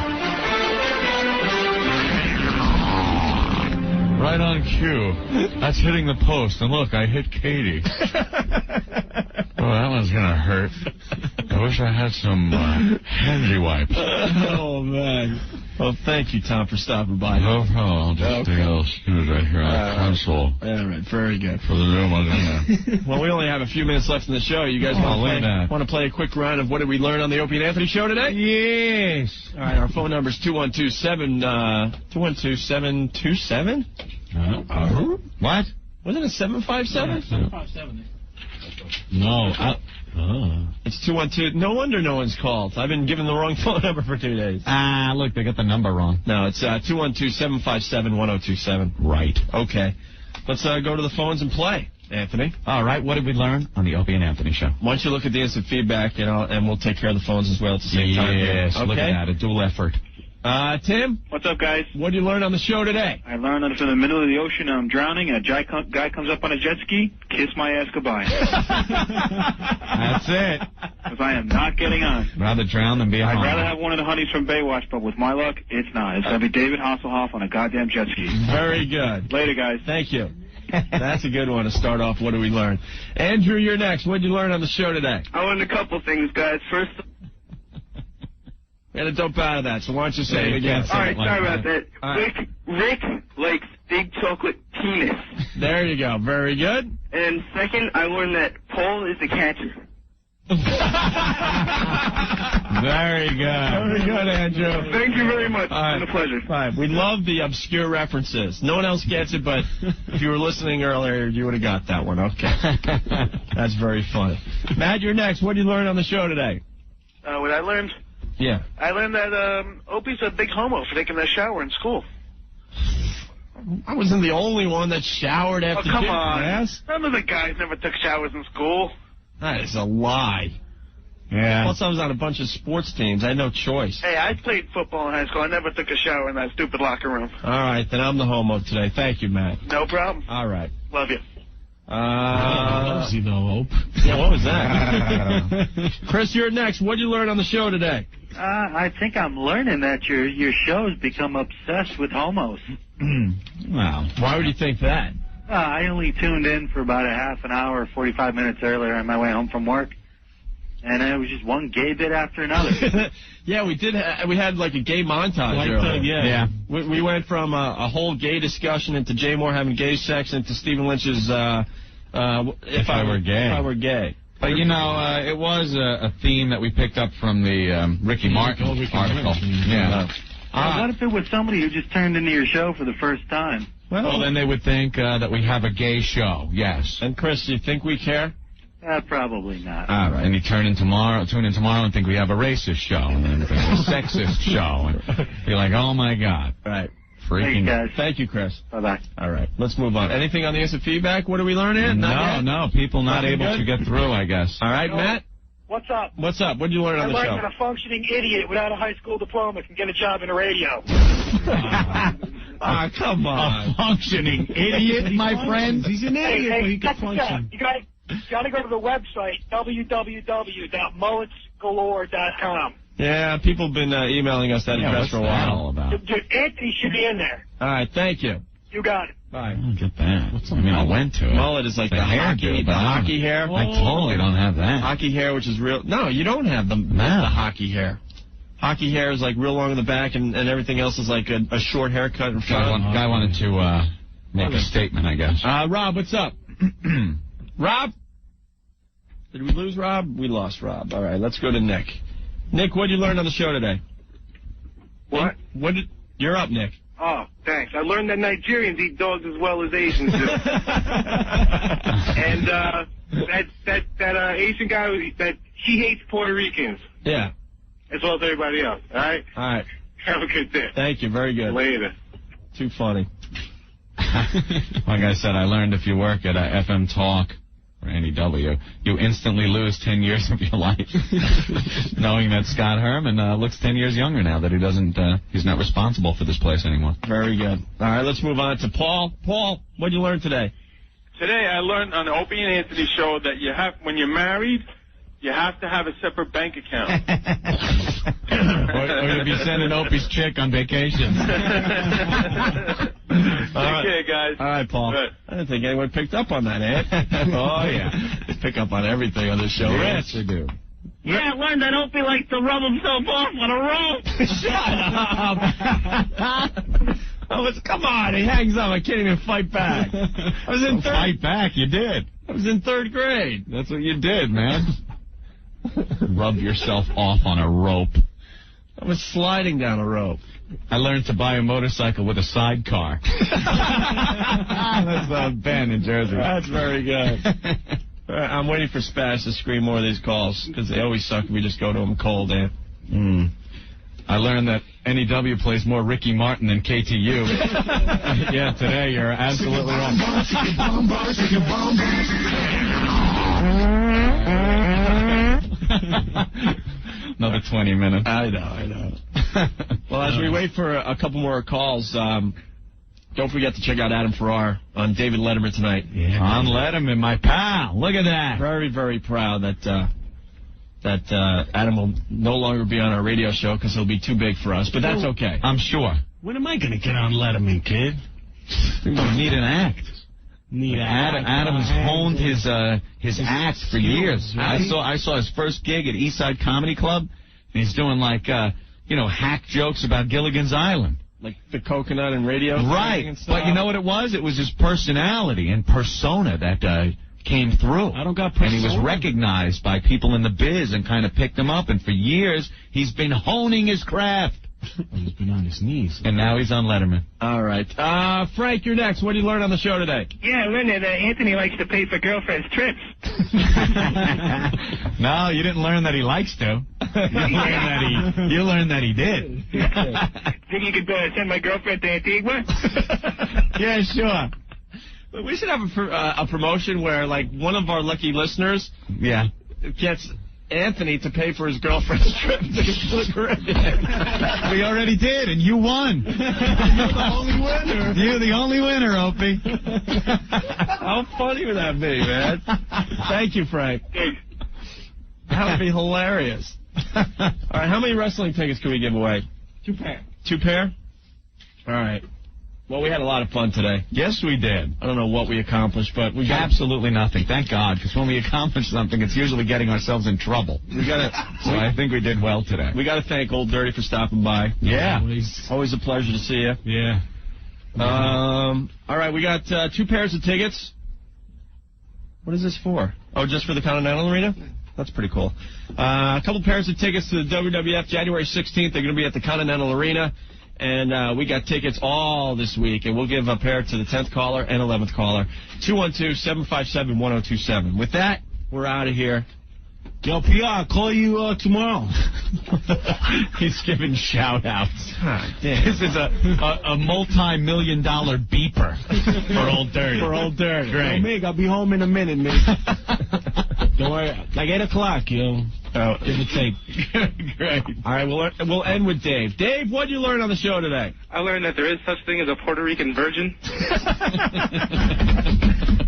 Right on cue. That's hitting the post. And look, I hit Katie. Oh, that one's going to hurt. Oh, I wish I had some handy wipes. Oh, man. Well, thank you, Tom, for stopping by. No problem. I'll just take a little snooze right here on the console. All right, very good. For the new one. Well, we only have a few minutes left in the show. You guys want to play a quick round of what did we learn on the Opie and Anthony show today? Yes. All right, our phone number is 212-727? What? Wasn't it 757? 757. No. It's 212. No wonder no one's called. I've been given the wrong phone number for 2 days. Look, they got the number wrong. No, it's 212-757-1027. Right. Okay. Let's go to the phones and play, Anthony. All right, what did we learn on the Opie and Anthony show? Why don't you look at the instant feedback, and we'll take care of the phones as well at the same time. Yes, Okay? look at that, a dual effort. Tim? What's up, guys? What did you learn on the show today? I learned that if I'm in the middle of the ocean and I'm drowning and a guy comes up on a jet ski, kiss my ass goodbye. That's it. Because I am not getting on. Rather drown than be a I'd homo. rather have one of the honeys from Baywatch, but with my luck, it's not. It's going to be David Hasselhoff on a goddamn jet ski. Very good. Later, guys. Thank you. That's a good one to start off. What did we learn? Andrew, you're next. What did you learn on the show today? I learned a couple things, guys. First, we had to dump out of that, so why don't you say it again? all right, sorry about that. Right. Rick likes big chocolate penis. There you go. Very good. And second, I learned that Paul is the catcher. Very good. Very good, Andrew. Thank you very much. All right. It's been a pleasure. All right. We love the obscure references. No one else gets it, but if you were listening earlier, you would have got that one. Okay. That's very funny. Matt, you're next. What did you learn on the show today? What I learned? Yeah. I learned that Opie's a big homo for taking that shower in school. I wasn't the only one that showered after come gym on. class. None of the guys never took showers in school. That is a lie. Yeah. Plus, I was on a bunch of sports teams. I had no choice. Hey, I played football in high school. I never took a shower in that stupid locker room. All right, then I'm the homo today. Thank you, Matt. No problem. All right. Love you. Lousy though, Ope. Yeah, what was that? Chris, you're next. What did you learn on the show today? I think I'm learning that your show's become obsessed with homos. Wow. Why would you think that? I only tuned in for about a half an hour, 45 minutes earlier on my way home from work, and it was just one gay bit after another. Yeah, we did. We had like a gay montage earlier. Yeah. We went from a whole gay discussion into Jay Mohr having gay sex into Stephen Lynch's If I Were Gay. If I Were Gay. But, you know, it was a theme that we picked up from the Ricky Martin article. Yeah. What if it was somebody who just turned into your show for the first time? Well, then they would think that we have a gay show, yes. And, Chris, do you think we care? Probably not. All right. And you tune in tomorrow and think we have a racist show, and then think a sexist show. And you're like, oh, my God. Right. Freaking. Thanks, guys. Thank you, Chris. Bye-bye. All right. Let's move on. Anything on the instant feedback? What do we learn in? No. People not Nothing able good? to get through, I guess. All right, Matt? What's up? What's up? What did you learn on the I show? learned that a functioning idiot without a high school diploma can get a job in the radio. Come on. A functioning idiot, my friend. He's an idiot, but he check can this out. function. You gotta go to the website, www.mulletsgalore.com. Yeah, people have been emailing us that address for a while. All about? Dude, Anthony should be in there. All right, thank you. You got it. Bye. I don't get that. I went to it. Mullet is like the hockey hair. I totally don't have that. Hockey hair, which is real. No, you don't have the hockey hair. Hockey hair is like real long in the back, and everything else is like a short haircut in front. Guy wanted to make a statement, I guess. Rob, what's up? Rob? Did we lose Rob? We lost Rob. All right, let's go to Nick. Nick, what did you learn on the show today? What? You're up, Nick. Oh, thanks. I learned that Nigerians eat dogs as well as Asians do. And that Asian guy, that he hates Puerto Ricans. Yeah. As well as everybody else. All right? All right. Have a good day. Thank you. Very good. Later. Too funny. Like I said, I learned if you work at FM Talk or WNEW, you instantly lose 10 years of your life. Knowing that Scott Herman looks 10 years younger now, that he's not responsible for this place anymore. Very good. All right, let's move on to Paul. Paul, what did you learn today? Today I learned on the Opie and Anthony show that when you're married, you have to have a separate bank account. or you'll be sending Opie's chick on vacation. Okay, guys. All right, Paul. Good. I didn't think anyone picked up on that, Ed. Oh, yeah. They pick up on everything on this show. Yes, they do. Yeah, I learned that Opie likes to rub himself off on a rope. Shut up. Come on, he hangs up. I can't even fight back. I was in Fight back, you did. I was in 3rd grade. That's what you did, man. Rub yourself off on a rope. I was sliding down a rope. I learned to buy a motorcycle with a sidecar. That's Ben in Jersey. That's very good. I'm waiting for Spaz to screen more of these calls, because they always suck if we just go to them cold, Dan. I learned that NEW plays more Ricky Martin than KTU. Yeah, today you're absolutely right. Another 20 minutes. I know. Well, as we wait for a couple more calls, don't forget to check out Adam Farrar on David Letterman tonight. Yeah, on Letterman, my pal. Look at that. Very, very proud that Adam will no longer be on our radio show because he'll be too big for us, but that's okay. I'm sure. When am I going to get on Letterman, kid? You need an act. Adam's honed his act for years. Right. I saw his first gig at Eastside Comedy Club, and he's doing like hack jokes about Gilligan's Island. Like the coconut and radio. Right. And stuff. But you know what it was? It was his personality and persona that came through. I don't got persona. And he was recognized by people in the biz and kind of picked him up. And for years, he's been honing his craft. He's been on his knees. And now he's on Letterman. All right. Frank, you're next. What did you learn on the show today? Yeah, I learned that Anthony likes to pay for girlfriend's trips. No, you didn't learn that he likes to. You learned that he did. Think you could send my girlfriend to Antigua? Yeah, sure. We should have a promotion where, like, one of our lucky listeners gets Anthony to pay for his girlfriend's trip to the Caribbean. We already did, and you won. You're the only winner. You're the only winner, Opie. How funny would that be, man? Thank you, Frank. That would be hilarious. All right, how many wrestling tickets can we give away? 2 pair. 2 pair? All right. Well, we had a lot of fun today. Yes, we did. I don't know what we accomplished, but we got absolutely nothing. Thank God, because when we accomplish something, it's usually getting ourselves in trouble. So I think we did well today. We got to thank Old Dirty for stopping by. Yeah. Always a pleasure to see you. Yeah. All right, we got 2 pairs of tickets. What is this for? Oh, just for the Continental Arena? That's pretty cool. A couple pairs of tickets to the WWF January 16th. They're going to be at the Continental Arena. And we got tickets all this week, and we'll give a pair to the 10th caller and 11th caller. 212-757-1027. With that, we're out of here. Yo, PR, I'll call you tomorrow. He's giving shout-outs. Damn. This is a multi-million-dollar beeper for Old Dirty. For Old Dirty. Yo, Mig, I'll be home in a minute, Mig. Don't worry. Like 8 o'clock, yo. Oh. Give or take. Great. All right, we'll end with Dave. Dave, what did you learn on the show today? I learned that there is such thing as a Puerto Rican virgin.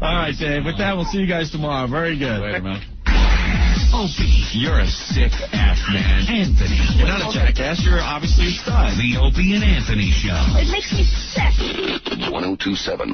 All right, Dave. With that, we'll see you guys tomorrow. Very good. Later, man. Opie, you're a sick-ass man. Anthony. You're not a jackass. You're obviously a stud. The Opie and Anthony Show. It makes me sick. 1027.